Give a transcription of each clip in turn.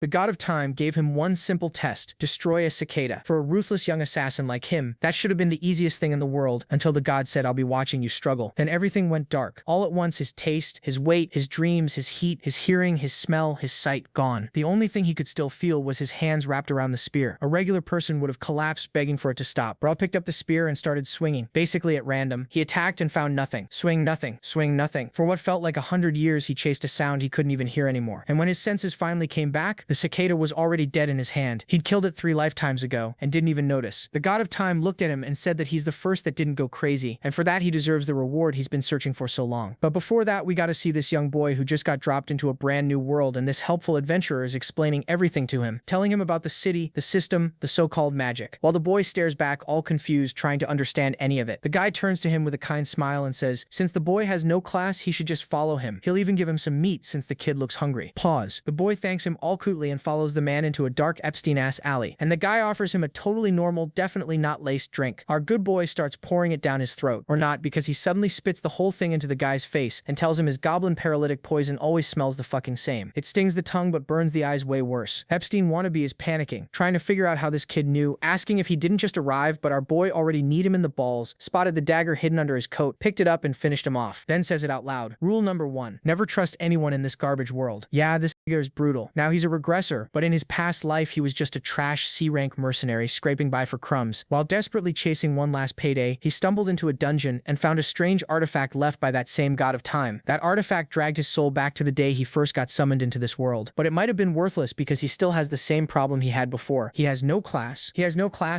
The god of time gave him one simple test: destroy a cicada. For a ruthless young assassin like him, that should have been the easiest thing in the world until the god said, "I'll be watching you struggle." Then everything went dark. All at once, his taste, his weight, his dreams, his heat, his hearing, his smell, his sight, gone. The only thing he could still feel was his hands wrapped around the spear. A regular person would have collapsed begging for it to stop. Brawl picked up the spear and started swinging, basically at random. He attacked and found nothing. Swing nothing. Swing nothing. For what felt like 100 years, he chased a sound he couldn't even hear anymore. And when his senses finally came back, the cicada was already dead in his hand. He'd killed it 3 lifetimes ago and didn't even notice. The god of time looked at him and said that he's the first that didn't go crazy, and for that he deserves the reward he's been searching for so long. But before that, we got to see this young boy who just got dropped into a brand new world, and this helpful adventurer is explaining everything to him, telling him about the city, the system, the so-called magic. While the boy stares back all confused, trying to understand any of it. The guy turns to him with a kind smile and says, since the boy has no class, he should just follow him. He'll even give him some meat since the kid looks hungry. Pause. The boy thanks him all cutely and follows the man into a dark Epstein-ass alley, and the guy offers him a totally normal, definitely not laced drink. Our good boy starts pouring it down his throat, or not, because he suddenly spits the whole thing into the guy's face and tells him his goblin paralytic poison always smells the fucking same. It stings the tongue but burns the eyes way worse. Epstein wannabe is panicking, trying to figure out how this kid knew, asking if he didn't just arrive, but our boy already kneed him in the balls, spotted the dagger hidden under his coat, picked it up and finished him off, then says it out loud. Rule number 1. Never trust anyone in this garbage world. Yeah, this nigga is brutal. Now he's a regressor, but in his past life he was just a trash C-rank mercenary scraping by for crumbs. While desperately chasing one last payday, he stumbled into a dungeon and found a strange artifact left by that same god of time. That artifact dragged his soul back to the day he first got summoned into this world. But it might have been worthless because he still has the same problem he had before. He has no class.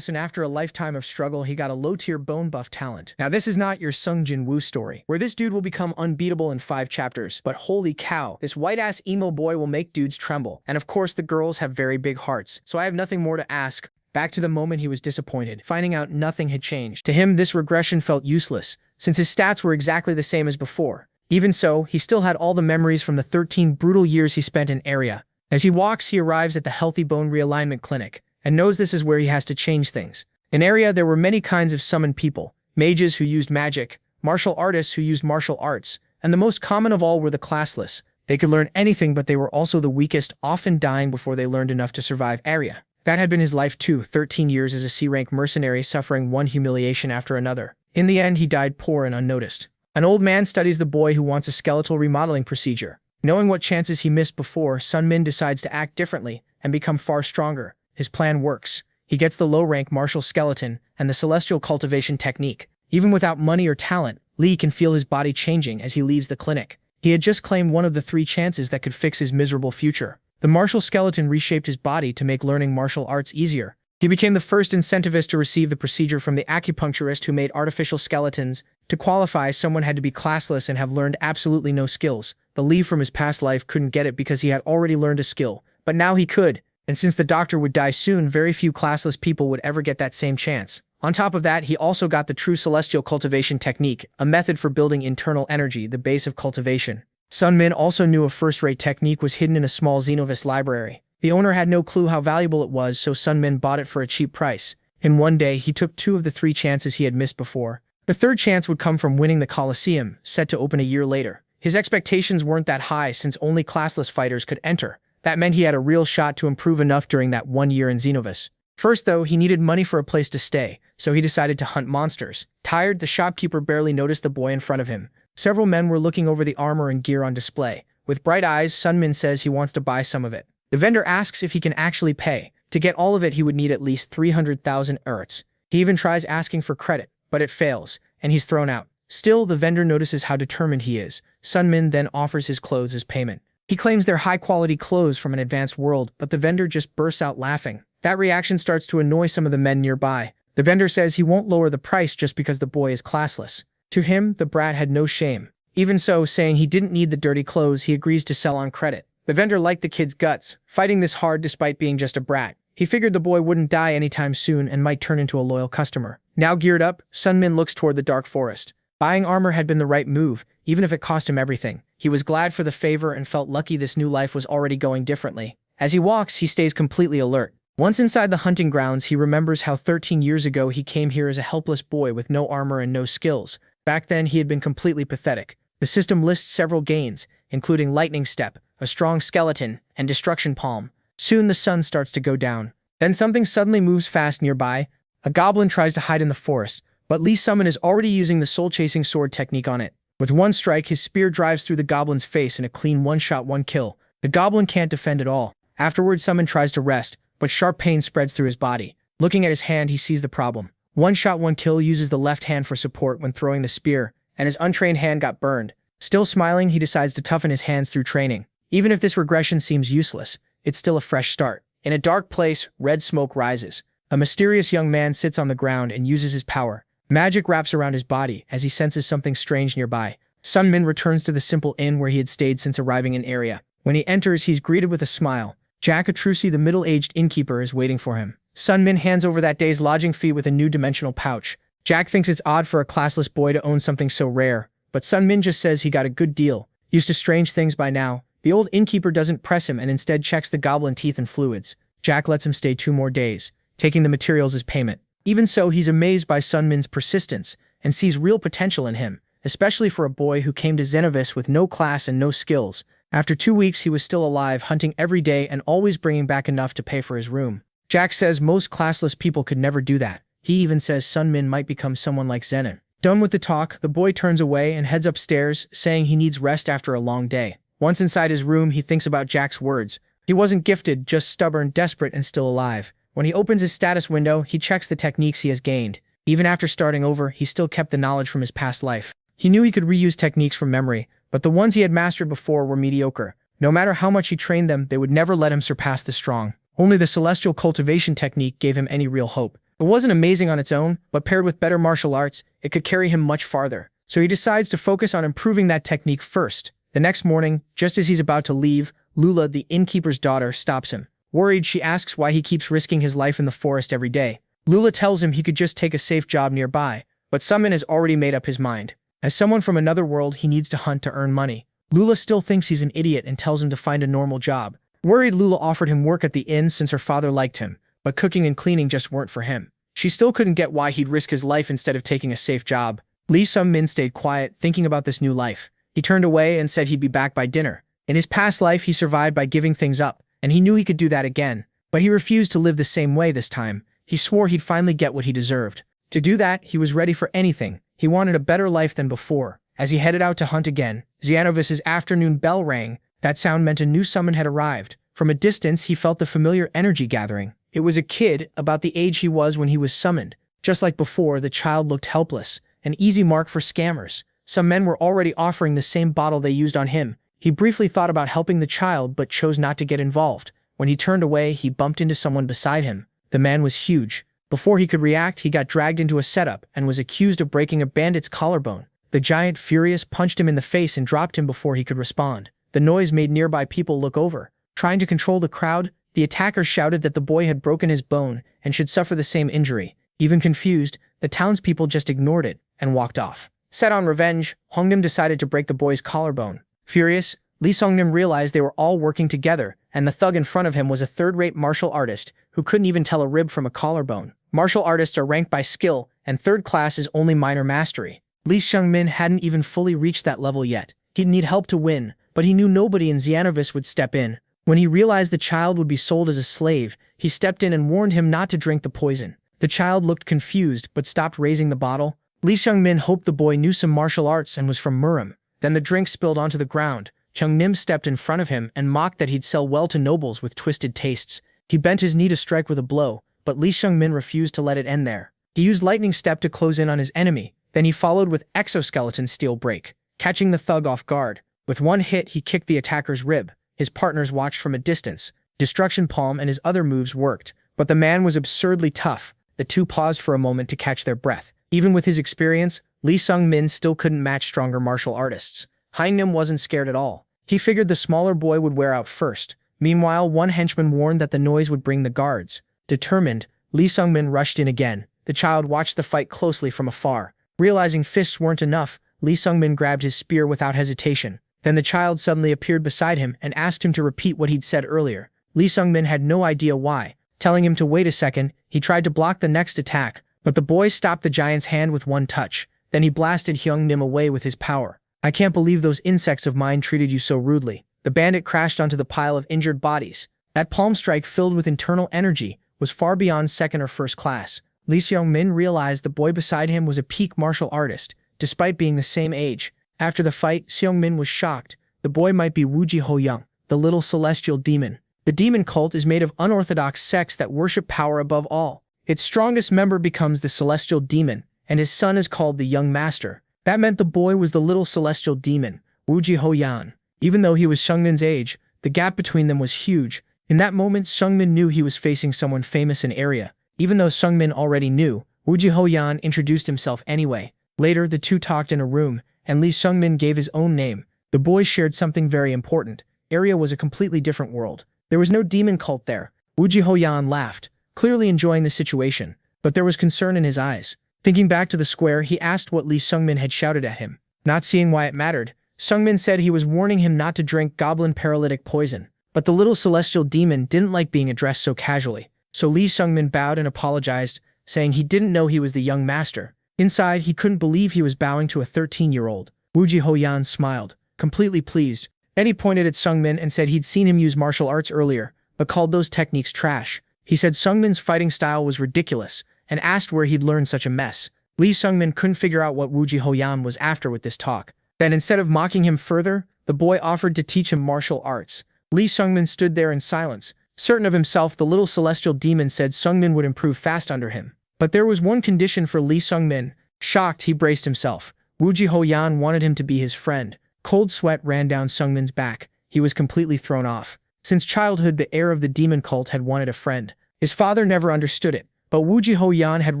And after a lifetime of struggle, he got a low-tier bone buff talent. Now this is not your Sung Jin Woo story, where this dude will become unbeatable in 5 chapters, but holy cow, this white-ass emo boy will make dudes tremble. And of course, the girls have very big hearts, so I have nothing more to ask. Back to the moment he was disappointed, finding out nothing had changed. To him, this regression felt useless, since his stats were exactly the same as before. Even so, he still had all the memories from the 13 brutal years he spent in Area. As he walks, he arrives at the Healthy Bone Realignment Clinic, and knows this is where he has to change things. In Area, there were many kinds of summoned people: mages who used magic, martial artists who used martial arts, and the most common of all were the classless. They could learn anything, but they were also the weakest, often dying before they learned enough to survive Area. That had been his life too, 13 years as a C-rank mercenary suffering one humiliation after another. In the end, he died poor and unnoticed. An old man studies the boy who wants a skeletal remodeling procedure. Knowing what chances he missed before, Sun Min decides to act differently and become far stronger. His plan works. He gets the low-rank martial skeleton and the celestial cultivation technique. Even without money or talent, Lee can feel his body changing as he leaves the clinic. He had just claimed one of the 3 chances that could fix his miserable future. The martial skeleton reshaped his body to make learning martial arts easier. He became the first incentivist to receive the procedure from the acupuncturist who made artificial skeletons. To qualify, someone had to be classless and have learned absolutely no skills. The Lee from his past life couldn't get it because he had already learned a skill, but now he could. And since the doctor would die soon, very few classless people would ever get that same chance. On top of that, he also got the true celestial cultivation technique, a method for building internal energy, the base of cultivation. Sun Min also knew a first-rate technique was hidden in a small Xenovis library. The owner had no clue how valuable it was, so Sun Min bought it for a cheap price. In one day, he took 2 of the 3 chances he had missed before. The 3rd chance would come from winning the Colosseum, set to open a year later. His expectations weren't that high since only classless fighters could enter. That meant he had a real shot to improve enough during that 1 year in Xenovis. First though, he needed money for a place to stay, so he decided to hunt monsters. Tired, the shopkeeper barely noticed the boy in front of him. Several men were looking over the armor and gear on display. With bright eyes, Sun Min says he wants to buy some of it. The vendor asks if he can actually pay. To get all of it, he would need at least 300,000 Erts. He even tries asking for credit, but it fails, and he's thrown out. Still, the vendor notices how determined he is. Sun Min then offers his clothes as payment. He claims they're high-quality clothes from an advanced world, but the vendor just bursts out laughing. That reaction starts to annoy some of the men nearby. The vendor says he won't lower the price just because the boy is classless. To him, the brat had no shame. Even so, saying he didn't need the dirty clothes, he agrees to sell on credit. The vendor liked the kid's guts, fighting this hard despite being just a brat. He figured the boy wouldn't die anytime soon and might turn into a loyal customer. Now geared up, Sun Min looks toward the dark forest. Buying armor had been the right move, even if it cost him everything. He was glad for the favor and felt lucky this new life was already going differently. As he walks, he stays completely alert. Once inside the hunting grounds, he remembers how 13 years ago he came here as a helpless boy with no armor and no skills. Back then, he had been completely pathetic. The system lists several gains, including Lightning Step, a strong skeleton, and Destruction Palm. Soon the sun starts to go down. Then something suddenly moves fast nearby. A goblin tries to hide in the forest, but Lee Summon is already using the soul-chasing sword technique on it. With one strike, his spear drives through the goblin's face in a clean one-shot, one-kill. The goblin can't defend at all. Afterwards, Summon tries to rest, but sharp pain spreads through his body. Looking at his hand, he sees the problem. One shot, one kill uses the left hand for support when throwing the spear, and his untrained hand got burned. Still smiling, he decides to toughen his hands through training. Even if this regression seems useless, it's still a fresh start. In a dark place, red smoke rises. A mysterious young man sits on the ground and uses his power. Magic wraps around his body as he senses something strange nearby. Sun Min returns to the simple inn where he had stayed since arriving in area. When he enters, he's greeted with a smile. Jack Atrusi, the middle-aged innkeeper, is waiting for him. Sun Min hands over that day's lodging fee with a new dimensional pouch. Jack thinks it's odd for a classless boy to own something so rare, but Sun Min just says he got a good deal. Used to strange things by now, the old innkeeper doesn't press him and instead checks the goblin teeth and fluids. Jack lets him stay 2 more days, taking the materials as payment. Even so, he's amazed by Sun Min's persistence and sees real potential in him, especially for a boy who came to Xenovis with no class and no skills. After 2 weeks, he was still alive, hunting every day and always bringing back enough to pay for his room. Jack says most classless people could never do that. He even says Sun Min might become someone like Zenon. Done with the talk, the boy turns away and heads upstairs, saying he needs rest after a long day. Once inside his room, he thinks about Jack's words. He wasn't gifted, just stubborn, desperate, and still alive. When he opens his status window, he checks the techniques he has gained. Even after starting over, he still kept the knowledge from his past life. He knew he could reuse techniques from memory, but the ones he had mastered before were mediocre. No matter how much he trained them, they would never let him surpass the strong. Only the celestial cultivation technique gave him any real hope. It wasn't amazing on its own, but paired with better martial arts, it could carry him much farther. So he decides to focus on improving that technique first. The next morning, just as he's about to leave, Lula, the innkeeper's daughter, stops him. Worried, she asks why he keeps risking his life in the forest every day. Lula tells him he could just take a safe job nearby, but Summon has already made up his mind. As someone from another world, he needs to hunt to earn money. Lula still thinks he's an idiot and tells him to find a normal job. Worried, Lula offered him work at the inn since her father liked him, but cooking and cleaning just weren't for him. She still couldn't get why he'd risk his life instead of taking a safe job. Lee Sung-min stayed quiet, thinking about this new life. He turned away and said he'd be back by dinner. In his past life, he survived by giving things up, and he knew he could do that again. But he refused to live the same way this time. He swore he'd finally get what he deserved. To do that, he was ready for anything. He wanted a better life than before. As he headed out to hunt again, Xenovis's afternoon bell rang. That sound meant a new summon had arrived. From a distance, he felt the familiar energy gathering. It was a kid, about the age he was when he was summoned. Just like before, the child looked helpless, an easy mark for scammers. Some men were already offering the same bottle they used on him. He briefly thought about helping the child, but chose not to get involved. When he turned away, he bumped into someone beside him. The man was huge. Before he could react, he got dragged into a setup and was accused of breaking a bandit's collarbone. The giant, furious, punched him in the face and dropped him before he could respond. The noise made nearby people look over. Trying to control the crowd, the attacker shouted that the boy had broken his bone and should suffer the same injury. Even confused, the townspeople just ignored it and walked off. Set on revenge, Hongnim decided to break the boy's collarbone. Furious, Lee Songnim realized they were all working together, and the thug in front of him was a third-rate martial artist who couldn't even tell a rib from a collarbone. Martial artists are ranked by skill, and third class is only minor mastery. Lee Seung-min hadn't even fully reached that level yet. He'd need help to win, but he knew nobody in Xenovis would step in. When he realized the child would be sold as a slave, he stepped in and warned him not to drink the poison. The child looked confused but stopped raising the bottle. Lee Seung-min hoped the boy knew some martial arts and was from Murim. Then the drink spilled onto the ground. Hyung-nim stepped in front of him and mocked that he'd sell well to nobles with twisted tastes. He bent his knee to strike with a blow, but Lee Seung-min refused to let it end there. He used lightning step to close in on his enemy. Then he followed with exoskeleton steel break, catching the thug off guard. With one hit, he kicked the attacker's rib. His partners watched from a distance. Destruction Palm and his other moves worked, but the man was absurdly tough. The two paused for a moment to catch their breath. Even with his experience, Lee Sung-min still couldn't match stronger martial artists. Hyung-nim wasn't scared at all. He figured the smaller boy would wear out first. Meanwhile, one henchman warned that the noise would bring the guards. Determined, Lee Sung-min rushed in again. The child watched the fight closely from afar. Realizing fists weren't enough, Lee Sung-min grabbed his spear without hesitation. Then the child suddenly appeared beside him and asked him to repeat what he'd said earlier. Lee Sung-min had no idea why. Telling him to wait a second, he tried to block the next attack, but the boy stopped the giant's hand with one touch. Then he blasted Hyung-nim away with his power. I can't believe those insects of mine treated you so rudely. The bandit crashed onto the pile of injured bodies. That palm strike filled with internal energy was far beyond second or first class. Lee Seung-min realized the boy beside him was a peak martial artist, despite being the same age. After the fight, Seung-min was shocked. The boy might be Wooji Ho-young, the little celestial demon. The demon cult is made of unorthodox sects that worship power above all. Its strongest member becomes the celestial demon, and his son is called the young master. That meant the boy was the little celestial demon, Wooji Ho-yan. Even though he was Seung-min's age, the gap between them was huge. In that moment, Seung-min knew he was facing someone famous in area. Even though Seung-min already knew, Wooji Ho-yan introduced himself anyway. Later, the two talked in a room, and Lee Seung-min gave his own name. The boy shared something very important. Area was a completely different world. There was no demon cult there. Wooji Ho-yan laughed, clearly enjoying the situation, but there was concern in his eyes. Thinking back to the square, he asked what Lee Seung-min had shouted at him. Not seeing why it mattered, Seung-min said he was warning him not to drink goblin paralytic poison. But the little celestial demon didn't like being addressed so casually. So Lee Seung-min bowed and apologized, saying he didn't know he was the young master. Inside, he couldn't believe he was bowing to a 13-year-old. Wooji Ho-yan smiled, completely pleased. Then he pointed at Seung-min and said he'd seen him use martial arts earlier, but called those techniques trash. He said Seung-min's fighting style was ridiculous, and asked where he'd learned such a mess. Lee Seung-min couldn't figure out what Wooji Ho-yan was after with this talk. Then instead of mocking him further, the boy offered to teach him martial arts. Lee Seung-min stood there in silence. Certain of himself, the little celestial demon said Seung-min would improve fast under him. But there was one condition for Lee Seung-min. Shocked, he braced himself. Wooji Ho-yan wanted him to be his friend. Cold sweat ran down Seung-min's back. He was completely thrown off. Since childhood, the heir of the demon cult had wanted a friend. His father never understood it, but Wooji Ho-yan had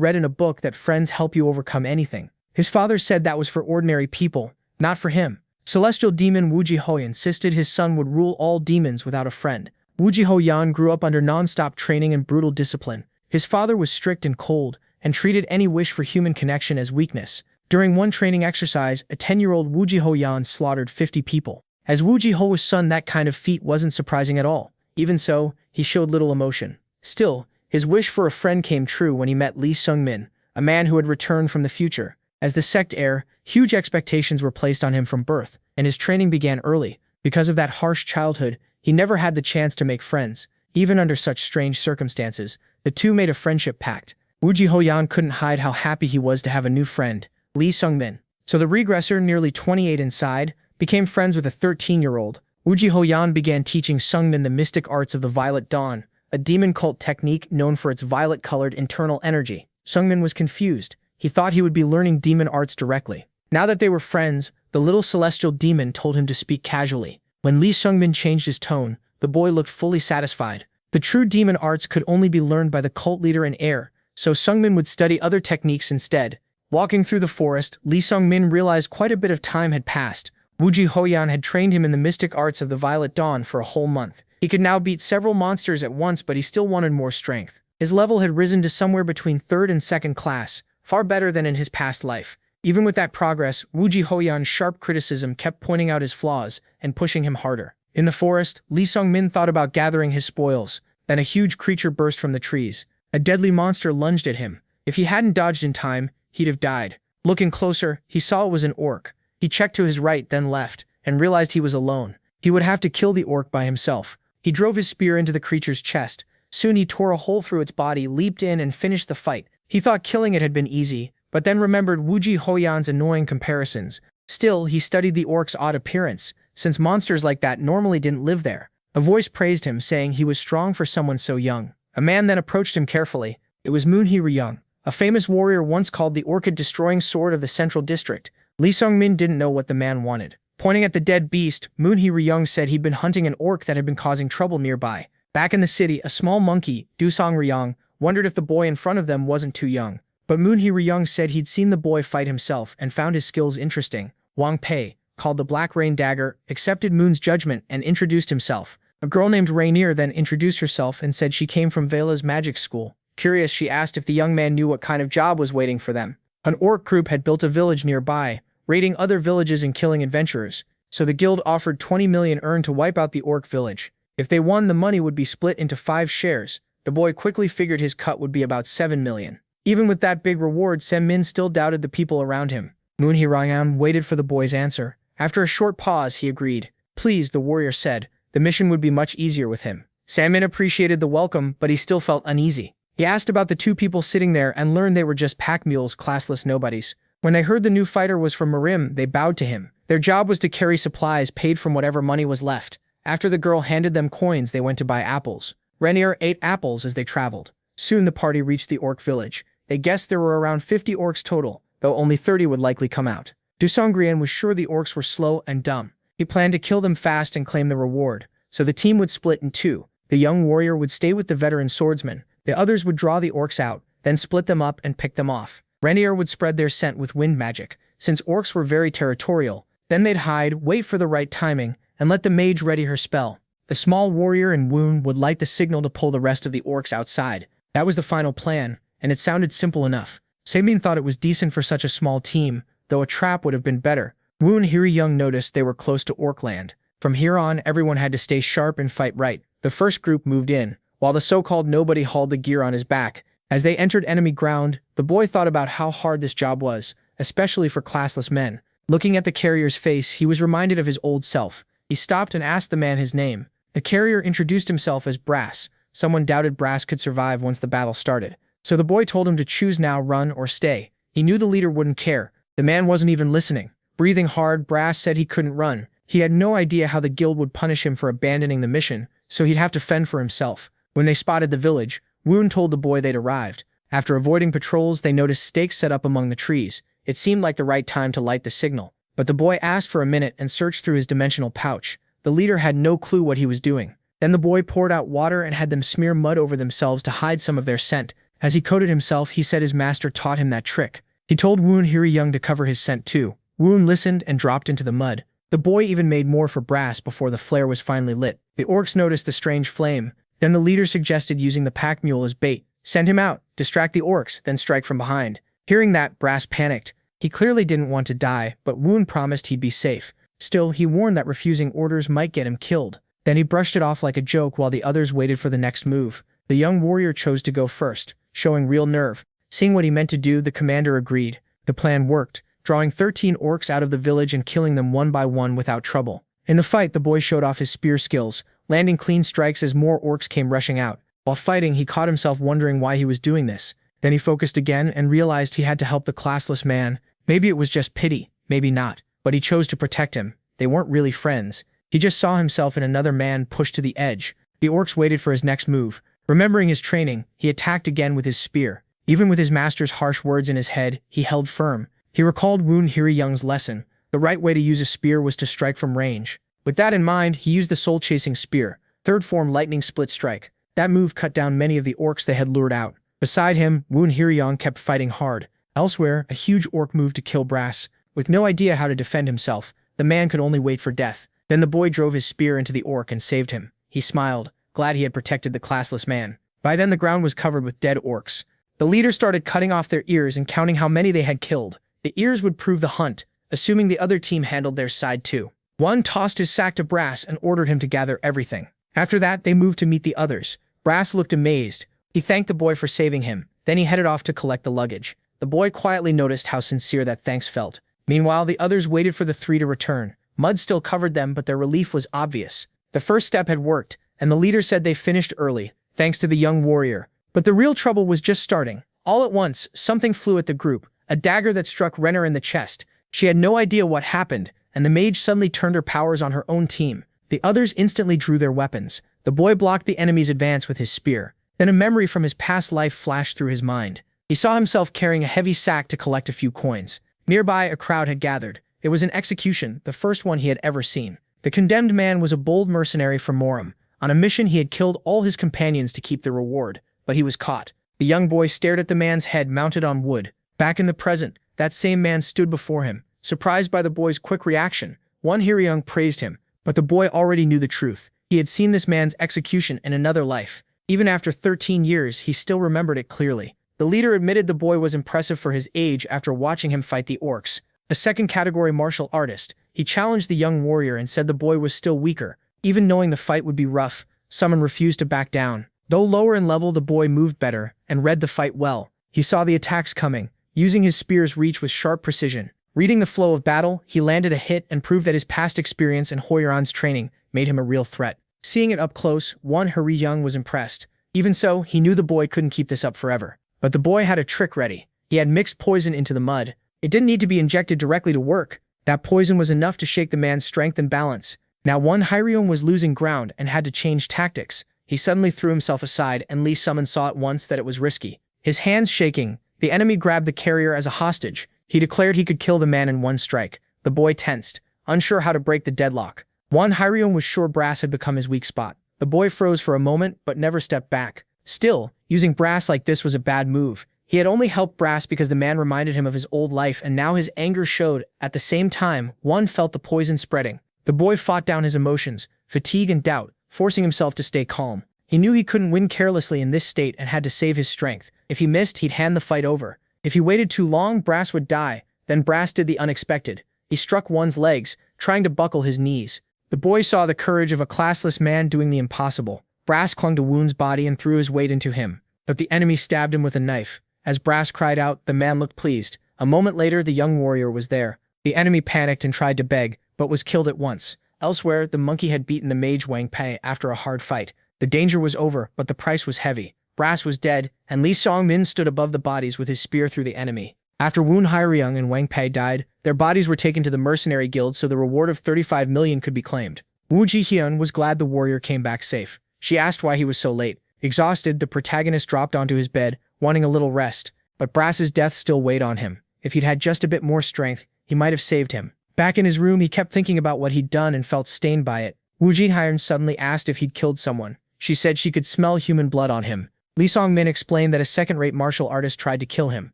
read in a book that friends help you overcome anything. His father said that was for ordinary people, not for him. Celestial demon Wooji Ho insisted his son would rule all demons without a friend. Wooji Ho-yan grew up under non-stop training and brutal discipline. His father was strict and cold, and treated any wish for human connection as weakness. During one training exercise, a 10-year-old Wooji Ho-yan slaughtered 50 people. As Wooji Ho's son, that kind of feat wasn't surprising at all. Even so, he showed little emotion. Still, his wish for a friend came true when he met Lee Seung-min, a man who had returned from the future. As the sect heir, huge expectations were placed on him from birth, and his training began early. Because of that harsh childhood, he never had the chance to make friends. Even under such strange circumstances, the two made a friendship pact. Wooji Ho-yan couldn't hide how happy he was to have a new friend, Lee Seung-min. So the regressor, nearly 28 inside, became friends with a 13-year-old. Wooji Ho-yan began teaching Seung-min the mystic arts of the Violet Dawn, a demon cult technique known for its violet-colored internal energy. Seung-min was confused. He thought he would be learning demon arts directly. Now that they were friends, the little celestial demon told him to speak casually. When Lee Seung-min changed his tone, the boy looked fully satisfied. The true demon arts could only be learned by the cult leader and heir, so Seung-min would study other techniques instead. Walking through the forest, Lee Seung-min realized quite a bit of time had passed. Wooji Ho-yan had trained him in the mystic arts of the Violet Dawn for a whole month. He could now beat several monsters at once, but he still wanted more strength. His level had risen to somewhere between 3rd and 2nd class, far better than in his past life. Even with that progress, Wooji Ho-yan's sharp criticism kept pointing out his flaws and pushing him harder. In the forest, Lee Seung-min thought about gathering his spoils. Then a huge creature burst from the trees. A deadly monster lunged at him. If he hadn't dodged in time, he'd have died. Looking closer, he saw it was an orc. He checked to his right, then left, and realized he was alone. He would have to kill the orc by himself. He drove his spear into the creature's chest. Soon he tore a hole through its body, leaped in, and finished the fight. He thought killing it had been easy, but then remembered Wooji Ho-yan's annoying comparisons. Still, he studied the orc's odd appearance, since monsters like that normally didn't live there. A voice praised him, saying he was strong for someone so young. A man then approached him carefully. It was Moon-hee-ryung, a famous warrior once called the orchid-destroying sword of the central district. Lee Seung-min didn't know what the man wanted. Pointing at the dead beast, Moon-hee-ryung said he'd been hunting an orc that had been causing trouble nearby. Back in the city, a small monkey, Dusong-ryung, wondered if the boy in front of them wasn't too young. But Moon-hee-ryung said he'd seen the boy fight himself and found his skills interesting. Wang Pei, called the Black Rain Dagger, accepted Moon's judgment and introduced himself. A girl named Rainier then introduced herself and said she came from Vela's magic school. Curious, she asked if the young man knew what kind of job was waiting for them. An orc group had built a village nearby, raiding other villages and killing adventurers, so the guild offered 20 million earned to wipe out the orc village. If they won, the money would be split into 5 shares. The boy quickly figured his cut would be about 7 million. Even with that big reward, Seung-min still doubted the people around him. Moon-hee-ryung waited for the boy's answer. After a short pause, he agreed. Please, the warrior said. The mission would be much easier with him. Sandman appreciated the welcome, but he still felt uneasy. He asked about the two people sitting there and learned they were just pack mules, classless nobodies. When they heard the new fighter was from Marim, they bowed to him. Their job was to carry supplies paid from whatever money was left. After the girl handed them coins, they went to buy apples. Renier ate apples as they traveled. Soon the party reached the orc village. They guessed there were around 50 orcs total, though only 30 would likely come out. Dusongrian was sure the orcs were slow and dumb. He planned to kill them fast and claim the reward, so the team would split in two. The young warrior would stay with the veteran swordsman. The others would draw the orcs out, then split them up and pick them off. Renier would spread their scent with wind magic, since orcs were very territorial. Then they'd hide, wait for the right timing, and let the mage ready her spell. The small warrior and Woon would light the signal to pull the rest of the orcs outside. That was the final plan, and it sounded simple enough. Sabine thought it was decent for such a small team, though a trap would have been better. Woon Hiri Young noticed they were close to Orcland. From here on, everyone had to stay sharp and fight right. The first group moved in, while the so-called nobody hauled the gear on his back. As they entered enemy ground, the boy thought about how hard this job was, especially for classless men. Looking at the carrier's face, he was reminded of his old self. He stopped and asked the man his name. The carrier introduced himself as Brass. Someone doubted Brass could survive once the battle started. So the boy told him to choose now, run or stay. He knew the leader wouldn't care. The man wasn't even listening. Breathing hard, Brass said he couldn't run. He had no idea how the guild would punish him for abandoning the mission, so he'd have to fend for himself. When they spotted the village, Woon told the boy they'd arrived. After avoiding patrols, they noticed stakes set up among the trees. It seemed like the right time to light the signal. But the boy asked for a minute and searched through his dimensional pouch. The leader had no clue what he was doing. Then the boy poured out water and had them smear mud over themselves to hide some of their scent. As he coated himself, he said his master taught him that trick. He told Woon Hiri Young to cover his scent too. Woon listened and dropped into the mud. The boy even made more for Brass before the flare was finally lit. The orcs noticed the strange flame. Then the leader suggested using the pack mule as bait. Send him out, distract the orcs, then strike from behind. Hearing that, Brass panicked. He clearly didn't want to die, but Woon promised he'd be safe. Still, he warned that refusing orders might get him killed. Then he brushed it off like a joke while the others waited for the next move. The young warrior chose to go first, showing real nerve. Seeing what he meant to do, the commander agreed. The plan worked, drawing 13 orcs out of the village and killing them one by one without trouble. In the fight, the boy showed off his spear skills, landing clean strikes as more orcs came rushing out. While fighting, he caught himself wondering why he was doing this. Then he focused again and realized he had to help the classless man. Maybe it was just pity, maybe not, but he chose to protect him. They weren't really friends. He just saw himself in another man pushed to the edge. The orcs waited for his next move. Remembering his training, he attacked again with his spear. Even with his master's harsh words in his head, he held firm. He recalled Woon Hiri Young's lesson. The right way to use a spear was to strike from range. With that in mind, he used the soul-chasing spear, third form lightning split strike. That move cut down many of the orcs they had lured out. Beside him, Woon Hiri Young kept fighting hard. Elsewhere, a huge orc moved to kill Brass. With no idea how to defend himself, the man could only wait for death. Then the boy drove his spear into the orc and saved him. He smiled, glad he had protected the classless man. By then the ground was covered with dead orcs. The leader started cutting off their ears and counting how many they had killed. The ears would prove the hunt, assuming the other team handled their side too. One tossed his sack to Brass and ordered him to gather everything. After that, they moved to meet the others. Brass looked amazed. He thanked the boy for saving him. Then he headed off to collect the luggage. The boy quietly noticed how sincere that thanks felt. Meanwhile, the others waited for the three to return. Mud still covered them, but their relief was obvious. The first step had worked, and the leader said they finished early, thanks to the young warrior. But the real trouble was just starting. All at once, something flew at the group, a dagger that struck Renner in the chest. She had no idea what happened, and the mage suddenly turned her powers on her own team. The others instantly drew their weapons. The boy blocked the enemy's advance with his spear. Then a memory from his past life flashed through his mind. He saw himself carrying a heavy sack to collect a few coins. Nearby, a crowd had gathered. It was an execution, the first one he had ever seen. The condemned man was a bold mercenary from Morum. On a mission, he had killed all his companions to keep the reward, but he was caught. The young boy stared at the man's head mounted on wood. Back in the present, that same man stood before him. Surprised by the boy's quick reaction, Woon Hiri Young praised him, but the boy already knew the truth. He had seen this man's execution in another life. Even after 13 years, he still remembered it clearly. The leader admitted the boy was impressive for his age after watching him fight the orcs. A second-category martial artist, he challenged the young warrior and said the boy was still weaker. Even knowing the fight would be rough, someone refused to back down. Though lower in level, the boy moved better and read the fight well. He saw the attacks coming, using his spear's reach with sharp precision. Reading the flow of battle, he landed a hit and proved that his past experience and Hoyeran's training made him a real threat. Seeing it up close, Young was impressed. Even so, he knew the boy couldn't keep this up forever. But the boy had a trick ready. He had mixed poison into the mud. It didn't need to be injected directly to work. That poison was enough to shake the man's strength and balance. Now Young was losing ground and had to change tactics. He suddenly threw himself aside, and Lee Summon saw at once that it was risky. His hands shaking, the enemy grabbed the carrier as a hostage. He declared he could kill the man in one strike. The boy tensed, unsure how to break the deadlock. Young was sure Brass had become his weak spot. The boy froze for a moment, but never stepped back. Still, using Brass like this was a bad move. He had only helped Brass because the man reminded him of his old life, and now his anger showed. At the same time, one felt the poison spreading. The boy fought down his emotions, fatigue and doubt, forcing himself to stay calm. He knew he couldn't win carelessly in this state and had to save his strength. If he missed, he'd hand the fight over. If he waited too long, Brass would die. Then Brass did the unexpected. He struck one's legs, trying to buckle his knees. The boy saw the courage of a classless man doing the impossible. Brass clung to Woon's body and threw his weight into him. But the enemy stabbed him with a knife. As Brass cried out, the man looked pleased. A moment later, the young warrior was there. The enemy panicked and tried to beg, but was killed at once. Elsewhere, the monkey had beaten the mage Wang Pei after a hard fight. The danger was over, but the price was heavy. Brass was dead, and Lee Songmin stood above the bodies with his spear through the enemy. After Woon Young and Wang Pei died, their bodies were taken to the mercenary guild so the reward of 35 million could be claimed. Wu Jihyun was glad the warrior came back safe. She asked why he was so late. Exhausted, the protagonist dropped onto his bed, wanting a little rest. But Brass's death still weighed on him. If he'd had just a bit more strength, he might have saved him. Back in his room, he kept thinking about what he'd done and felt stained by it. Wu Jihyun suddenly asked if he'd killed someone. She said she could smell human blood on him. Lee Songmin explained that a second-rate martial artist tried to kill him,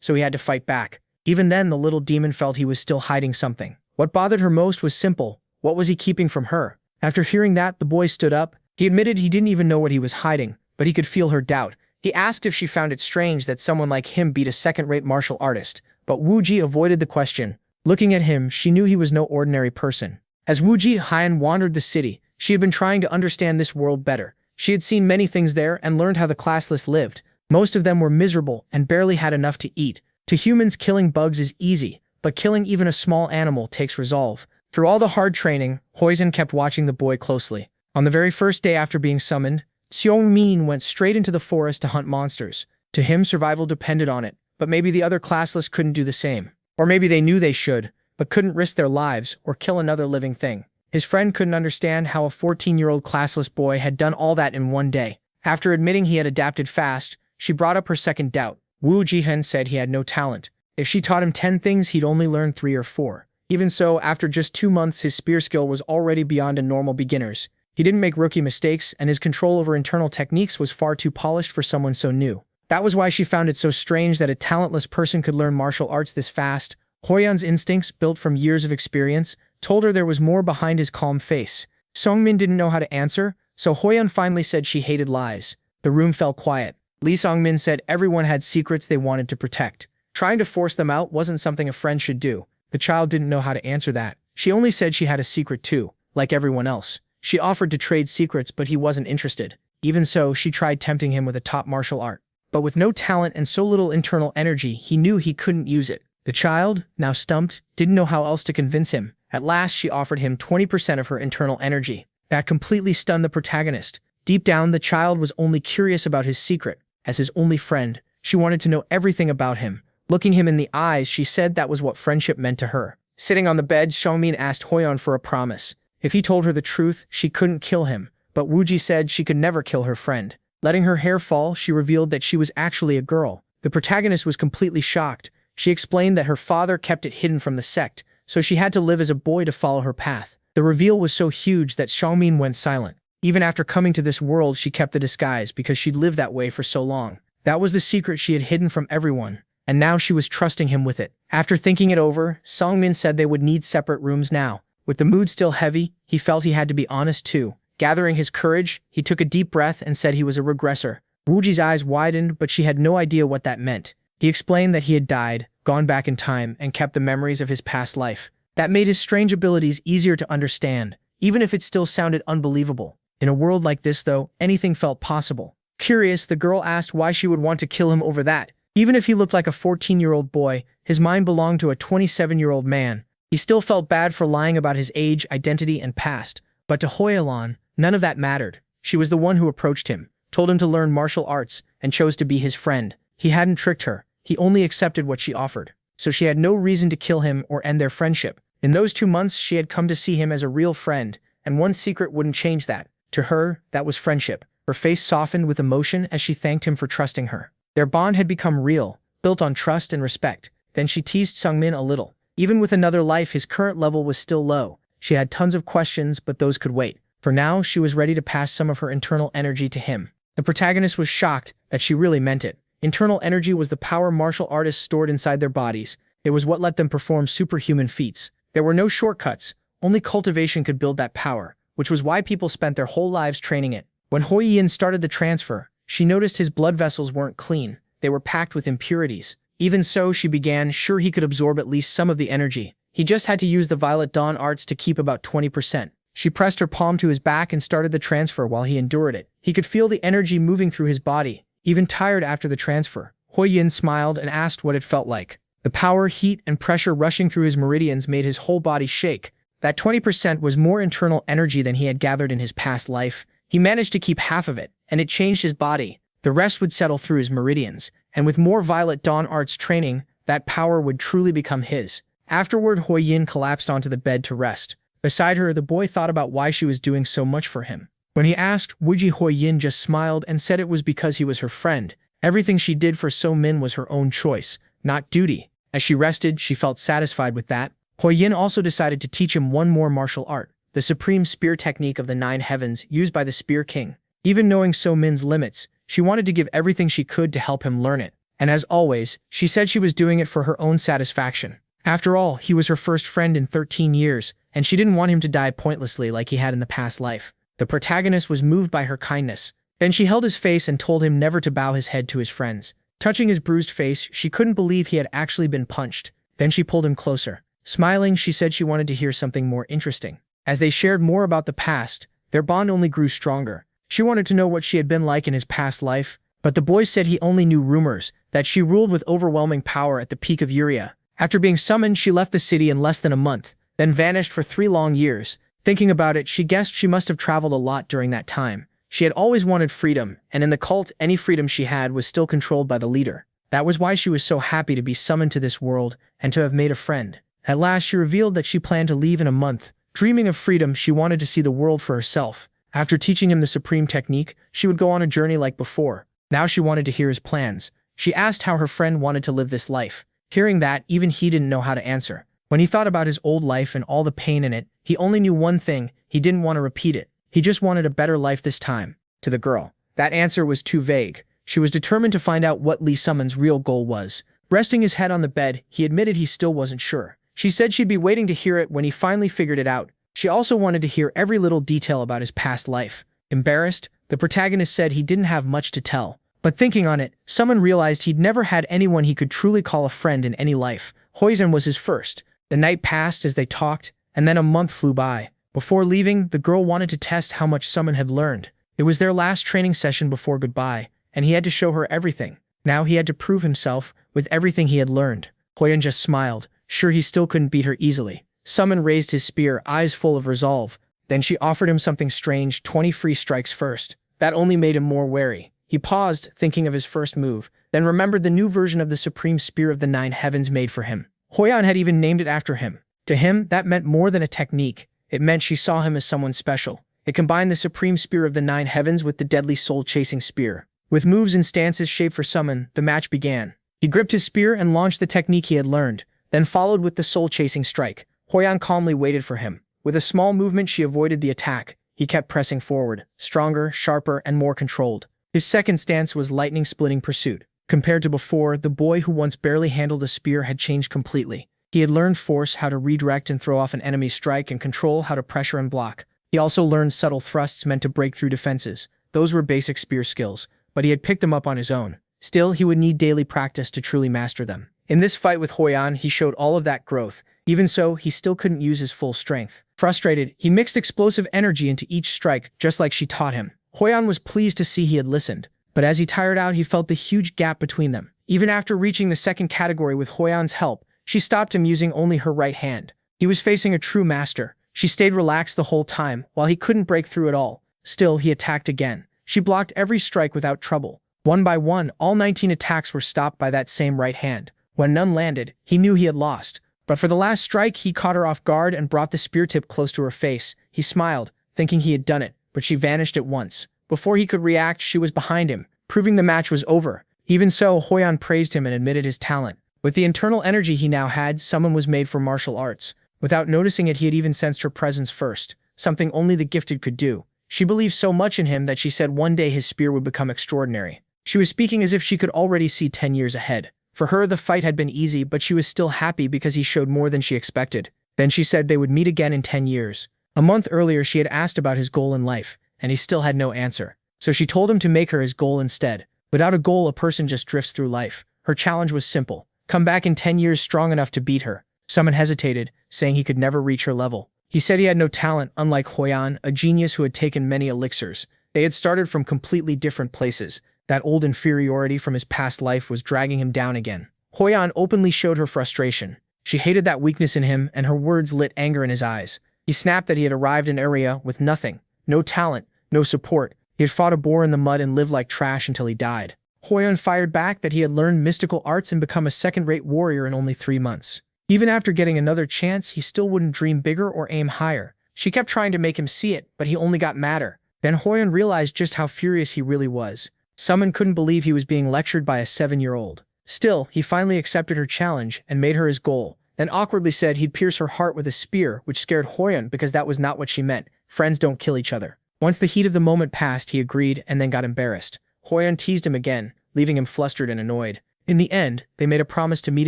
so he had to fight back. Even then, the little demon felt he was still hiding something. What bothered her most was simple. What was he keeping from her? After hearing that, the boy stood up. He admitted he didn't even know what he was hiding, but he could feel her doubt. He asked if she found it strange that someone like him beat a second-rate martial artist, but Wu Ji avoided the question. Looking at him, she knew he was no ordinary person. As Wu Jihyun wandered the city, she had been trying to understand this world better. She had seen many things there and learned how the classless lived. Most of them were miserable and barely had enough to eat. To humans, killing bugs is easy, but killing even a small animal takes resolve. Through all the hard training, Hoisin kept watching the boy closely. On the very first day after being summoned, Xiongmin went straight into the forest to hunt monsters. To him, survival depended on it, but maybe the other classless couldn't do the same. Or maybe they knew they should, but couldn't risk their lives or kill another living thing. His friend couldn't understand how a 14-year-old classless boy had done all that in one day. After admitting he had adapted fast, she brought up her second doubt. Wu Jihyun said he had no talent. If she taught him 10 things, he'd only learn 3 or 4. Even so, after just 2 months, his spear skill was already beyond a normal beginner's. He didn't make rookie mistakes, and his control over internal techniques was far too polished for someone so new. That was why she found it so strange that a talentless person could learn martial arts this fast. Hoyun's instincts, built from years of experience, told her there was more behind his calm face. Songmin didn't know how to answer, so Hoyun finally said she hated lies. The room fell quiet. Lee Songmin said everyone had secrets they wanted to protect. Trying to force them out wasn't something a friend should do. The child didn't know how to answer that. She only said she had a secret too, like everyone else. She offered to trade secrets, but he wasn't interested. Even so, she tried tempting him with a top martial art. But with no talent and so little internal energy, he knew he couldn't use it. The child, now stumped, didn't know how else to convince him. At last, she offered him 20% of her internal energy. That completely stunned the protagonist. Deep down, the child was only curious about his secret. As his only friend, she wanted to know everything about him. Looking him in the eyes, she said that was what friendship meant to her. Sitting on the bed, Xiongmin asked Hoyun for a promise. If he told her the truth, she couldn't kill him, but Wuji said she could never kill her friend. Letting her hair fall, she revealed that she was actually a girl. The protagonist was completely shocked. She explained that her father kept it hidden from the sect, so she had to live as a boy to follow her path. The reveal was so huge that Xiongmin went silent. Even after coming to this world, she kept the disguise because she'd lived that way for so long. That was the secret she had hidden from everyone, and now she was trusting him with it. After thinking it over, Songmin said they would need separate rooms now. With the mood still heavy, he felt he had to be honest too. Gathering his courage, he took a deep breath and said he was a regressor. Wuji's eyes widened, but she had no idea what that meant. He explained that he had died, gone back in time, and kept the memories of his past life. That made his strange abilities easier to understand, even if it still sounded unbelievable. In a world like this, though, anything felt possible. Curious, the girl asked why she would want to kill him over that. Even if he looked like a 14-year-old boy, his mind belonged to a 27-year-old man. He still felt bad for lying about his age, identity, and past. But to Hoyalan, None of that mattered. She was the one who approached him, told him to learn martial arts, and chose to be his friend. He hadn't tricked her. He only accepted what she offered. So she had no reason to kill him or end their friendship. In those 2 months, she had come to see him as a real friend, and one secret wouldn't change that. To her, that was friendship. Her face softened with emotion as she thanked him for trusting her. Their bond had become real, built on trust and respect. Then she teased Sungmin a little. Even with another life, his current level was still low. She had tons of questions, but those could wait. For now, she was ready to pass some of her internal energy to him. The protagonist was shocked that she really meant it. Internal energy was the power martial artists stored inside their bodies. It was what let them perform superhuman feats. There were no shortcuts. Only cultivation could build that power, which was why people spent their whole lives training it. When Yin started the transfer, she noticed his blood vessels weren't clean. They were packed with impurities. Even so, she began sure he could absorb at least some of the energy. He just had to use the Violet Dawn arts to keep about 20%. She pressed her palm to his back and started the transfer while he endured it. He could feel the energy moving through his body, even tired after the transfer. Yin smiled and asked what it felt like. The power, heat, and pressure rushing through his meridians made his whole body shake. That 20% was more internal energy than he had gathered in his past life. He managed to keep half of it, and it changed his body. The rest would settle through his meridians, and with more Violet Dawn arts training, that power would truly become his. Afterward, Yin collapsed onto the bed to rest. Beside her, the boy thought about why she was doing so much for him. When he asked, Yin just smiled and said it was because he was her friend. Everything she did for So-min was her own choice, not duty. As she rested, she felt satisfied with that. Yin also decided to teach him one more martial art, the supreme spear technique of the 9 heavens used by the Spear King. Even knowing So-min's limits, she wanted to give everything she could to help him learn it. And as always, she said she was doing it for her own satisfaction. After all, he was her first friend in 13 years, and she didn't want him to die pointlessly like he had in the past life. The protagonist was moved by her kindness. Then she held his face and told him never to bow his head to his friends. Touching his bruised face, she couldn't believe he had actually been punched. Then she pulled him closer. Smiling, she said she wanted to hear something more interesting. As they shared more about the past, their bond only grew stronger. She wanted to know what she had been like in his past life, but the boy said he only knew rumors, that she ruled with overwhelming power at the peak of Uria. After being summoned, she left the city in less than a month, then vanished for 3 long years. Thinking about it, she guessed she must have traveled a lot during that time. She had always wanted freedom, and in the cult, any freedom she had was still controlled by the leader. That was why she was so happy to be summoned to this world and to have made a friend. At last, she revealed that she planned to leave in a month. Dreaming of freedom, she wanted to see the world for herself. After teaching him the supreme technique, she would go on a journey like before. Now she wanted to hear his plans. She asked how her friend wanted to live this life. Hearing that, even he didn't know how to answer. When he thought about his old life and all the pain in it, he only knew one thing: he didn't want to repeat it. He just wanted a better life this time. To the girl, that answer was too vague. She was determined to find out what Lee Summon's real goal was. Resting his head on the bed, he admitted he still wasn't sure. She said she'd be waiting to hear it when he finally figured it out. She also wanted to hear every little detail about his past life. Embarrassed, the protagonist said he didn't have much to tell. But thinking on it, Summon realized he'd never had anyone he could truly call a friend in any life. Hoisin was his first. The night passed as they talked, and then a month flew by. Before leaving, the girl wanted to test how much Summon had learned. It was their last training session before goodbye, and he had to show her everything. Now he had to prove himself with everything he had learned. Hoisin just smiled, sure he still couldn't beat her easily. Summon raised his spear, eyes full of resolve. Then she offered him something strange, 20 free strikes first. That only made him more wary. He paused, thinking of his first move, then remembered the new version of the supreme spear of the 9 heavens made for him. Hoisin had even named it after him. To him, that meant more than a technique. It meant she saw him as someone special. It combined the supreme spear of the 9 heavens with the deadly soul-chasing spear. With moves and stances shaped for Summon, the match began. He gripped his spear and launched the technique he had learned, then followed with the soul-chasing strike. Hoisin calmly waited for him. With a small movement, she avoided the attack. He kept pressing forward, stronger, sharper, and more controlled. His second stance was lightning-splitting pursuit. Compared to before, the boy who once barely handled a spear had changed completely. He had learned force, how to redirect and throw off an enemy's strike, and control, how to pressure and block. He also learned subtle thrusts meant to break through defenses. Those were basic spear skills, but he had picked them up on his own. Still, he would need daily practice to truly master them. In this fight with Hoisin, he showed all of that growth. Even so, he still couldn't use his full strength. Frustrated, he mixed explosive energy into each strike, just like she taught him. Hoisin was pleased to see he had listened, but as he tired out, he felt the huge gap between them. Even after reaching the second category with Hoisin's help, she stopped him using only her right hand. He was facing a true master. She stayed relaxed the whole time, while he couldn't break through at all. Still, he attacked again. She blocked every strike without trouble. One by one, all 19 attacks were stopped by that same right hand. When none landed, he knew he had lost. But for the last strike, he caught her off guard and brought the spear tip close to her face. He smiled, thinking he had done it, but she vanished at once. Before he could react, she was behind him, proving the match was over. Even so, Hoyan praised him and admitted his talent. With the internal energy he now had, someone was made for martial arts. Without noticing it, he had even sensed her presence first, something only the gifted could do. She believed so much in him that she said one day his spear would become extraordinary. She was speaking as if she could already see 10 years ahead. For her, the fight had been easy, but she was still happy because he showed more than she expected. Then she said they would meet again in 10 years. A month earlier, she had asked about his goal in life, and he still had no answer. So she told him to make her his goal instead. Without a goal, a person just drifts through life. Her challenge was simple. Come back in 10 years strong enough to beat her. Someone hesitated, saying he could never reach her level. He said he had no talent, unlike Hoyan, a genius who had taken many elixirs. They had started from completely different places. That old inferiority from his past life was dragging him down again. Hoyan openly showed her frustration. She hated that weakness in him, and her words lit anger in his eyes. He snapped that he had arrived in an area with nothing, no talent, no support. He had fought a boar in the mud and lived like trash until he died. Hoyan fired back that he had learned mystical arts and become a second-rate warrior in only 3 months. Even after getting another chance, he still wouldn't dream bigger or aim higher. She kept trying to make him see it, but he only got madder. Then Hoyan realized just how furious he really was. Someone couldn't believe he was being lectured by a 7-year-old. Still, he finally accepted her challenge and made her his goal, then awkwardly said he'd pierce her heart with a spear, which scared Hoyan because that was not what she meant. Friends don't kill each other. Once the heat of the moment passed, he agreed and then got embarrassed. Hoyan teased him again, leaving him flustered and annoyed. In the end, they made a promise to meet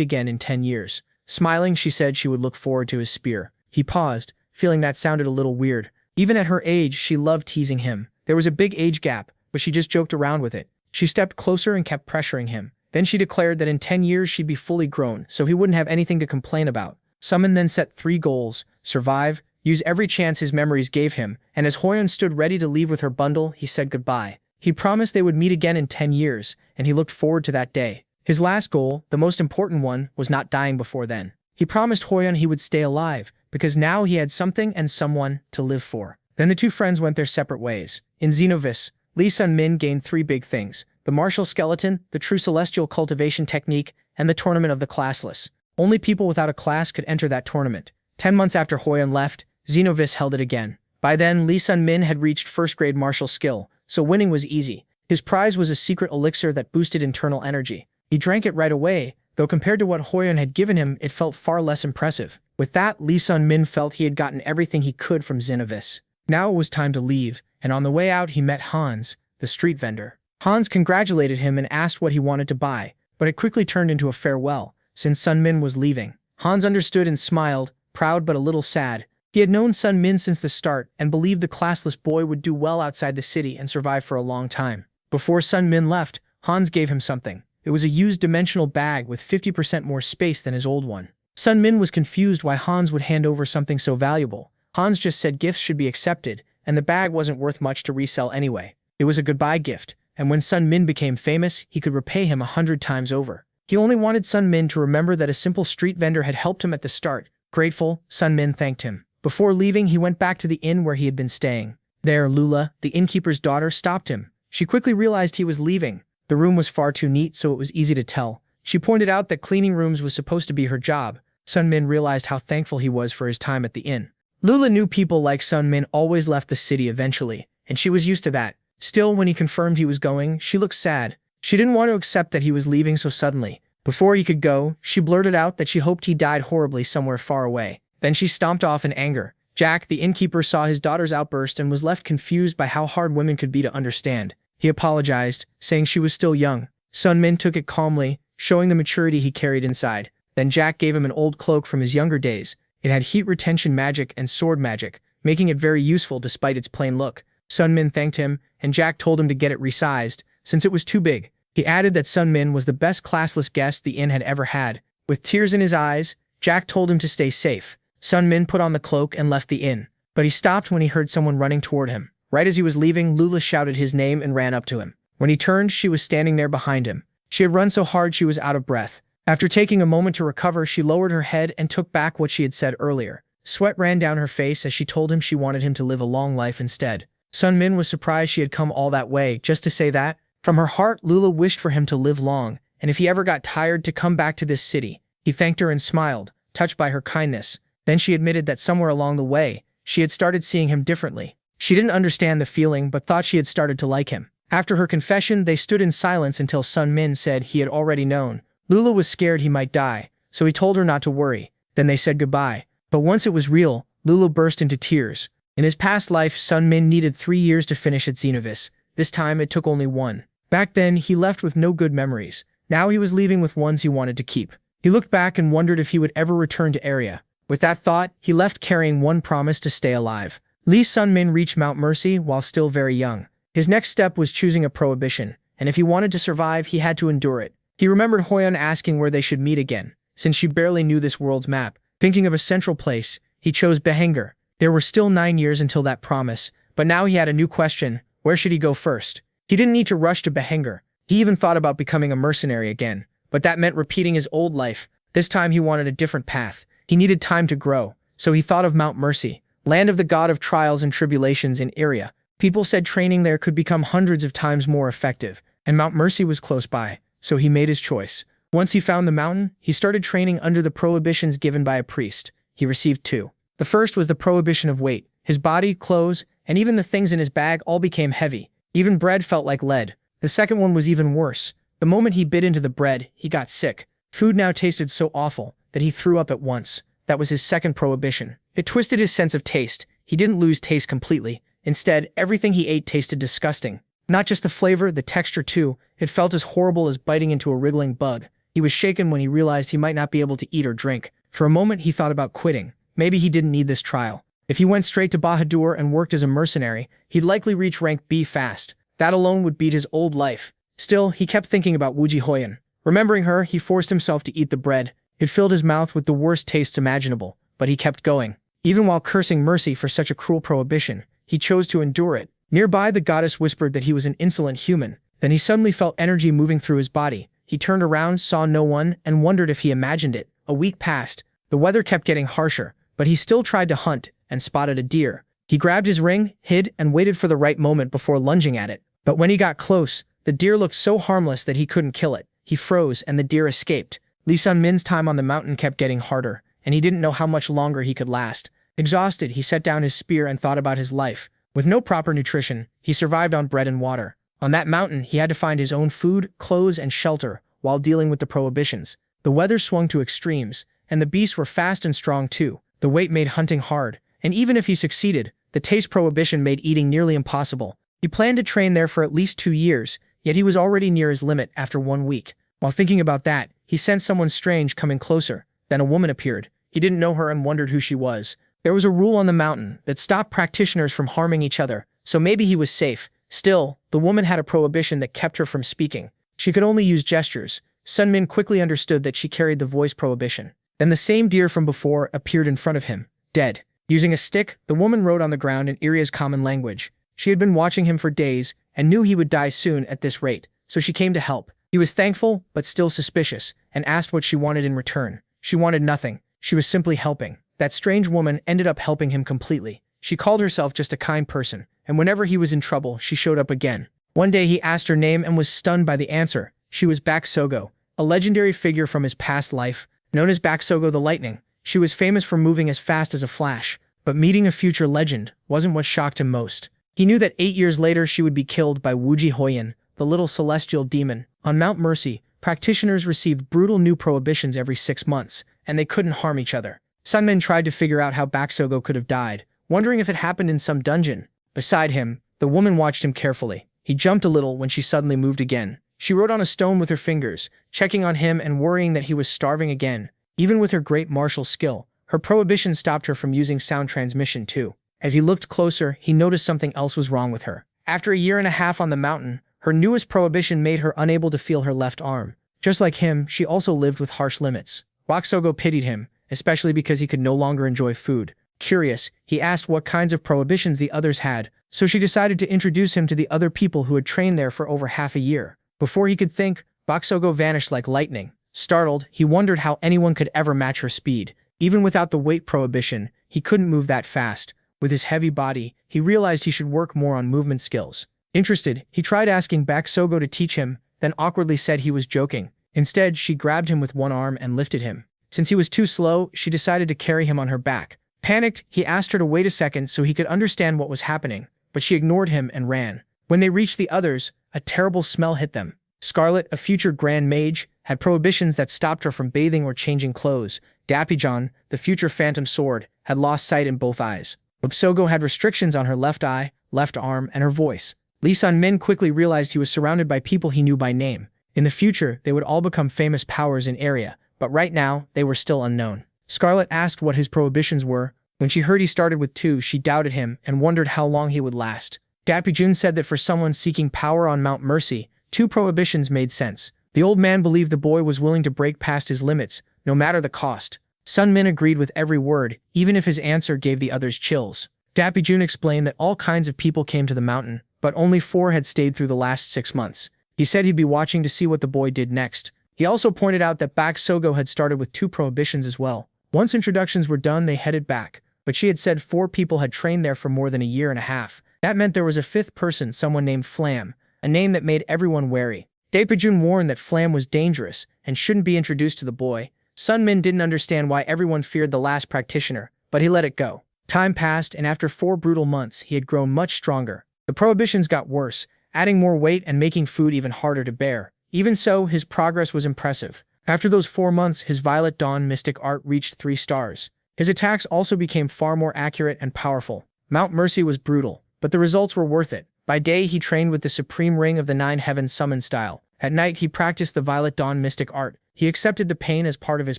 again in 10 years. Smiling, she said she would look forward to his spear. He paused, feeling that sounded a little weird. Even at her age, she loved teasing him. There was a big age gap, but she just joked around with it. She stepped closer and kept pressuring him. Then she declared that in 10 years she'd be fully grown, so he wouldn't have anything to complain about. Summon then set 3 goals: survive, use every chance his memories gave him, and as Hoyan stood ready to leave with her bundle, he said goodbye. He promised they would meet again in 10 years, and he looked forward to that day. His last goal, the most important one, was not dying before then. He promised Hoyan he would stay alive, because now he had something and someone to live for. Then the two friends went their separate ways. In Xenovis, Lee Sun-min gained 3 big things: the martial skeleton, the true celestial cultivation technique, and the tournament of the classless. Only people without a class could enter that tournament. 10 months after Hoyan left, Xenovis held it again. By then, Lee Sun-min had reached first-grade martial skill, so winning was easy. His prize was a secret elixir that boosted internal energy. He drank it right away, though compared to what Hoyan had given him, it felt far less impressive. With that, Lee Sun-min felt he had gotten everything he could from Xenovis. Now it was time to leave, and on the way out he met Hans, the street vendor. Hans congratulated him and asked what he wanted to buy, but it quickly turned into a farewell, since Sun-min was leaving. Hans understood and smiled, proud but a little sad. He had known Sun-min since the start and believed the classless boy would do well outside the city and survive for a long time. Before Sun-min left, Hans gave him something. It was a used dimensional bag with 50% more space than his old one. Sun-min was confused why Hans would hand over something so valuable. Hans just said gifts should be accepted, and the bag wasn't worth much to resell anyway. It was a goodbye gift, and when Sun-min became famous, he could repay him 100 times over. He only wanted Sun-min to remember that a simple street vendor had helped him at the start. Grateful, Sun-min thanked him. Before leaving, he went back to the inn where he had been staying. There, Lula, the innkeeper's daughter, stopped him. She quickly realized he was leaving. The room was far too neat, so it was easy to tell. She pointed out that cleaning rooms was supposed to be her job. Sun-min realized how thankful he was for his time at the inn. Lula knew people like Sun-min always left the city eventually, and she was used to that. Still, when he confirmed he was going, she looked sad. She didn't want to accept that he was leaving so suddenly. Before he could go, she blurted out that she hoped he died horribly somewhere far away. Then she stomped off in anger. Jack, the innkeeper, saw his daughter's outburst and was left confused by how hard women could be to understand. He apologized, saying she was still young. Sun-min took it calmly, showing the maturity he carried inside. Then Jack gave him an old cloak from his younger days. It had heat retention magic and sword magic, making it very useful despite its plain look. Sun-min thanked him, and Jack told him to get it resized, since it was too big. He added that Sun-min was the best classless guest the inn had ever had. With tears in his eyes, Jack told him to stay safe. Sun-min put on the cloak and left the inn, but he stopped when he heard someone running toward him. Right as he was leaving, Lula shouted his name and ran up to him. When he turned, she was standing there behind him. She had run so hard she was out of breath. After taking a moment to recover, she lowered her head and took back what she had said earlier. Sweat ran down her face as she told him she wanted him to live a long life instead. Sun Min was surprised she had come all that way just to say that. From her heart, Lula wished for him to live long, and if he ever got tired to come back to this city. He thanked her and smiled, touched by her kindness. Then she admitted that somewhere along the way, she had started seeing him differently. She didn't understand the feeling but thought she had started to like him. After her confession, they stood in silence until Sun Min said he had already known. Lula was scared he might die, so he told her not to worry. Then they said goodbye. But once it was real, Lula burst into tears. In his past life, Sun Min needed 3 years to finish at Xenovis. This time, it took only 1. Back then, he left with no good memories. Now he was leaving with ones he wanted to keep. He looked back and wondered if he would ever return to Area. With that thought, he left carrying one promise to stay alive. Lee Sun Min reached Mount Mercy while still very young. His next step was choosing a prohibition, and if he wanted to survive, he had to endure it. He remembered Hoyeon asking where they should meet again, since she barely knew this world's map. Thinking of a central place, he chose Behanger. There were still 9 years until that promise, but now he had a new question: where should he go first? He didn't need to rush to Behanger. He even thought about becoming a mercenary again, but that meant repeating his old life. This time he wanted a different path. He needed time to grow, so he thought of Mount Mercy, land of the god of trials and tribulations in Area. People said training there could become hundreds of times more effective, and Mount Mercy was close by, so he made his choice. Once he found the mountain, he started training under the prohibitions given by a priest. He received 2. The first was the prohibition of weight. His body, clothes, and even the things in his bag all became heavy. Even bread felt like lead. The second one was even worse. The moment he bit into the bread, he got sick. Food now tasted so awful that he threw up at once. That was his second prohibition. It twisted his sense of taste. He didn't lose taste completely. Instead, everything he ate tasted disgusting. Not just the flavor, the texture too. It felt as horrible as biting into a wriggling bug. He was shaken when he realized he might not be able to eat or drink. For a moment, he thought about quitting. Maybe he didn't need this trial. If he went straight to Bahadur and worked as a mercenary, he'd likely reach rank B fast. That alone would beat his old life. Still, he kept thinking about Wooji Hoyeon. Remembering her, he forced himself to eat the bread. It filled his mouth with the worst tastes imaginable, but he kept going. Even while cursing mercy for such a cruel prohibition, he chose to endure it. Nearby, the goddess whispered that he was an insolent human. Then he suddenly felt energy moving through his body. He turned around, saw no one, and wondered if he imagined it. A week passed. The weather kept getting harsher, but he still tried to hunt and spotted a deer. He grabbed his ring, hid, and waited for the right moment before lunging at it. But when he got close, the deer looked so harmless that he couldn't kill it. He froze, and the deer escaped. Lee Sun Min's time on the mountain kept getting harder, and he didn't know how much longer he could last. Exhausted, he set down his spear and thought about his life. With no proper nutrition, he survived on bread and water. On that mountain, he had to find his own food, clothes, and shelter while dealing with the prohibitions. The weather swung to extremes, and the beasts were fast and strong too. The weight made hunting hard, and even if he succeeded, the taste prohibition made eating nearly impossible. He planned to train there for at least 2 years, yet he was already near his limit after 1 week. While thinking about that, he sensed someone strange coming closer. Then a woman appeared. He didn't know her and wondered who she was. There was a rule on the mountain that stopped practitioners from harming each other, so maybe he was safe. Still, the woman had a prohibition that kept her from speaking. She could only use gestures. Sun Min quickly understood that she carried the voice prohibition. Then the same deer from before appeared in front of him, dead. Using a stick, the woman wrote on the ground in Iria's common language. She had been watching him for days and knew he would die soon at this rate, so she came to help. He was thankful, but still suspicious, and asked what she wanted in return. She wanted nothing. She was simply helping. That strange woman ended up helping him completely. She called herself just a kind person, and whenever he was in trouble, she showed up again. One day he asked her name and was stunned by the answer. She was Baksogo, a legendary figure from his past life, known as Baksogo the Lightning. She was famous for moving as fast as a flash, but meeting a future legend wasn't what shocked him most. He knew that 8 years later she would be killed by Wooji Hoyeon, the little celestial demon. On Mount Mercy, practitioners received brutal new prohibitions every 6 months, and they couldn't harm each other. Sun Min tried to figure out how Baksogo could have died, wondering if it happened in some dungeon. Beside him, the woman watched him carefully. He jumped a little when she suddenly moved again. She wrote on a stone with her fingers, checking on him and worrying that he was starving again. Even with her great martial skill, her prohibition stopped her from using sound transmission too. As he looked closer, he noticed something else was wrong with her. After a year and a half on the mountain, her newest prohibition made her unable to feel her left arm. Just like him, she also lived with harsh limits. Baksogo pitied him, especially because he could no longer enjoy food. Curious, he asked what kinds of prohibitions the others had, so she decided to introduce him to the other people who had trained there for over half a year. Before he could think, Baksogo vanished like lightning. Startled, he wondered how anyone could ever match her speed. Even without the weight prohibition, he couldn't move that fast. With his heavy body, he realized he should work more on movement skills. Interested, he tried asking Bak Sogo to teach him, then awkwardly said he was joking. Instead, she grabbed him with one arm and lifted him. Since he was too slow, she decided to carry him on her back. Panicked, he asked her to wait a second so he could understand what was happening, but she ignored him and ran. When they reached the others, a terrible smell hit them. Scarlet, a future Grand Mage, had prohibitions that stopped her from bathing or changing clothes. Dapijon, the future Phantom Sword, had lost sight in both eyes. Sogo had restrictions on her left eye, left arm, and her voice. Lee Sun-min quickly realized he was surrounded by people he knew by name. In the future, they would all become famous powers in area, but right now, they were still unknown. Scarlet asked what his prohibitions were. When she heard he started with 2, she doubted him and wondered how long he would last. Dapijon said that for someone seeking power on Mount Mercy, 2 prohibitions made sense. The old man believed the boy was willing to break past his limits, no matter the cost. Sun-min agreed with every word, even if his answer gave the others chills. Dapijon explained that all kinds of people came to the mountain, but only 4 had stayed through the last 6 months. He said he'd be watching to see what the boy did next. He also pointed out that Bak Sogo had started with 2 prohibitions as well. Once introductions were done, they headed back, but she had said 4 people had trained there for more than a year and a half. That meant there was a 5th person, someone named Flam, a name that made everyone wary. Dapijon warned that Flam was dangerous and shouldn't be introduced to the boy. Sun-min didn't understand why everyone feared the last practitioner, but he let it go. Time passed, and after 4 brutal months, he had grown much stronger. The prohibitions got worse, adding more weight and making food even harder to bear. Even so, his progress was impressive. After those 4 months, his Violet Dawn mystic art reached 3 stars. His attacks also became far more accurate and powerful. Mount Mercy was brutal, but the results were worth it. By day, he trained with the Supreme Ring of the 9 Heavens summon style. At night, he practiced the Violet Dawn mystic art. He accepted the pain as part of his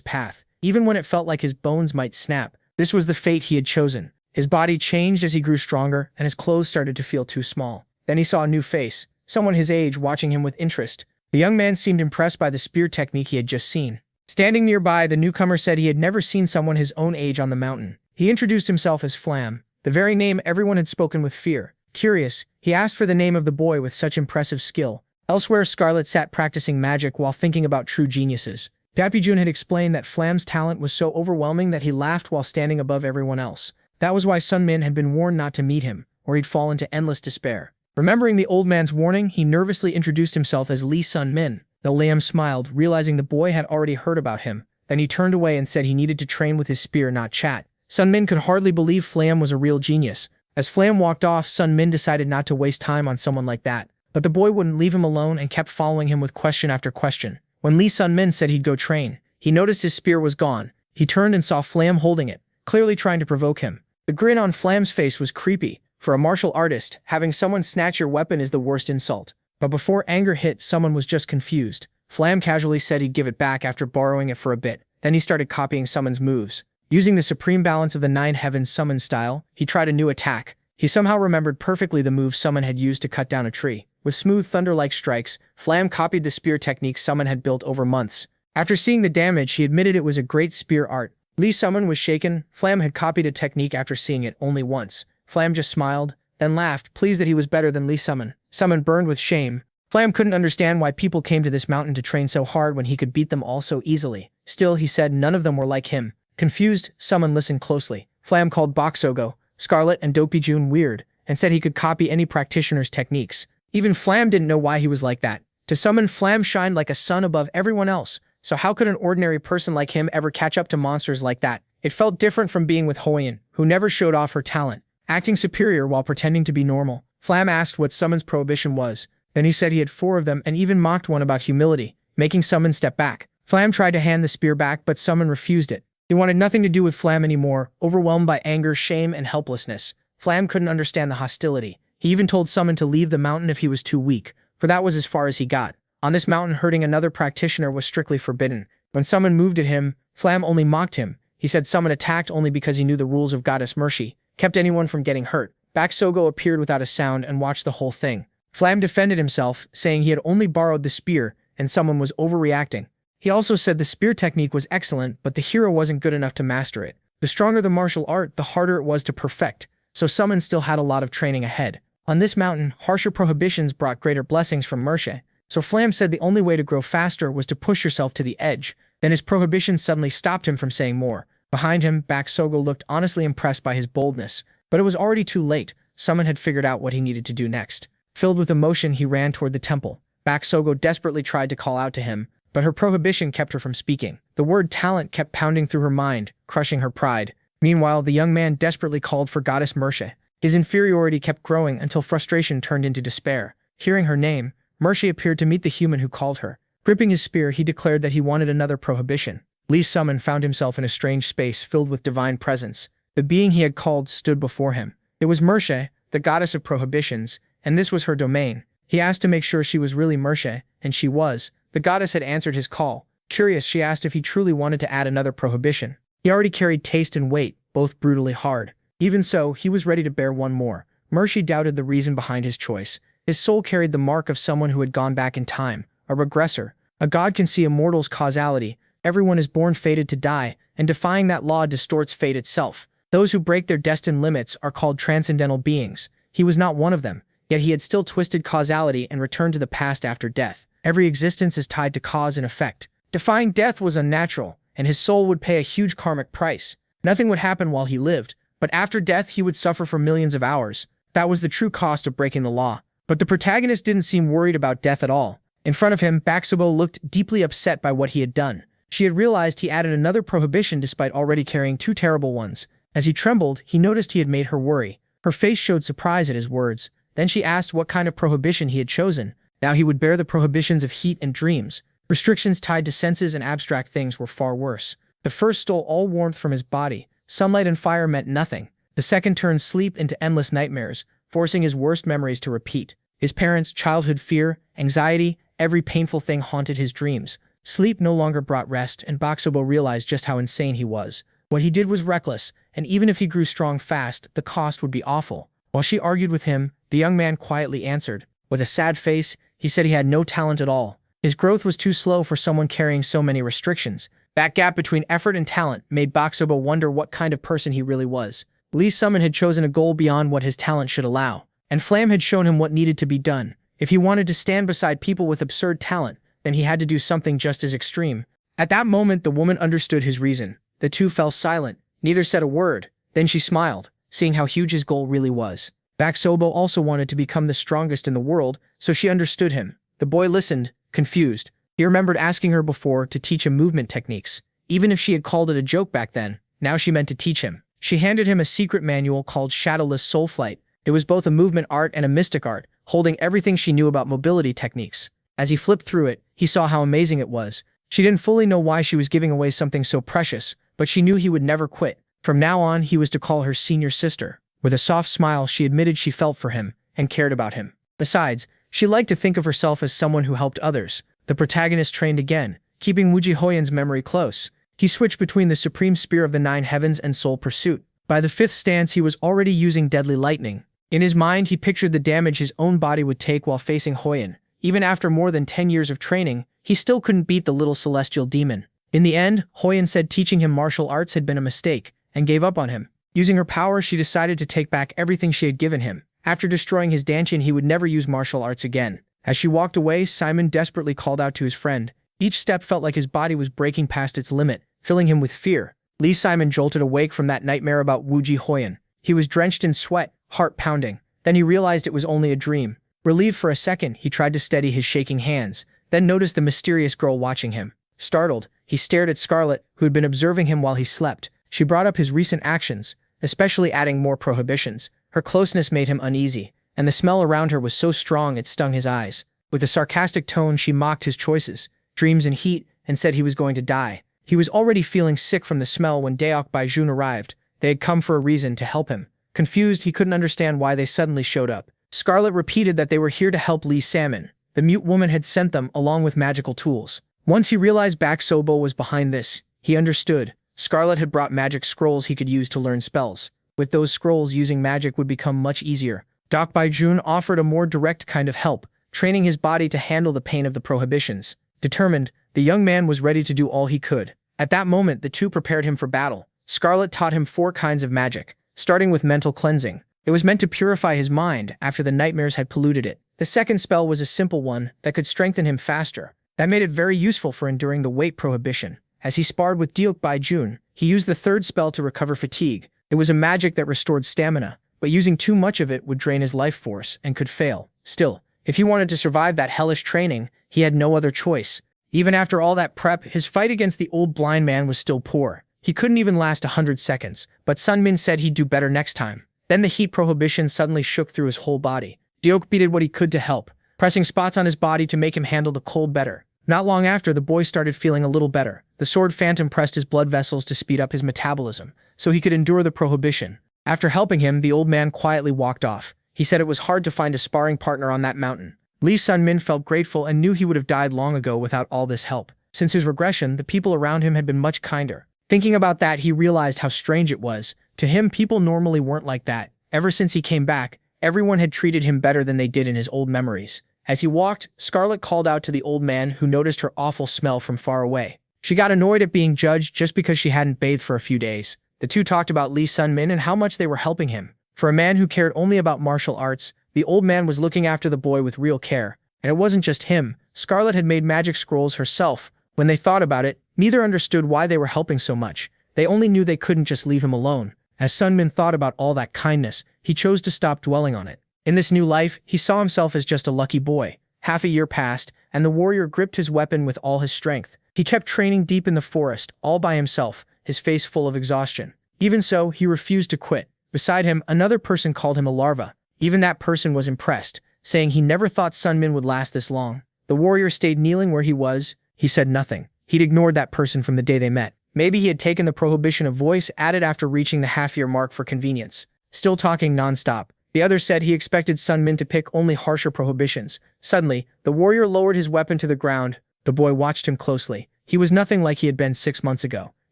path, even when it felt like his bones might snap. This was the fate he had chosen. His body changed as he grew stronger, and his clothes started to feel too small. Then he saw a new face, someone his age watching him with interest. The young man seemed impressed by the spear technique he had just seen. Standing nearby, the newcomer said he had never seen someone his own age on the mountain. He introduced himself as Flam, the very name everyone had spoken with fear. Curious, he asked for the name of the boy with such impressive skill. Elsewhere, Scarlet sat practicing magic while thinking about true geniuses. Dapijon had explained that Flam's talent was so overwhelming that he laughed while standing above everyone else. That was why Sun-min had been warned not to meet him, or he'd fall into endless despair. Remembering the old man's warning, he nervously introduced himself as Lee Sun-min. The Lam smiled, realizing the boy had already heard about him. Then he turned away and said he needed to train with his spear, not chat. Sun-min could hardly believe Flam was a real genius. As Flam walked off, Sun-min decided not to waste time on someone like that. But the boy wouldn't leave him alone and kept following him with question after question. When Lee Sun-min said he'd go train, he noticed his spear was gone. He turned and saw Flam holding it, clearly trying to provoke him. The grin on Flam's face was creepy. For a martial artist, having someone snatch your weapon is the worst insult. But before anger hit, someone was just confused. Flam casually said he'd give it back after borrowing it for a bit. Then he started copying someone's moves. Using the supreme balance of the 9 Heavens summon style, he tried a new attack. He somehow remembered perfectly the move someone had used to cut down a tree. With smooth thunder-like strikes, Flam copied the spear technique someone had built over months. After seeing the damage, he admitted it was a great spear art. Lee Summon was shaken. Flam had copied a technique after seeing it only once. Flam just smiled, then laughed, pleased that he was better than Lee Summon. Summon burned with shame. Flam couldn't understand why people came to this mountain to train so hard when he could beat them all so easily. Still, he said none of them were like him. Confused, Summon listened closely. Flam called Bak Sogo, Scarlet, and Dapijon weird, and said he could copy any practitioner's techniques. Even Flam didn't know why he was like that. To Summon, Flam shined like a sun above everyone else. So how could an ordinary person like him ever catch up to monsters like that? It felt different from being with Hoyin, who never showed off her talent, acting superior while pretending to be normal. Flam asked what Summon's prohibition was. Then he said he had 4 of them and even mocked one about humility, making Summon step back. Flam tried to hand the spear back, but Summon refused it. He wanted nothing to do with Flam anymore, overwhelmed by anger, shame, and helplessness. Flam couldn't understand the hostility. He even told Summon to leave the mountain if he was too weak, for that was as far as he got. On this mountain, hurting another practitioner was strictly forbidden. When Summon moved at him, Flam only mocked him. He said Summon attacked only because he knew the rules of Goddess Mercy, kept anyone from getting hurt. Bak Sogo appeared without a sound and watched the whole thing. Flam defended himself, saying he had only borrowed the spear and someone was overreacting. He also said the spear technique was excellent, but the hero wasn't good enough to master it. The stronger the martial art, the harder it was to perfect, so Summon still had a lot of training ahead. On this mountain, harsher prohibitions brought greater blessings from Mercy. So Flam said the only way to grow faster was to push yourself to the edge. Then his prohibition suddenly stopped him from saying more. Behind him, Bak Sogo looked honestly impressed by his boldness. But it was already too late. Someone had figured out what he needed to do next. Filled with emotion, he ran toward the temple. Baksogo desperately tried to call out to him, but her prohibition kept her from speaking. The word talent kept pounding through her mind, crushing her pride. Meanwhile, the young man desperately called for Goddess Mershe. His inferiority kept growing until frustration turned into despair. Hearing her name, Mershe appeared to meet the human who called her. Gripping his spear, he declared that he wanted another prohibition. Lee Summon found himself in a strange space filled with divine presence. The being he had called stood before him. It was Mershe, the goddess of prohibitions, and this was her domain. He asked to make sure she was really Mershe, and she was. The goddess had answered his call. Curious, she asked if he truly wanted to add another prohibition. He already carried taste and weight, both brutally hard. Even so, he was ready to bear one more. Mershe doubted the reason behind his choice. His soul carried the mark of someone who had gone back in time, a regressor. A god can see a mortal's causality. Everyone is born fated to die, and defying that law distorts fate itself. Those who break their destined limits are called transcendental beings. He was not one of them, yet he had still twisted causality and returned to the past after death. Every existence is tied to cause and effect. Defying death was unnatural, and his soul would pay a huge karmic price. Nothing would happen while he lived, but after death he would suffer for millions of hours. That was the true cost of breaking the law. But the protagonist didn't seem worried about death at all. In front of him, Baksobo looked deeply upset by what he had done. She had realized he added another prohibition despite already carrying two terrible ones. As he trembled, he noticed he had made her worry. Her face showed surprise at his words. Then she asked what kind of prohibition he had chosen. Now he would bear the prohibitions of heat and dreams. Restrictions tied to senses and abstract things were far worse. The first stole all warmth from his body. Sunlight and fire meant nothing. The second turned sleep into endless nightmares, forcing his worst memories to repeat. His parents' childhood fear, anxiety, every painful thing haunted his dreams. Sleep no longer brought rest, and Baksobo realized just how insane he was. What he did was reckless, and even if he grew strong fast, the cost would be awful. While she argued with him, the young man quietly answered. With a sad face, he said he had no talent at all. His growth was too slow for someone carrying so many restrictions. That gap between effort and talent made Baksobo wonder what kind of person he really was. Lee Summon had chosen a goal beyond what his talent should allow, and Flam had shown him what needed to be done. If he wanted to stand beside people with absurd talent, then he had to do something just as extreme. At that moment, the woman understood his reason. The two fell silent. Neither said a word. Then she smiled, seeing how huge his goal really was. Baksobo also wanted to become the strongest in the world, so she understood him. The boy listened, confused. He remembered asking her before to teach him movement techniques. Even if she had called it a joke back then, now she meant to teach him. She handed him a secret manual called Shadowless Soul Flight. It was both a movement art and a mystic art, holding everything she knew about mobility techniques. As he flipped through it, he saw how amazing it was. She didn't fully know why she was giving away something so precious, but she knew he would never quit. From now on, he was to call her senior sister. With a soft smile, she admitted she felt for him and cared about him. Besides, she liked to think of herself as someone who helped others. The protagonist trained again, keeping Wuji Hoyan's memory close. He switched between the supreme spear of the nine heavens and soul pursuit. By the fifth stance, he was already using deadly lightning. In his mind, he pictured the damage his own body would take while facing Hoyan. Even after more than 10 years of training, he still couldn't beat the little celestial demon. In the end, Hoyan said teaching him martial arts had been a mistake, and gave up on him. Using her power, she decided to take back everything she had given him. After destroying his Danshin, he would never use martial arts again. As she walked away, Simon desperately called out to his friend. Each step felt like his body was breaking past its limit, filling him with fear. Lee Simon jolted awake from that nightmare about Wuji Hoyan. He was drenched in sweat, heart pounding. Then he realized it was only a dream. Relieved for a second, he tried to steady his shaking hands, then noticed the mysterious girl watching him. Startled, he stared at Scarlet, who had been observing him while he slept. She brought up his recent actions, especially adding more prohibitions. Her closeness made him uneasy, and the smell around her was so strong it stung his eyes. With a sarcastic tone, she mocked his choices, dreams and heat, and said he was going to die. He was already feeling sick from the smell when Daok Baijun arrived. They had come for a reason to help him. Confused, he couldn't understand why they suddenly showed up. Scarlet repeated that they were here to help Lee Salmon. The mute woman had sent them along with magical tools. Once he realized Baksobo was behind this, he understood. Scarlet had brought magic scrolls he could use to learn spells. With those scrolls, using magic would become much easier. Daok Baijun offered a more direct kind of help, training his body to handle the pain of the prohibitions. Determined, the young man was ready to do all he could. At that moment, the two prepared him for battle. Scarlet taught him 4 kinds of magic, starting with mental cleansing. It was meant to purify his mind after the nightmares had polluted it. The second spell was a simple one that could strengthen him faster. That made it very useful for enduring the weight prohibition. As he sparred with Daok Baijun, he used the third spell to recover fatigue. It was a magic that restored stamina, but using too much of it would drain his life force and could fail. Still, if he wanted to survive that hellish training, he had no other choice. Even after all that prep, his fight against the old blind man was still poor. He couldn't even last 100 seconds, but Sun Min said he'd do better next time. Then the heat prohibition suddenly shook through his whole body. Deok did what he could to help, pressing spots on his body to make him handle the cold better. Not long after, the boy started feeling a little better. The sword phantom pressed his blood vessels to speed up his metabolism, so he could endure the prohibition. After helping him, the old man quietly walked off. He said it was hard to find a sparring partner on that mountain. Lee Sun-min felt grateful and knew he would have died long ago without all this help. Since his regression, the people around him had been much kinder. Thinking about that, he realized how strange it was. To him, people normally weren't like that. Ever since he came back, everyone had treated him better than they did in his old memories. As he walked, Scarlet called out to the old man, who noticed her awful smell from far away. She got annoyed at being judged just because she hadn't bathed for a few days. The two talked about Lee Sun-min and how much they were helping him. For a man who cared only about martial arts, the old man was looking after the boy with real care. And it wasn't just him. Scarlet had made magic scrolls herself. When they thought about it, neither understood why they were helping so much. They only knew they couldn't just leave him alone. As Sun-min thought about all that kindness, he chose to stop dwelling on it. In this new life, he saw himself as just a lucky boy. Half a year passed, and the warrior gripped his weapon with all his strength. He kept training deep in the forest, all by himself, his face full of exhaustion. Even so, he refused to quit. Beside him, another person called him a larva. Even that person was impressed, saying he never thought Sun-min would last this long. The warrior stayed kneeling where he was. He said nothing. He'd ignored that person from the day they met. Maybe he had taken the prohibition of voice added after reaching the half-year mark for convenience. Still talking non-stop. The other said he expected Sun-min to pick only harsher prohibitions. Suddenly, the warrior lowered his weapon to the ground. The boy watched him closely. He was nothing like he had been 6 months ago.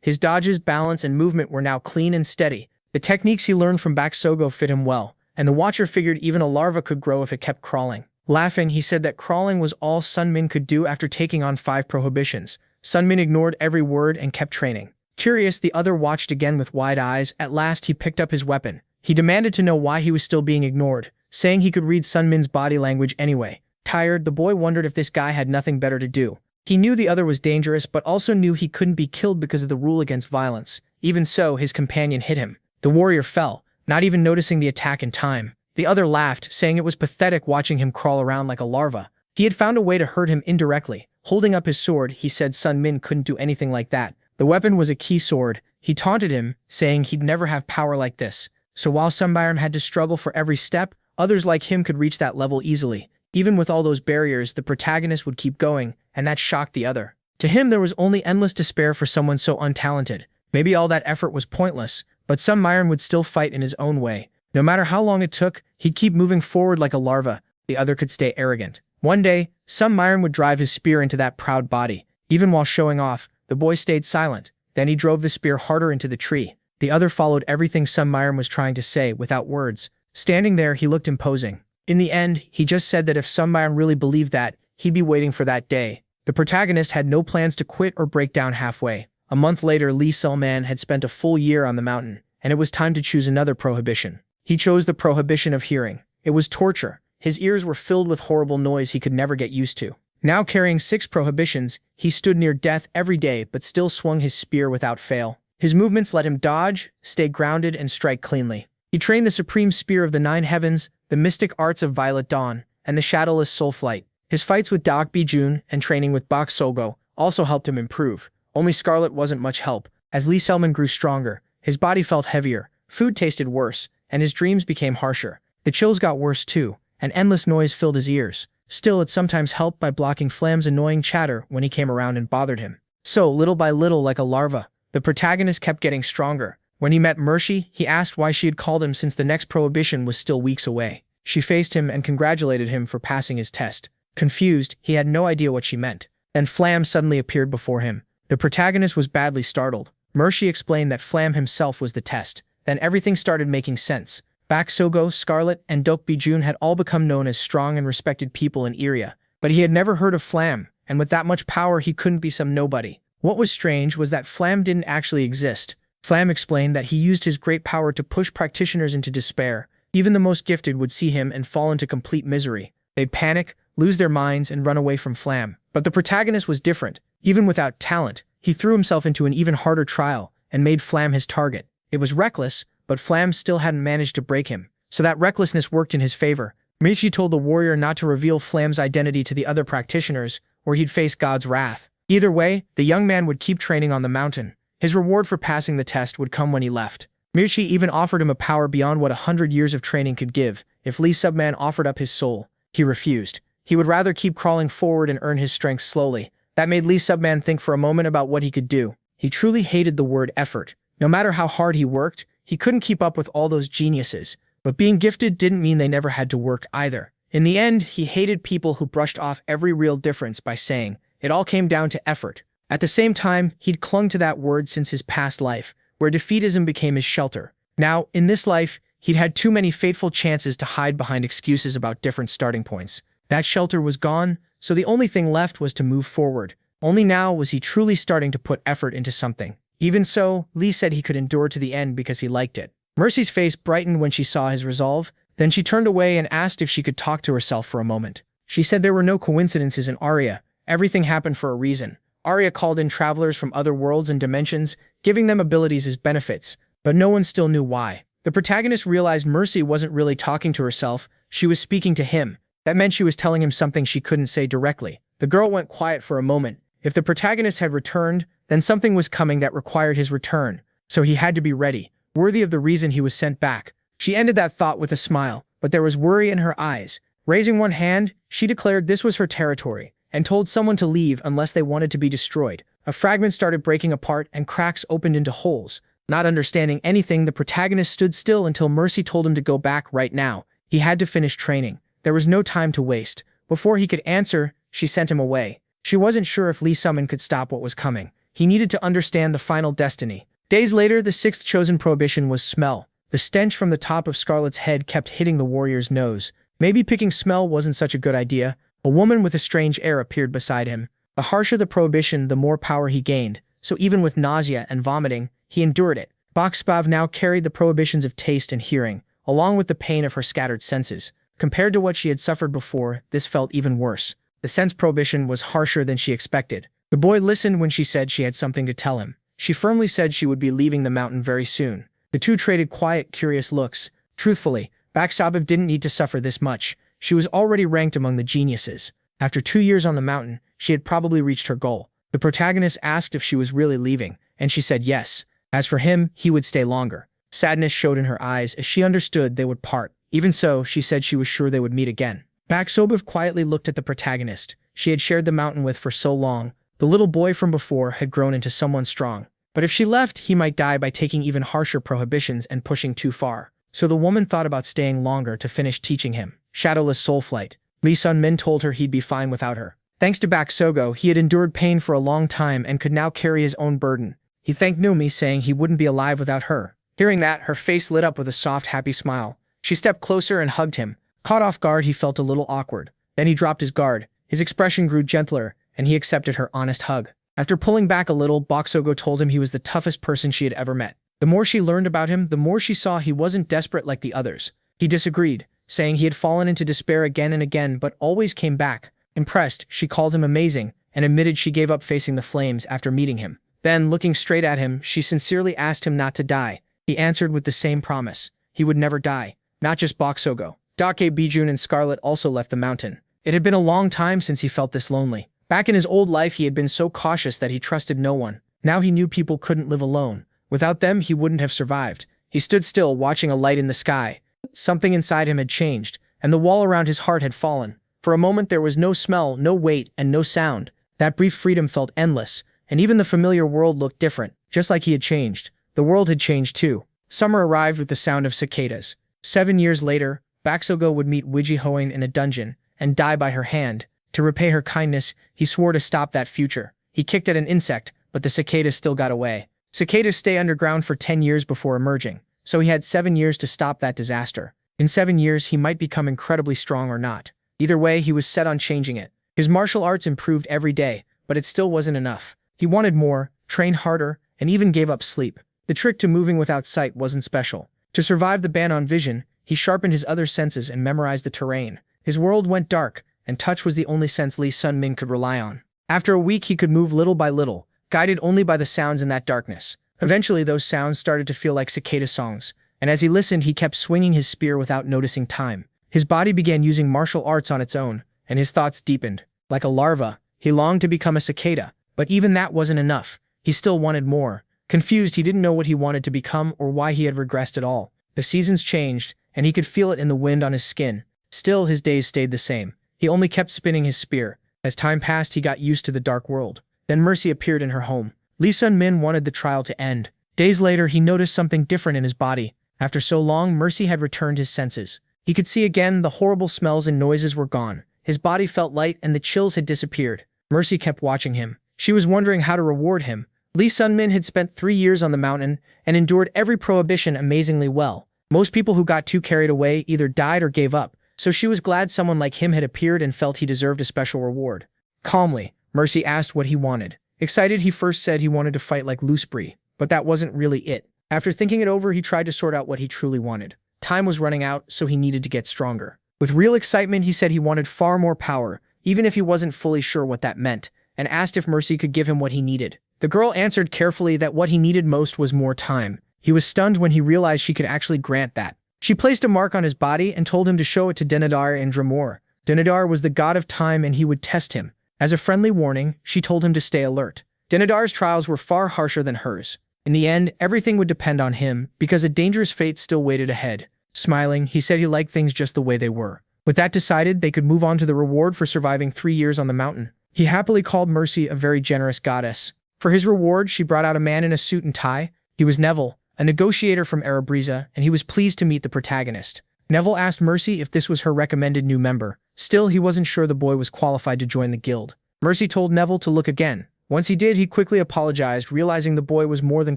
His dodges, balance, and movement were now clean and steady. The techniques he learned from Baksogo fit him well, and the watcher figured even a larva could grow if it kept crawling. Laughing, he said that crawling was all Sun-min could do after taking on 5 prohibitions. Sun-min ignored every word and kept training. Curious, the other watched again with wide eyes. At last, he picked up his weapon. He demanded to know why he was still being ignored, saying he could read Sun-min's body language anyway. Tired, the boy wondered if this guy had nothing better to do. He knew the other was dangerous, but also knew he couldn't be killed because of the rule against violence. Even so, his companion hit him. The warrior fell, not even noticing the attack in time. The other laughed, saying it was pathetic watching him crawl around like a larva. He had found a way to hurt him indirectly. Holding up his sword, he said Sun-min couldn't do anything like that. The weapon was a key sword. He taunted him, saying he'd never have power like this. So while Sun-min had to struggle for every step, others like him could reach that level easily. Even with all those barriers, the protagonist would keep going, and that shocked the other. To him, there was only endless despair for someone so untalented. Maybe all that effort was pointless, but Sun-min would still fight in his own way. No matter how long it took, he'd keep moving forward like a larva. The other could stay arrogant. One day, Sun-min would drive his spear into that proud body. Even while showing off, the boy stayed silent. Then he drove the spear harder into the tree. The other followed everything Sun-min was trying to say without words. Standing there, he looked imposing. In the end, he just said that if Sun-min really believed that, he'd be waiting for that day. The protagonist had no plans to quit or break down halfway. A month later, Lee Sun-min had spent a full year on the mountain, and it was time to choose another prohibition. He chose the prohibition of hearing. It was torture. His ears were filled with horrible noise he could never get used to. Now carrying 6 prohibitions, he stood near death every day but still swung his spear without fail. His movements let him dodge, stay grounded, and strike cleanly. He trained the supreme spear of the 9 heavens, the mystic arts of Violet Dawn, and the shadowless soul flight. His fights with Deok Bijun and training with Bak Sogo also helped him improve. Only Scarlet wasn't much help. As Lee Sun-min grew stronger, his body felt heavier, food tasted worse, and his dreams became harsher. The chills got worse too, and endless noise filled his ears. Still, it sometimes helped by blocking Flam's annoying chatter when he came around and bothered him. So, little by little, like a larva, the protagonist kept getting stronger. When he met Mercy, he asked why she had called him since the next prohibition was still weeks away. She faced him and congratulated him for passing his test. Confused, he had no idea what she meant. Then Flam suddenly appeared before him. The protagonist was badly startled. Mercy explained that Flam himself was the test. Then everything started making sense. Bak Sogo, Scarlet, and Deok Bijun had all become known as strong and respected people in Iria. But he had never heard of Flam, and with that much power he couldn't be some nobody. What was strange was that Flam didn't actually exist. Flam explained that he used his great power to push practitioners into despair. Even the most gifted would see him and fall into complete misery. They'd panic, lose their minds, and run away from Flam. But the protagonist was different. Even without talent, he threw himself into an even harder trial and made Flam his target. It was reckless, but Flam still hadn't managed to break him, so that recklessness worked in his favor. Michi told the warrior not to reveal Flam's identity to the other practitioners, or he'd face God's wrath. Either way, the young man would keep training on the mountain. His reward for passing the test would come when he left. Michi even offered him a power beyond what 100 years of training could give. If Lee Subman offered up his soul, he refused. He would rather keep crawling forward and earn his strength slowly. That made Lee Subman think for a moment about what he could do. He truly hated the word effort. No matter how hard he worked, he couldn't keep up with all those geniuses. But being gifted didn't mean they never had to work either. In the end, he hated people who brushed off every real difference by saying, it all came down to effort. At the same time, he'd clung to that word since his past life, where defeatism became his shelter. Now, in this life, he'd had too many fateful chances to hide behind excuses about different starting points. That shelter was gone, so the only thing left was to move forward. Only now was he truly starting to put effort into something. Even so, Lee said he could endure to the end because he liked it. Mercy's face brightened when she saw his resolve. Then she turned away and asked if she could talk to herself for a moment. She said there were no coincidences in Arya. Everything happened for a reason. Arya called in travelers from other worlds and dimensions, giving them abilities as benefits, but no one still knew why. The protagonist realized Mercy wasn't really talking to herself, she was speaking to him. That meant she was telling him something she couldn't say directly. The girl went quiet for a moment. If the protagonist had returned, then something was coming that required his return, so he had to be ready, worthy of the reason he was sent back. She ended that thought with a smile, but there was worry in her eyes. Raising one hand, she declared this was her territory, and told someone to leave unless they wanted to be destroyed. A fragment started breaking apart and cracks opened into holes. Not understanding anything, the protagonist stood still until Mercy told him to go back right now. He had to finish training. There was no time to waste. Before he could answer, she sent him away. She wasn't sure if Lee Summon could stop what was coming. He needed to understand the final destiny. Days later, the sixth chosen prohibition was smell. The stench from the top of Scarlet's head kept hitting the warrior's nose. Maybe picking smell wasn't such a good idea. A woman with a strange air appeared beside him. The harsher the prohibition, the more power he gained. So even with nausea and vomiting, he endured it. Boxbav now carried the prohibitions of taste and hearing, along with the pain of her scattered senses. Compared to what she had suffered before, this felt even worse. The sense prohibition was harsher than she expected. The boy listened when she said she had something to tell him. She firmly said she would be leaving the mountain very soon. The two traded quiet, curious looks. Truthfully, Baksabev didn't need to suffer this much. She was already ranked among the geniuses. After 2 years on the mountain, she had probably reached her goal. The protagonist asked if she was really leaving, and she said yes. As for him, he would stay longer. Sadness showed in her eyes as she understood they would part. Even so, she said she was sure they would meet again. Baksabev quietly looked at the protagonist. She had shared the mountain with for so long. The little boy from before had grown into someone strong. But if she left, he might die by taking even harsher prohibitions and pushing too far. So the woman thought about staying longer to finish teaching him. Shadowless soul flight. Lee Sun-min told her he'd be fine without her. Thanks to Baksogo, he had endured pain for a long time and could now carry his own burden. He thanked Numi, saying he wouldn't be alive without her. Hearing that, her face lit up with a soft, happy smile. She stepped closer and hugged him. Caught off guard, he felt a little awkward. Then he dropped his guard. His expression grew gentler, and he accepted her honest hug. After pulling back a little, Baksogo told him he was the toughest person she had ever met. The more she learned about him, the more she saw he wasn't desperate like the others. He disagreed, saying he had fallen into despair again and again but always came back. Impressed, she called him amazing, and admitted she gave up facing the flames after meeting him. Then, looking straight at him, she sincerely asked him not to die. He answered with the same promise. He would never die. Not just Baksogo. Dake Bijun and Scarlet also left the mountain. It had been a long time since he felt this lonely. Back in his old life, he had been so cautious that he trusted no one. Now he knew people couldn't live alone. Without them, he wouldn't have survived. He stood still, watching a light in the sky. Something inside him had changed, and the wall around his heart had fallen. For a moment, there was no smell, no weight, and no sound. That brief freedom felt endless, and even the familiar world looked different. Just like he had changed, the world had changed too. Summer arrived with the sound of cicadas. 7 years later, Baksogo would meet Wiji Hoang in a dungeon, and die by her hand. To repay her kindness, he swore to stop that future. He kicked at an insect, but the cicadas still got away. Cicadas stay underground for 10 years before emerging, so he had 7 years to stop that disaster. In 7 years, he might become incredibly strong or not. Either way, he was set on changing it. His martial arts improved every day, but it still wasn't enough. He wanted more, trained harder, and even gave up sleep. The trick to moving without sight wasn't special. To survive the ban on vision, he sharpened his other senses and memorized the terrain. His world went dark, and touch was the only sense Lee Sun-min could rely on. After a week, he could move little by little, guided only by the sounds in that darkness. Eventually, those sounds started to feel like cicada songs. and as he listened, he kept swinging his spear without noticing time. His body began using martial arts on its own, and his thoughts deepened. Like a larva, he longed to become a cicada, but even that wasn't enough. He still wanted more. Confused, he didn't know what he wanted to become or why he had regressed at all. The seasons changed, and he could feel it in the wind on his skin. Still, his days stayed the same. He only kept spinning his spear. As time passed, he got used to the dark world. Then Mercy appeared in her home. Lee Sun-min wanted the trial to end. Days later, he noticed something different in his body. After so long, Mercy had returned his senses. He could see again, the horrible smells and noises were gone. His body felt light and the chills had disappeared. Mercy kept watching him. She was wondering how to reward him. Lee Sun-min had spent 3 years on the mountain and endured every prohibition amazingly well. Most people who got too carried away either died or gave up, so she was glad someone like him had appeared and felt he deserved a special reward. Calmly, Mercy asked what he wanted. Excited, he first said he wanted to fight like Loosebry, but that wasn't really it. After thinking it over, he tried to sort out what he truly wanted. Time was running out, so he needed to get stronger. With real excitement, he said he wanted far more power, even if he wasn't fully sure what that meant, and asked if Mercy could give him what he needed. The girl answered carefully that what he needed most was more time. He was stunned when he realized she could actually grant that. She placed a mark on his body and told him to show it to Denadar in Dramor. Denadar was the god of time and he would test him. As a friendly warning, she told him to stay alert. Denadar's trials were far harsher than hers. In the end, everything would depend on him, because a dangerous fate still waited ahead. Smiling, he said he liked things just the way they were. With that decided, they could move on to the reward for surviving 3 years on the mountain. He happily called Mercy a very generous goddess. For his reward, she brought out a man in a suit and tie. He was Neville, a negotiator from Erebriza, and he was pleased to meet the protagonist. Neville asked Mercy if this was her recommended new member. Still, he wasn't sure the boy was qualified to join the guild. Mercy told Neville to look again. Once he did, he quickly apologized, realizing the boy was more than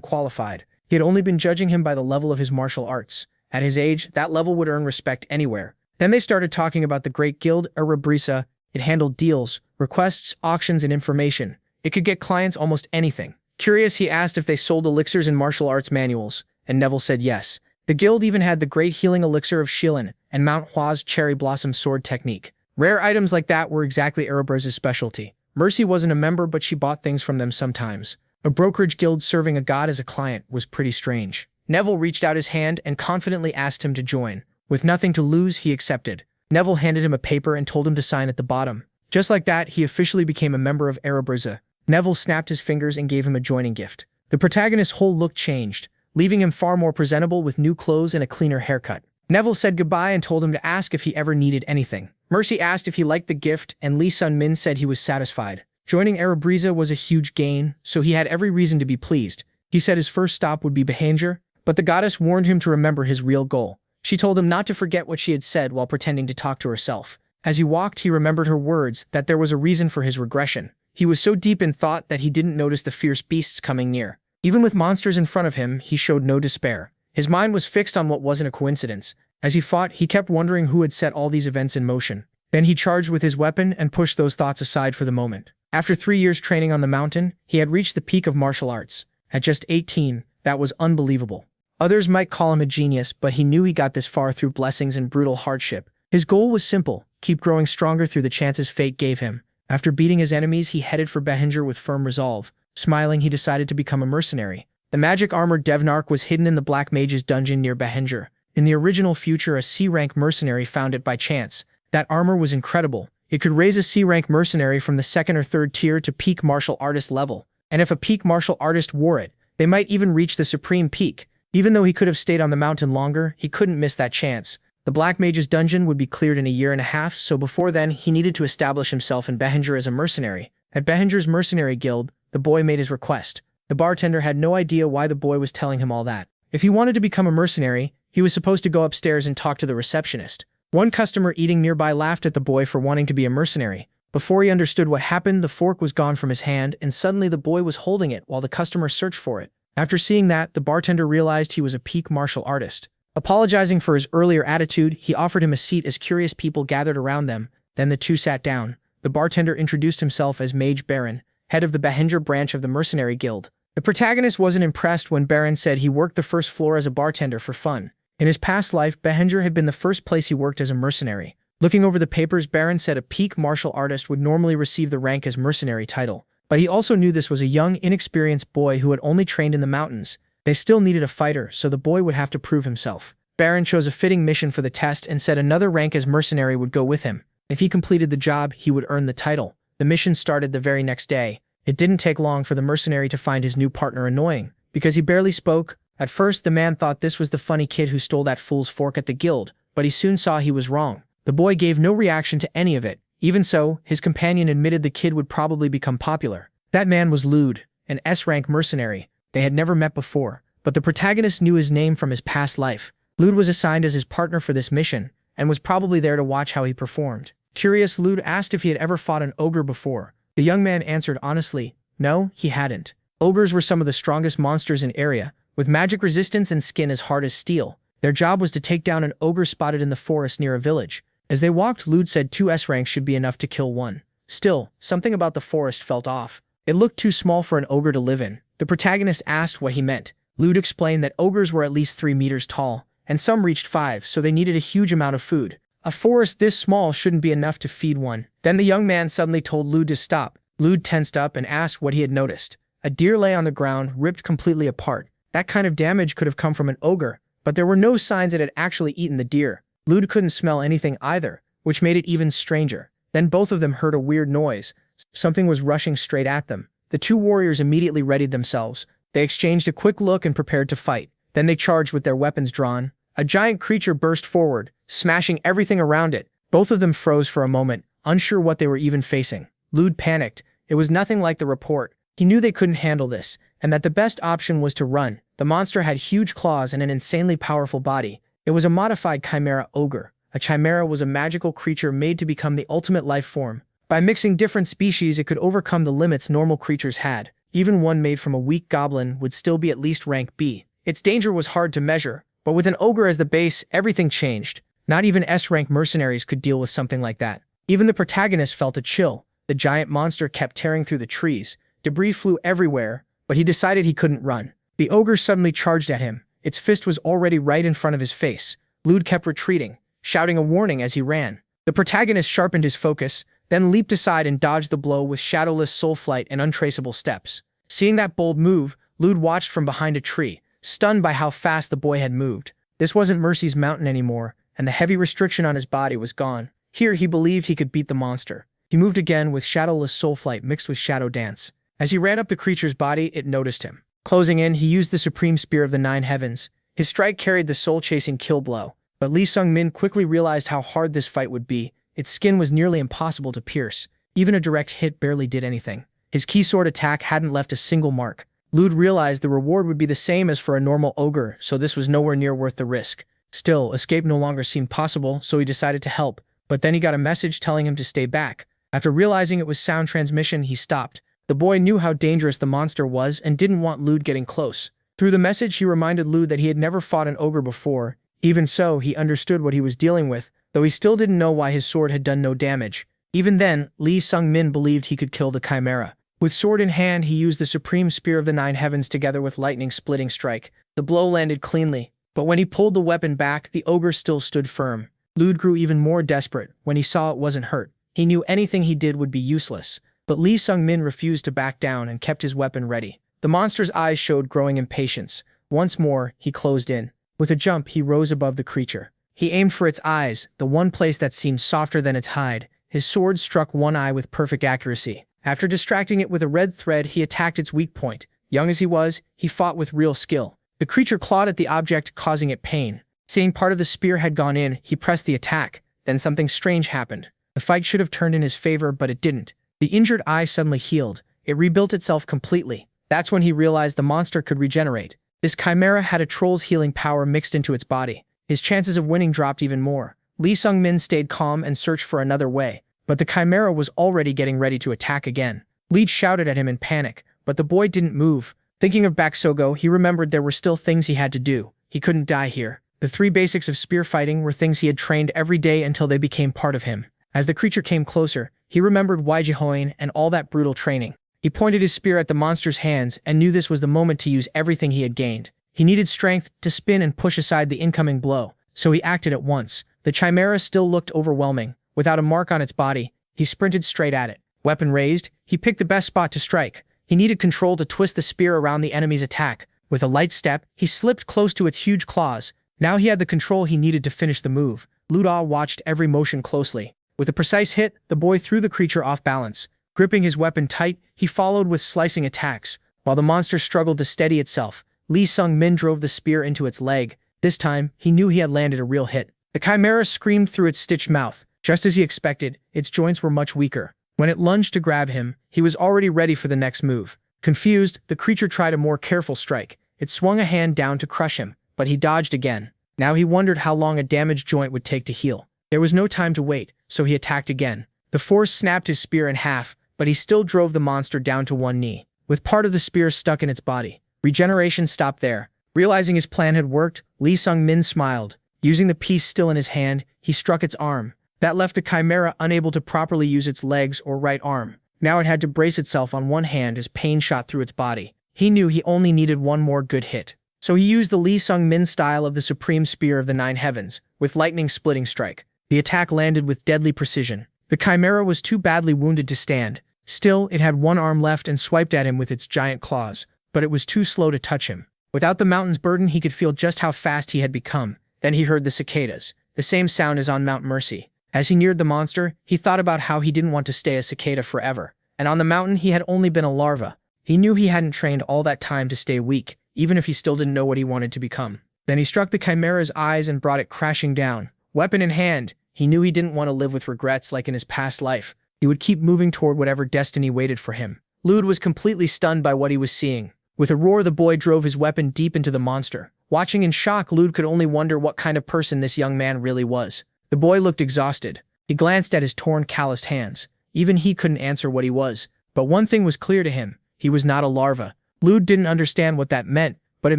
qualified. He had only been judging him by the level of his martial arts. At his age, that level would earn respect anywhere. Then they started talking about the great guild, Erebriza. It handled deals, requests, auctions, and information. It could get clients almost anything. Curious, he asked if they sold elixirs and martial arts manuals, and Neville said yes. The guild even had the great healing elixir of Shilin and Mount Hua's cherry blossom sword technique. Rare items like that were exactly Erebriza's specialty. Mercy wasn't a member, but she bought things from them sometimes. A brokerage guild serving a god as a client was pretty strange. Neville reached out his hand and confidently asked him to join. With nothing to lose, he accepted. Neville handed him a paper and told him to sign at the bottom. Just like that, he officially became a member of Erebriza. Neville snapped his fingers and gave him a joining gift. The protagonist's whole look changed, leaving him far more presentable with new clothes and a cleaner haircut. Neville said goodbye and told him to ask if he ever needed anything. Mercy asked if he liked the gift, and Lee Sun-min said he was satisfied. Joining Erebriza was a huge gain, so he had every reason to be pleased. He said his first stop would be Behanger, but the goddess warned him to remember his real goal. She told him not to forget what she had said while pretending to talk to herself. As he walked, he remembered her words, that there was a reason for his regression. He was so deep in thought that he didn't notice the fierce beasts coming near. Even with monsters in front of him, he showed no despair. His mind was fixed on what wasn't a coincidence. As he fought, he kept wondering who had set all these events in motion. Then he charged with his weapon and pushed those thoughts aside for the moment. After 3 years training on the mountain, he had reached the peak of martial arts. At just 18, that was unbelievable. Others might call him a genius, but he knew he got this far through blessings and brutal hardship. His goal was simple: keep growing stronger through the chances fate gave him. After beating his enemies, he headed for Behanger with firm resolve. Smiling, he decided to become a mercenary. The magic-armored Devnark was hidden in the Black Mage's dungeon near Behanger. In the original future, a C-rank mercenary found it by chance. That armor was incredible. It could raise a C-rank mercenary from the 2nd or 3rd tier to peak martial artist level. And if a peak martial artist wore it, they might even reach the supreme peak. Even though he could have stayed on the mountain longer, he couldn't miss that chance. The Black Mage's dungeon would be cleared in a year and a half, so before then, he needed to establish himself in Behanger as a mercenary. At Behanger's mercenary guild, the boy made his request. The bartender had no idea why the boy was telling him all that. If he wanted to become a mercenary, he was supposed to go upstairs and talk to the receptionist. One customer eating nearby laughed at the boy for wanting to be a mercenary. Before he understood what happened, the fork was gone from his hand, and suddenly the boy was holding it while the customer searched for it. After seeing that, the bartender realized he was a peak martial artist. Apologizing for his earlier attitude, he offered him a seat as curious people gathered around them. Then the two sat down. The bartender introduced himself as Mage Baron, head of the Behanger branch of the Mercenary Guild. The protagonist wasn't impressed when Baron said he worked the first floor as a bartender for fun. In his past life, Behanger had been the first place he worked as a mercenary. Looking over the papers, Baron said a peak martial artist would normally receive the rank as mercenary title. But he also knew this was a young, inexperienced boy who had only trained in the mountains. They still needed a fighter, so the boy would have to prove himself. Baron chose a fitting mission for the test and said another rank as mercenary would go with him. If he completed the job, he would earn the title. The mission started the very next day. It didn't take long for the mercenary to find his new partner annoying, because he barely spoke. At first, the man thought this was the funny kid who stole that fool's fork at the guild, but he soon saw he was wrong. The boy gave no reaction to any of it. Even so, his companion admitted the kid would probably become popular. That man was Lude, an S-rank mercenary. They had never met before, but the protagonist knew his name from his past life. Lude was assigned as his partner for this mission, and was probably there to watch how he performed. Curious, Lude asked if he had ever fought an ogre before. The young man answered honestly, no, he hadn't. Ogres were some of the strongest monsters in area, with magic resistance and skin as hard as steel. Their job was to take down an ogre spotted in the forest near a village. As they walked, Lude said 2 S ranks should be enough to kill one. Still, something about the forest felt off. It looked too small for an ogre to live in. The protagonist asked what he meant. Lude explained that ogres were at least 3 meters tall, and some reached 5, so they needed a huge amount of food. A forest this small shouldn't be enough to feed one. Then the young man suddenly told Lude to stop. Lude tensed up and asked what he had noticed. A deer lay on the ground, ripped completely apart. That kind of damage could have come from an ogre, but there were no signs it had actually eaten the deer. Lude couldn't smell anything either, which made it even stranger. Then both of them heard a weird noise. Something was rushing straight at them. The 2 warriors immediately readied themselves. They exchanged a quick look and prepared to fight. Then they charged with their weapons drawn. A giant creature burst forward, smashing everything around it. Both of them froze for a moment, unsure what they were even facing. Lude panicked. It was nothing like the report. He knew they couldn't handle this, and that the best option was to run. The monster had huge claws and an insanely powerful body. It was a modified chimera ogre. A chimera was a magical creature made to become the ultimate life form. By mixing different species, it could overcome the limits normal creatures had. Even one made from a weak goblin would still be at least rank B. Its danger was hard to measure, but with an ogre as the base, everything changed. Not even S-rank mercenaries could deal with something like that. Even the protagonist felt a chill. The giant monster kept tearing through the trees. Debris flew everywhere, but he decided he couldn't run. The ogre suddenly charged at him. Its fist was already right in front of his face. Lude kept retreating, shouting a warning as he ran. The protagonist sharpened his focus, then leaped aside and dodged the blow with shadowless soul flight and untraceable steps. Seeing that bold move, Lude watched from behind a tree, stunned by how fast the boy had moved. This wasn't Mercy's mountain anymore, and the heavy restriction on his body was gone. Here he believed he could beat the monster. He moved again with shadowless soul flight mixed with shadow dance. As he ran up the creature's body, it noticed him. Closing in, he used the supreme spear of the 9 heavens. His strike carried the soul-chasing kill blow. But Lee Sung-min quickly realized how hard this fight would be. Its skin was nearly impossible to pierce. Even a direct hit barely did anything. His key sword attack hadn't left a single mark. Lude realized the reward would be the same as for a normal ogre, so this was nowhere near worth the risk. Still, escape no longer seemed possible, so he decided to help. But then he got a message telling him to stay back. After realizing it was sound transmission, he stopped. The boy knew how dangerous the monster was and didn't want Lude getting close. Through the message, he reminded Lude that he had never fought an ogre before. Even so, he understood what he was dealing with, though he still didn't know why his sword had done no damage. Even then, Lee Sung-min believed he could kill the chimera. With sword in hand, he used the supreme spear of the 9 heavens together with lightning-splitting strike. The blow landed cleanly, but when he pulled the weapon back, the ogre still stood firm. Lude grew even more desperate when he saw it wasn't hurt. He knew anything he did would be useless. But Lee Sung-min refused to back down and kept his weapon ready. The monster's eyes showed growing impatience. Once more, he closed in. With a jump, he rose above the creature. He aimed for its eyes, the one place that seemed softer than its hide. His sword struck one eye with perfect accuracy. After distracting it with a red thread, he attacked its weak point. Young as he was, he fought with real skill. The creature clawed at the object, causing it pain. Seeing part of the spear had gone in, he pressed the attack. Then something strange happened. The fight should have turned in his favor, but it didn't. The injured eye suddenly healed. It rebuilt itself completely. That's when he realized the monster could regenerate. This chimera had a troll's healing power mixed into its body. His chances of winning dropped even more. Lee Sung-min stayed calm and searched for another way, but the chimera was already getting ready to attack again. Lee shouted at him in panic, but the boy didn't move. Thinking of Baksogo, he remembered there were still things he had to do. He couldn't die here. The 3 basics of spear fighting were things he had trained every day until they became part of him. As the creature came closer, he remembered Waijihoin and all that brutal training. He pointed his spear at the monster's hands and knew this was the moment to use everything he had gained. He needed strength to spin and push aside the incoming blow, so he acted at once. The chimera still looked overwhelming. Without a mark on its body, he sprinted straight at it. Weapon raised, he picked the best spot to strike. He needed control to twist the spear around the enemy's attack, With a light step, he slipped close to its huge claws. Now he had the control he needed to finish the move. Luda watched every motion closely. With a precise hit, the boy threw the creature off balance. Gripping his weapon tight, he followed with slicing attacks. While the monster struggled to steady itself, Lee Sung-min drove the spear into its leg. This time, he knew he had landed a real hit. The chimera screamed through its stitched mouth. Just as he expected, its joints were much weaker. When it lunged to grab him, he was already ready for the next move. Confused, the creature tried a more careful strike. It swung a hand down to crush him, but he dodged again. Now he wondered how long a damaged joint would take to heal. There was no time to wait, so he attacked again. The force snapped his spear in half, but he still drove the monster down to one knee, with part of the spear stuck in its body. Regeneration stopped there. Realizing his plan had worked, Lee Sung-min smiled. Using the piece still in his hand, he struck its arm. That left the chimera unable to properly use its legs or right arm. Now it had to brace itself on one hand as pain shot through its body. He knew he only needed one more good hit. So he used the Lee Sung-min style of the Supreme Spear of the Nine Heavens, with lightning-splitting strike. The attack landed with deadly precision. The chimera was too badly wounded to stand. Still, it had one arm left and swiped at him with its giant claws, but it was too slow to touch him. Without the mountain's burden, he could feel just how fast he had become. Then he heard the cicadas, the same sound as on Mount Mercy. As he neared the monster, he thought about how he didn't want to stay a cicada forever. And on the mountain, he had only been a larva. He knew he hadn't trained all that time to stay weak, even if he still didn't know what he wanted to become. Then he struck the chimera's eyes and brought it crashing down. Weapon in hand, he knew he didn't want to live with regrets like in his past life. He would keep moving toward whatever destiny waited for him. Lude was completely stunned by what he was seeing. With a roar, the boy drove his weapon deep into the monster. Watching in shock, Lude could only wonder what kind of person this young man really was. The boy looked exhausted. He glanced at his torn, calloused hands. Even he couldn't answer what he was. But one thing was clear to him. He was not a larva. Lude didn't understand what that meant, but it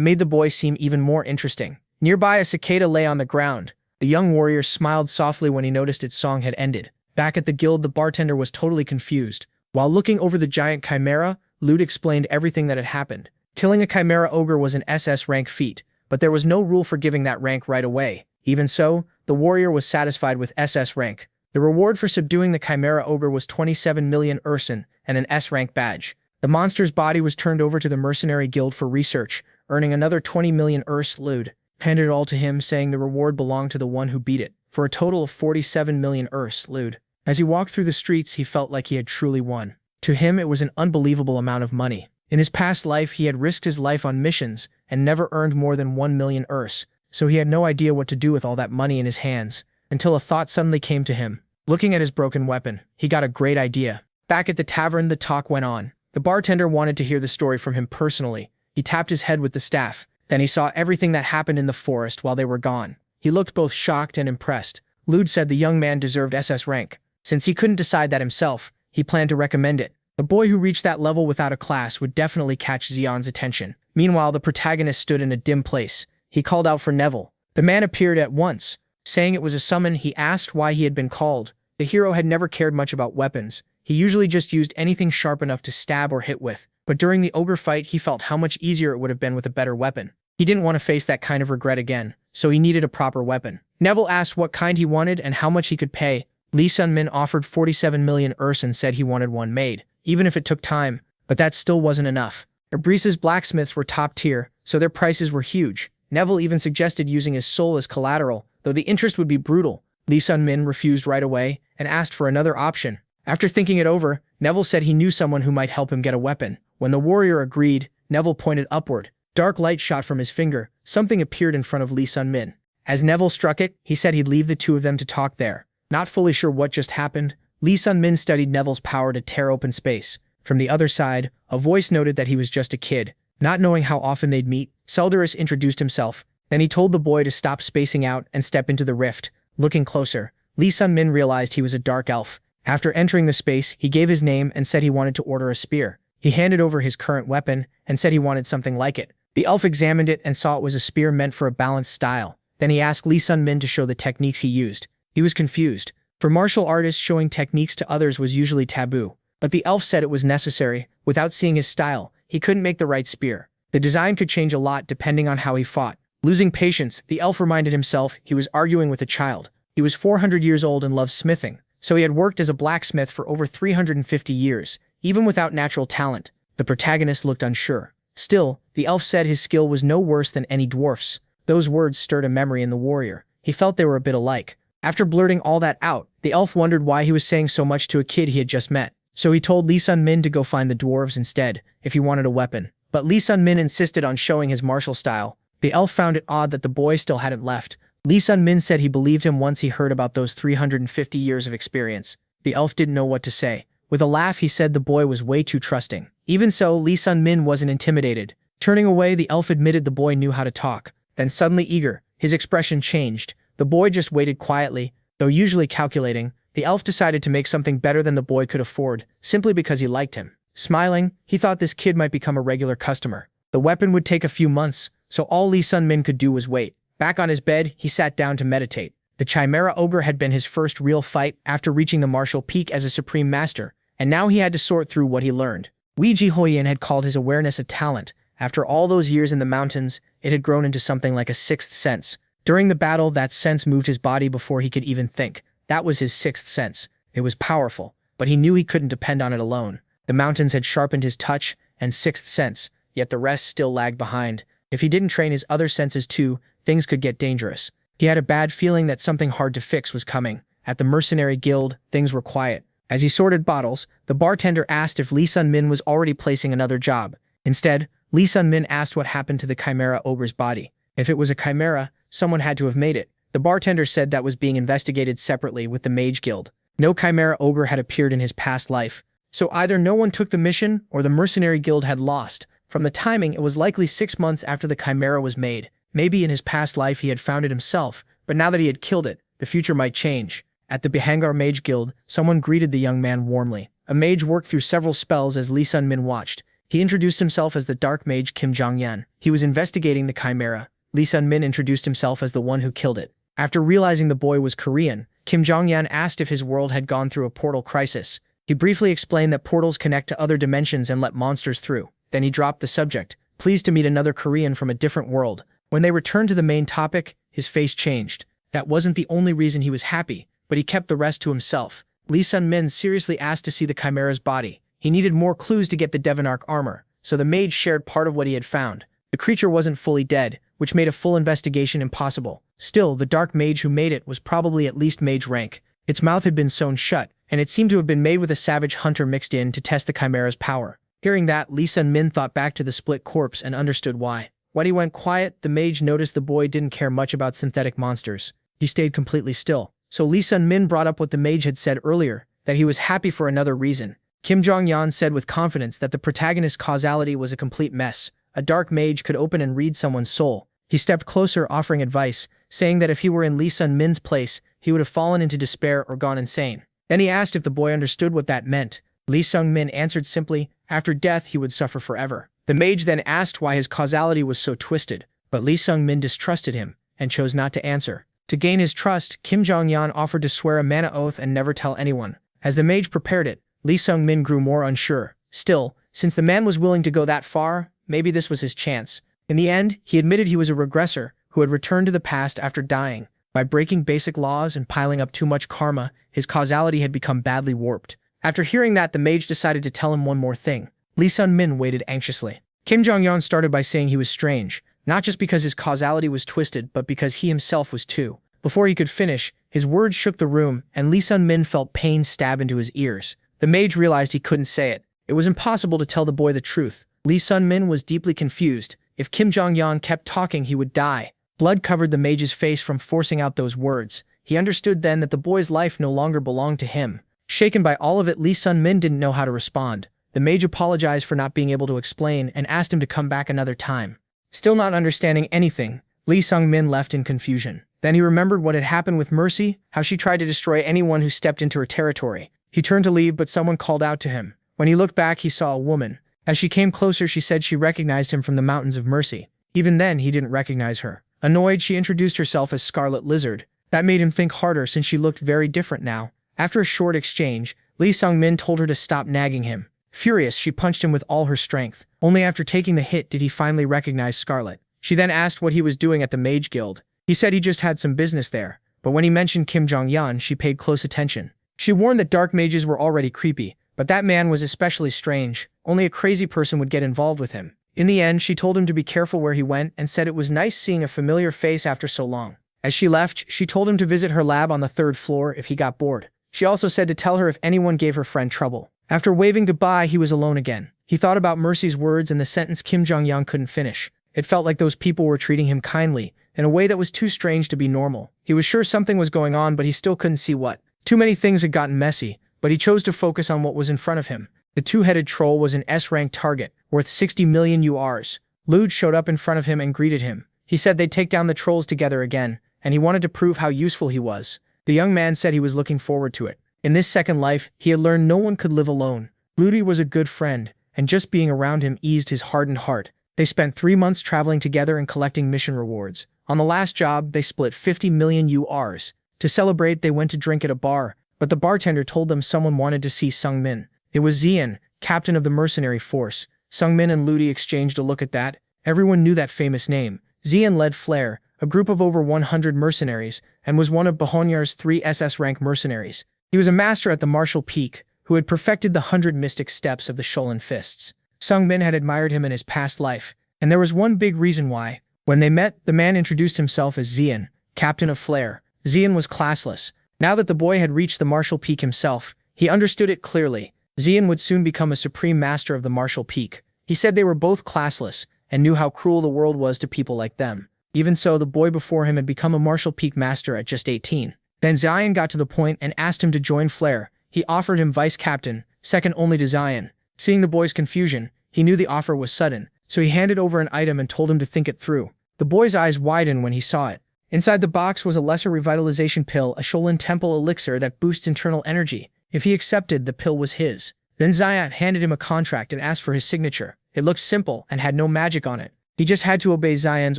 made the boy seem even more interesting. Nearby, a cicada lay on the ground. The young warrior smiled softly when he noticed its song had ended. Back at the guild, the bartender was totally confused. While looking over the giant chimera, Lude explained everything that had happened. Killing a chimera ogre was an SS rank feat, but there was no rule for giving that rank right away. Even so, the warrior was satisfied with SS rank. The reward for subduing the chimera ogre was 27 million Urson and an S-rank badge. The monster's body was turned over to the mercenary guild for research, earning another 20 million Urs. Lude handed it all to him, saying the reward belonged to the one who beat it, for a total of 47 million Urs. Lude. As he walked through the streets, he felt like he had truly won. To him, it was an unbelievable amount of money. In his past life, he had risked his life on missions and never earned more than 1 million Urs, so he had no idea what to do with all that money in his hands, until a thought suddenly came to him. Looking at his broken weapon, he got a great idea. Back at the tavern, the talk went on. The bartender wanted to hear the story from him personally. He tapped his head with the staff. Then he saw everything that happened in the forest while they were gone. He looked both shocked and impressed. Lude said the young man deserved SS rank. Since he couldn't decide that himself, he planned to recommend it. The boy who reached that level without a class would definitely catch Xion's attention. Meanwhile, the protagonist stood in a dim place. He called out for Neville. The man appeared at once. Saying it was a summon, he asked why he had been called. The hero had never cared much about weapons. He usually just used anything sharp enough to stab or hit with. But during the ogre fight, he felt how much easier it would have been with a better weapon. He didn't want to face that kind of regret again, so he needed a proper weapon. Neville asked what kind he wanted and how much he could pay. Lee Sun-min offered 47 million Urs and said he wanted one made, even if it took time, but that still wasn't enough. Ebrise's blacksmiths were top tier, so their prices were huge. Neville even suggested using his soul as collateral, though the interest would be brutal. Lee Sun-min refused right away and asked for another option. After thinking it over, Neville said he knew someone who might help him get a weapon. When the warrior agreed, Neville pointed upward. Dark light shot from his finger. Something appeared in front of Lee Sun-min. As Neville struck it, he said he'd leave the two of them to talk there. Not fully sure what just happened, Lee Sun-min studied Neville's power to tear open space. From the other side, a voice noted that he was just a kid. Not knowing how often they'd meet, Selderus introduced himself. Then he told the boy to stop spacing out and step into the rift. Looking closer, Lee Sun-min realized he was a dark elf. After entering the space, he gave his name and said he wanted to order a spear. He handed over his current weapon and said he wanted something like it. The elf examined it and saw it was a spear meant for a balanced style. Then he asked Lee Sun-min to show the techniques he used. He was confused. For martial artists, showing techniques to others was usually taboo. But the elf said it was necessary. Without seeing his style, he couldn't make the right spear. The design could change a lot depending on how he fought. Losing patience, the elf reminded himself he was arguing with a child. He was 400 years old and loved smithing, so he had worked as a blacksmith for over 350 years, even without natural talent. The protagonist looked unsure. Still, the elf said his skill was no worse than any dwarf's. Those words stirred a memory in the warrior. He felt they were a bit alike. After blurting all that out, the elf wondered why he was saying so much to a kid he had just met. So he told Lee Sun-min to go find the dwarves instead, if he wanted a weapon. But Lee Sun-min insisted on showing his martial style. The elf found it odd that the boy still hadn't left. Lee Sun-min said he believed him once he heard about those 350 years of experience. The elf didn't know what to say. With a laugh, he said the boy was way too trusting. Even so, Lee Sun-min wasn't intimidated. Turning away, the elf admitted the boy knew how to talk. Then suddenly eager, his expression changed. The boy just waited quietly, though usually calculating. The elf decided to make something better than the boy could afford, simply because he liked him. Smiling, he thought this kid might become a regular customer. The weapon would take a few months, so all Lee Sun-min could do was wait. Back on his bed, he sat down to meditate. The Chimera Ogre had been his first real fight after reaching the martial peak as a supreme master, and now he had to sort through what he learned. Wei Jihoyan had called his awareness a talent. After all those years in the mountains, it had grown into something like a sixth sense. During the battle, that sense moved his body before he could even think. That was his sixth sense. It was powerful, but he knew he couldn't depend on it alone. The mountains had sharpened his touch and sixth sense, yet the rest still lagged behind. If he didn't train his other senses too, things could get dangerous. He had a bad feeling that something hard to fix was coming. At the mercenary guild, things were quiet. As he sorted bottles, the bartender asked if Lee Sun-min was already placing another job. Instead, Lee Sun-min asked what happened to the Chimera Ogre's body. If it was a chimera, someone had to have made it. The bartender said that was being investigated separately with the Mage Guild. No Chimera Ogre had appeared in his past life, so either no one took the mission or the Mercenary Guild had lost. From the timing, it was likely 6 months after the Chimera was made. Maybe in his past life he had found it himself, but now that he had killed it, the future might change. At the Bihangar Mage Guild, someone greeted the young man warmly. A mage worked through several spells as Lee Sun-min watched. He introduced himself as the Dark Mage Kim Jong-yan. He was investigating the Chimera. Lee Sun-min introduced himself as the one who killed it. After realizing the boy was Korean, Kim Jong-yan asked if his world had gone through a portal crisis. He briefly explained that portals connect to other dimensions and let monsters through. Then he dropped the subject, pleased to meet another Korean from a different world. When they returned to the main topic, his face changed. That wasn't the only reason he was happy, but he kept the rest to himself. Lee Sun-min seriously asked to see the Chimera's body. He needed more clues to get the Devanark armor, so the mage shared part of what he had found. The creature wasn't fully dead, which made a full investigation impossible. Still, the dark mage who made it was probably at least mage rank. Its mouth had been sewn shut, and it seemed to have been made with a savage hunter mixed in to test the Chimera's power. Hearing that, Lee Sun-min thought back to the split corpse and understood why. When he went quiet, the mage noticed the boy didn't care much about synthetic monsters. He stayed completely still. So Lee Sun-min brought up what the mage had said earlier, that he was happy for another reason. Kim Jong-yan said with confidence that the protagonist's causality was a complete mess. A dark mage could open and read someone's soul. He stepped closer, offering advice, saying that if he were in Lee Sun-min's place, he would have fallen into despair or gone insane. Then he asked if the boy understood what that meant. Lee Sun-min answered simply, after death he would suffer forever. The mage then asked why his causality was so twisted, but Lee Sun-min distrusted him and chose not to answer. To gain his trust, Kim Jong-yan offered to swear a mana oath and never tell anyone. As the mage prepared it, Lee Sun-min grew more unsure. Still, since the man was willing to go that far, maybe this was his chance. In the end, he admitted he was a regressor who had returned to the past after dying. By breaking basic laws and piling up too much karma, his causality had become badly warped. After hearing that, the mage decided to tell him one more thing. Lee Sun-min waited anxiously. Kim Jong-yan started by saying he was strange, not just because his causality was twisted, but because he himself was too. Before he could finish, his words shook the room, and Lee Sun-min felt pain stab into his ears. The mage realized he couldn't say it. It was impossible to tell the boy the truth. Lee Sun-min was deeply confused. If Kim Jong-yan kept talking, he would die. Blood covered the mage's face from forcing out those words. He understood then that the boy's life no longer belonged to him. Shaken by all of it, Lee Sun-min didn't know how to respond. The mage apologized for not being able to explain and asked him to come back another time. Still not understanding anything, Lee Sun-min left in confusion. Then he remembered what had happened with Mercy, how she tried to destroy anyone who stepped into her territory. He turned to leave, but someone called out to him. When he looked back, he saw a woman. As she came closer, she said she recognized him from the Mountains of Mercy. Even then, he didn't recognize her. Annoyed, she introduced herself as Scarlet Lizard. That made him think harder since she looked very different now. After a short exchange, Lee Sun-min told her to stop nagging him. Furious, she punched him with all her strength. Only after taking the hit did he finally recognize Scarlet. She then asked what he was doing at the Mage Guild. He said he just had some business there, but when he mentioned Kim Jong-yan, she paid close attention. She warned that dark mages were already creepy, but that man was especially strange. Only a crazy person would get involved with him. In the end, she told him to be careful where he went and said it was nice seeing a familiar face after so long. As she left, she told him to visit her lab on the 3rd floor if he got bored. She also said to tell her if anyone gave her friend trouble. After waving goodbye, he was alone again. He thought about Mercy's words and the sentence Kim Jong-young couldn't finish. It felt like those people were treating him kindly, in a way that was too strange to be normal. He was sure something was going on, but he still couldn't see what. Too many things had gotten messy, but he chose to focus on what was in front of him. The two-headed troll was an S-rank target, worth 60 million URs. Lude showed up in front of him and greeted him. He said they'd take down the trolls together again, and he wanted to prove how useful he was. The young man said he was looking forward to it. In this second life, he had learned no one could live alone. Lude was a good friend, and just being around him eased his hardened heart. They spent 3 months traveling together and collecting mission rewards. On the last job, they split 50 million URs. To celebrate, they went to drink at a bar, but the bartender told them someone wanted to see Sung-min. It was Xian, captain of the mercenary force. Sung-min and Ludi exchanged a look at that. Everyone knew that famous name. Xian led Flare, a group of over 100 mercenaries, and was one of Bahonyar's 3 SS-rank mercenaries. He was a master at the martial peak, who had perfected the 100 mystic steps of the Sholen Fists. Sung-min had admired him in his past life, and there was one big reason why. When they met, the man introduced himself as Xian, captain of Flare. Xian was classless. Now that the boy had reached the martial peak himself, he understood it clearly. Xian would soon become a supreme master of the martial peak. He said they were both classless, and knew how cruel the world was to people like them. Even so, the boy before him had become a martial peak master at just 18. Then Xian got to the point and asked him to join Flare. He offered him vice captain, second only to Xian. Seeing the boy's confusion, he knew the offer was sudden, so he handed over an item and told him to think it through. The boy's eyes widened when he saw it. Inside the box was a lesser revitalization pill, a Sholen Temple elixir that boosts internal energy. If he accepted, the pill was his. Then Xian handed him a contract and asked for his signature. It looked simple and had no magic on it. He just had to obey Xian's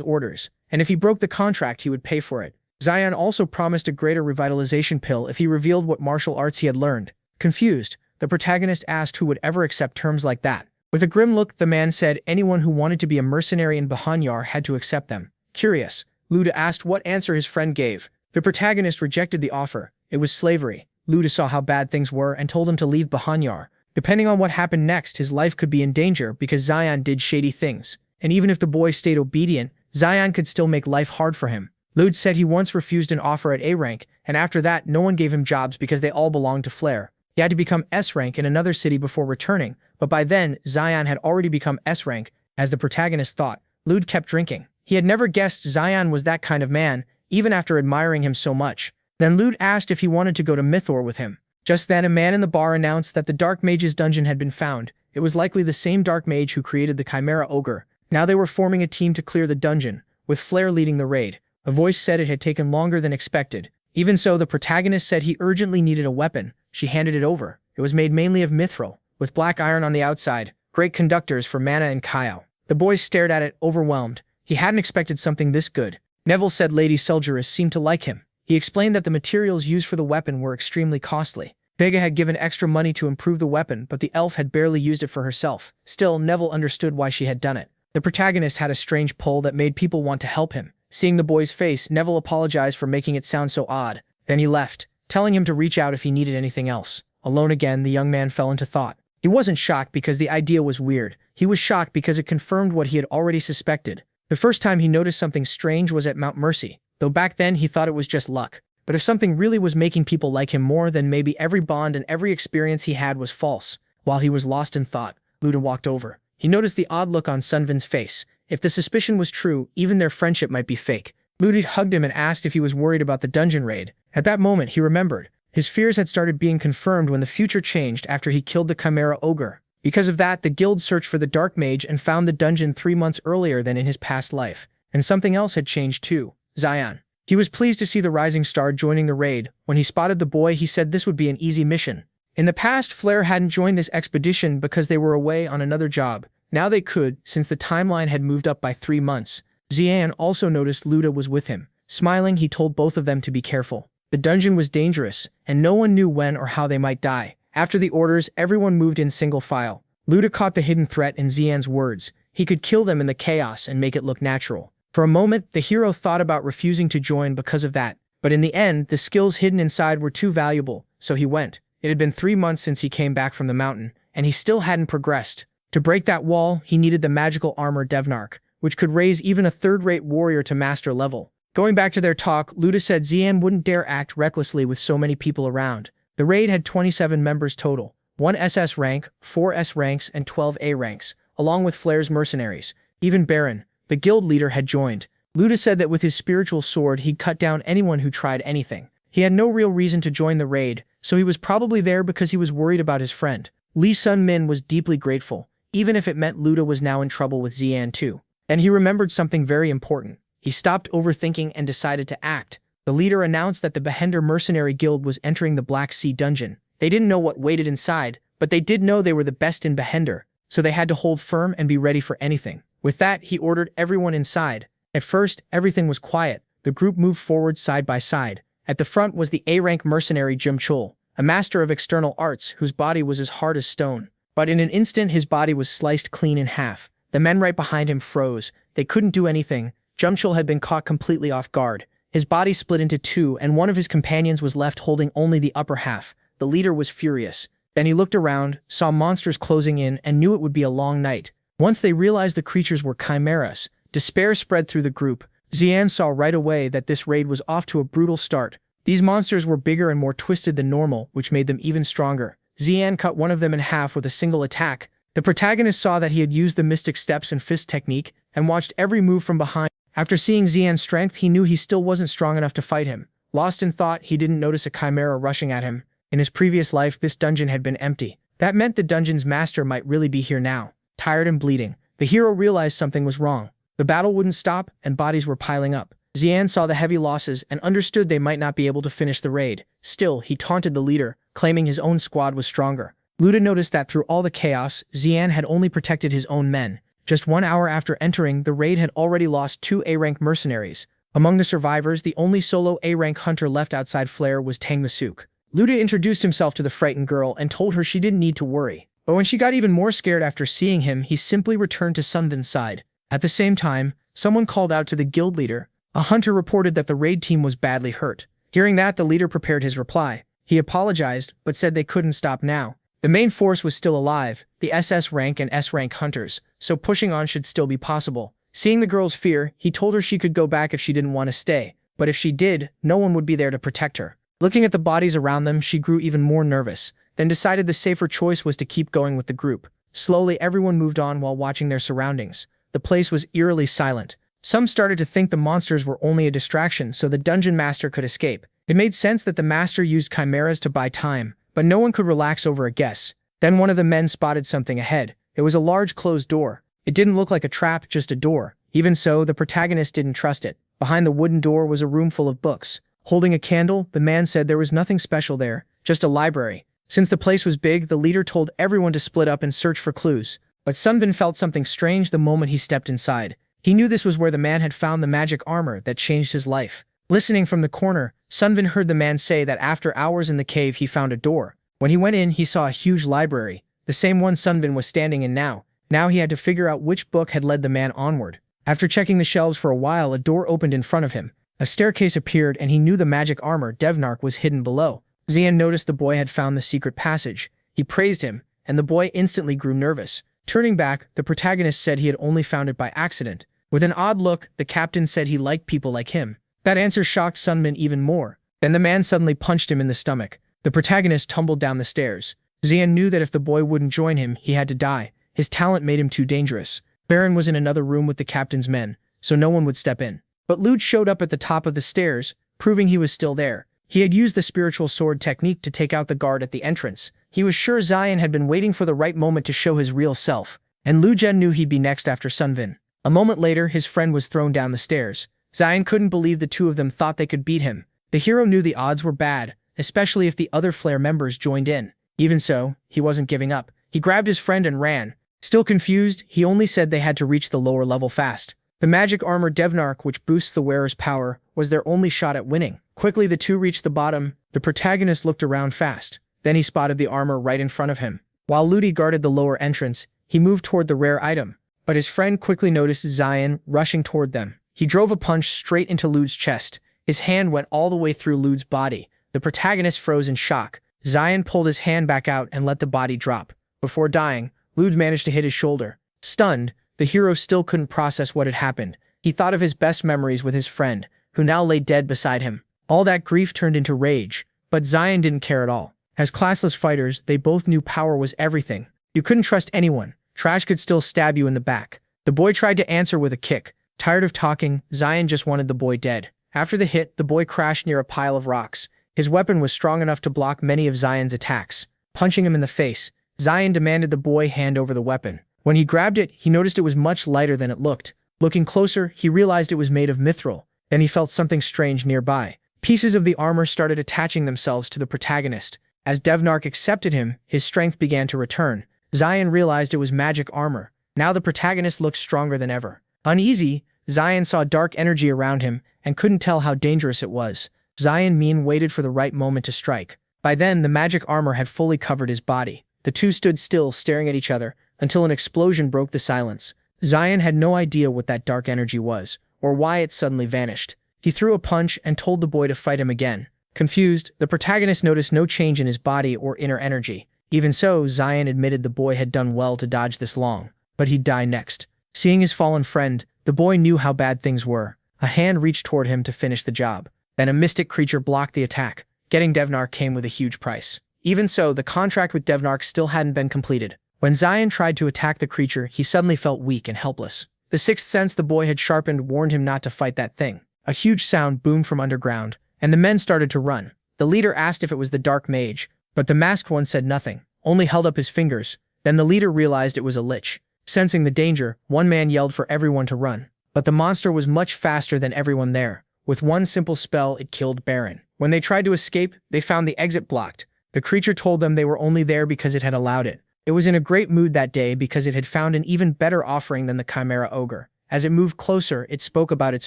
orders, and if he broke the contract, he would pay for it. Xian also promised a greater revitalization pill if he revealed what martial arts he had learned. Confused, the protagonist asked who would ever accept terms like that. With a grim look, the man said anyone who wanted to be a mercenary in Bahanyar had to accept them. Curious, Luda asked what answer his friend gave. The protagonist rejected the offer. It was slavery. Luda saw how bad things were and told him to leave Bahanyar. Depending on what happened next, his life could be in danger because Xian did shady things. And even if the boy stayed obedient, Xian could still make life hard for him. Lude said he once refused an offer at A rank, and after that, no one gave him jobs because they all belonged to Flare. He had to become S rank in another city before returning, but by then, Xian had already become S rank, as the protagonist thought. Lude kept drinking. He had never guessed Xian was that kind of man, even after admiring him so much. Then Lude asked if he wanted to go to Mythor with him. Just then, a man in the bar announced that the Dark Mage's dungeon had been found. It was likely the same Dark Mage who created the Chimera Ogre. Now they were forming a team to clear the dungeon, with Flare leading the raid. A voice said it had taken longer than expected. Even so, the protagonist said he urgently needed a weapon. She handed it over. It was made mainly of mithril, with black iron on the outside, great conductors for mana and Kyle. The boy stared at it, overwhelmed. He hadn't expected something this good. Neville said Lady Selgerus seemed to like him. He explained that the materials used for the weapon were extremely costly. Vega had given extra money to improve the weapon, but the elf had barely used it for herself. Still, Neville understood why she had done it. The protagonist had a strange pull that made people want to help him. Seeing the boy's face, Neville apologized for making it sound so odd. Then he left, telling him to reach out if he needed anything else. Alone again, the young man fell into thought. He wasn't shocked because the idea was weird. He was shocked because it confirmed what he had already suspected. The first time he noticed something strange was at Mount Mercy, though back then he thought it was just luck. But if something really was making people like him more, then maybe every bond and every experience he had was false. While he was lost in thought, Luda walked over. He noticed the odd look on Sunvin's face. If the suspicion was true, even their friendship might be fake. Luda hugged him and asked if he was worried about the dungeon raid. At that moment, he remembered. His fears had started being confirmed when the future changed after he killed the Chimera Ogre. Because of that, the guild searched for the Dark Mage and found the dungeon 3 months earlier than in his past life. And something else had changed too. Xian. He was pleased to see the Rising Star joining the raid. When he spotted the boy, he said this would be an easy mission. In the past, Flare hadn't joined this expedition because they were away on another job. Now they could, since the timeline had moved up by 3 months. Xian also noticed Luda was with him. Smiling, he told both of them to be careful. The dungeon was dangerous, and no one knew when or how they might die. After the orders, everyone moved in single file. Luda caught the hidden threat in Xian's words. He could kill them in the chaos and make it look natural. For a moment, the hero thought about refusing to join because of that. But in the end, the skills hidden inside were too valuable, so he went. It had been 3 months since he came back from the mountain, and he still hadn't progressed. To break that wall, he needed the magical armor Devnark, which could raise even a third-rate warrior to master level. Going back to their talk, Luda said Xian wouldn't dare act recklessly with so many people around. The raid had 27 members total, 1 SS rank, 4 S ranks, and 12 A ranks, along with Flair's mercenaries. Even Baron, the guild leader, had joined. Luda said that with his spiritual sword he'd cut down anyone who tried anything. He had no real reason to join the raid, so he was probably there because he was worried about his friend. Lee Sun-min was deeply grateful, even if it meant Luda was now in trouble with Xian too. And he remembered something very important. He stopped overthinking and decided to act. The leader announced that the Behender Mercenary Guild was entering the Black Sea Dungeon. They didn't know what waited inside, but they did know they were the best in Behender, so they had to hold firm and be ready for anything. With that, he ordered everyone inside. At first, everything was quiet. The group moved forward side by side. At the front was the A-rank mercenary Jim Chul, a master of external arts whose body was as hard as stone. But in an instant, his body was sliced clean in half. The men right behind him froze. They couldn't do anything. Jumchul had been caught completely off guard. His body split into two, and one of his companions was left holding only the upper half. The leader was furious. Then he looked around, saw monsters closing in, and knew it would be a long night. Once they realized the creatures were chimeras, despair spread through the group. Xian saw right away that this raid was off to a brutal start. These monsters were bigger and more twisted than normal, which made them even stronger. Xian cut one of them in half with a single attack. The protagonist saw that he had used the mystic steps and fist technique, and watched every move from behind. After seeing Xian's strength, he knew he still wasn't strong enough to fight him. Lost in thought, he didn't notice a chimera rushing at him. In his previous life, this dungeon had been empty. That meant the dungeon's master might really be here now. Tired and bleeding, the hero realized something was wrong. The battle wouldn't stop, and bodies were piling up. Xian saw the heavy losses and understood they might not be able to finish the raid. Still, he taunted the leader, claiming his own squad was stronger. Luda noticed that through all the chaos, Xian had only protected his own men. Just 1 hour after entering, the raid had already lost 2 A-rank mercenaries. Among the survivors, the only solo A-rank hunter left outside Flair was Tang Masuk. Luda introduced himself to the frightened girl and told her she didn't need to worry. But when she got even more scared after seeing him, he simply returned to Sunvin's side. At the same time, someone called out to the guild leader. A hunter reported that the raid team was badly hurt. Hearing that, the leader prepared his reply. He apologized, but said they couldn't stop now. The main force was still alive, the SS rank and S rank hunters, so pushing on should still be possible. Seeing the girl's fear, he told her she could go back if she didn't want to stay, but if she did, no one would be there to protect her. Looking at the bodies around them, she grew even more nervous, then decided the safer choice was to keep going with the group. Slowly, everyone moved on while watching their surroundings. The place was eerily silent. Some started to think the monsters were only a distraction so the dungeon master could escape. It made sense that the master used chimeras to buy time, but no one could relax over a guess. Then one of the men spotted something ahead. It was a large closed door. It didn't look like a trap, just a door. Even so, the protagonist didn't trust it. Behind the wooden door was a room full of books. Holding a candle, the man said there was nothing special there, just a library. Since the place was big, the leader told everyone to split up and search for clues. But Sunvin felt something strange the moment he stepped inside. He knew this was where the man had found the magic armor that changed his life. Listening from the corner, Sunvin heard the man say that after hours in the cave he found a door. When he went in, he saw a huge library, the same one Sunvin was standing in now. Now he had to figure out which book had led the man onward. After checking the shelves for a while, a door opened in front of him. A staircase appeared and he knew the magic armor Devnark was hidden below. Xian noticed the boy had found the secret passage. He praised him, and the boy instantly grew nervous. Turning back, the protagonist said he had only found it by accident. With an odd look, the captain said he liked people like him. That answer shocked Sunmin even more. Then the man suddenly punched him in the stomach. The protagonist tumbled down the stairs. Xian knew that if the boy wouldn't join him, he had to die. His talent made him too dangerous. Baron was in another room with the captain's men, so no one would step in. But Lude showed up at the top of the stairs, proving he was still there. He had used the spiritual sword technique to take out the guard at the entrance. He was sure Xian had been waiting for the right moment to show his real self, and Lu Zhen knew he'd be next after Sunvin. A moment later, his friend was thrown down the stairs. Xian couldn't believe the two of them thought they could beat him. The hero knew the odds were bad, especially if the other Flare members joined in. Even so, he wasn't giving up. He grabbed his friend and ran. Still confused, he only said they had to reach the lower level fast. The magic armor Devnark, which boosts the wearer's power, was their only shot at winning. Quickly, the two reached the bottom. The protagonist looked around fast. Then he spotted the armor right in front of him. While Ludi guarded the lower entrance, he moved toward the rare item. But his friend quickly noticed Xian rushing toward them. He drove a punch straight into Lude's chest. His hand went all the way through Lude's body. The protagonist froze in shock. Xian pulled his hand back out and let the body drop. Before dying, Lloyd managed to hit his shoulder. Stunned, the hero still couldn't process what had happened. He thought of his best memories with his friend, who now lay dead beside him. All that grief turned into rage, but Zion didn't care at all. As classless fighters, they both knew power was everything. You couldn't trust anyone. Trash could still stab you in the back. The boy tried to answer with a kick. Tired of talking, Zion just wanted the boy dead. After the hit, the boy crashed near a pile of rocks. His weapon was strong enough to block many of Zion's attacks. Punching him in the face, Zion demanded the boy hand over the weapon. When he grabbed it, he noticed it was much lighter than it looked. Looking closer, he realized it was made of mithril. Then he felt something strange nearby. Pieces of the armor started attaching themselves to the protagonist. As Devnark accepted him, his strength began to return. Zion realized it was magic armor. Now the protagonist looked stronger than ever. Uneasy, Zion saw dark energy around him and couldn't tell how dangerous it was. Zion waited for the right moment to strike. By then, the magic armor had fully covered his body. The two stood still, staring at each other, until an explosion broke the silence. Zion had no idea what that dark energy was, or why it suddenly vanished. He threw a punch and told the boy to fight him again. Confused, the protagonist noticed no change in his body or inner energy. Even so, Zion admitted the boy had done well to dodge this long, but he'd die next. Seeing his fallen friend, the boy knew how bad things were. A hand reached toward him to finish the job. Then a mystic creature blocked the attack. Getting Devnark came with a huge price. Even so, the contract with Devnark still hadn't been completed. When Zion tried to attack the creature, he suddenly felt weak and helpless. The sixth sense the boy had sharpened warned him not to fight that thing. A huge sound boomed from underground, and the men started to run. The leader asked if it was the dark mage, but the masked one said nothing, only held up his fingers. Then the leader realized it was a lich. Sensing the danger, one man yelled for everyone to run. But the monster was much faster than everyone there. With one simple spell, it killed Baron. When they tried to escape, they found the exit blocked. The creature told them they were only there because it had allowed it. It was in a great mood that day because it had found an even better offering than the Chimera Ogre. As it moved closer, it spoke about its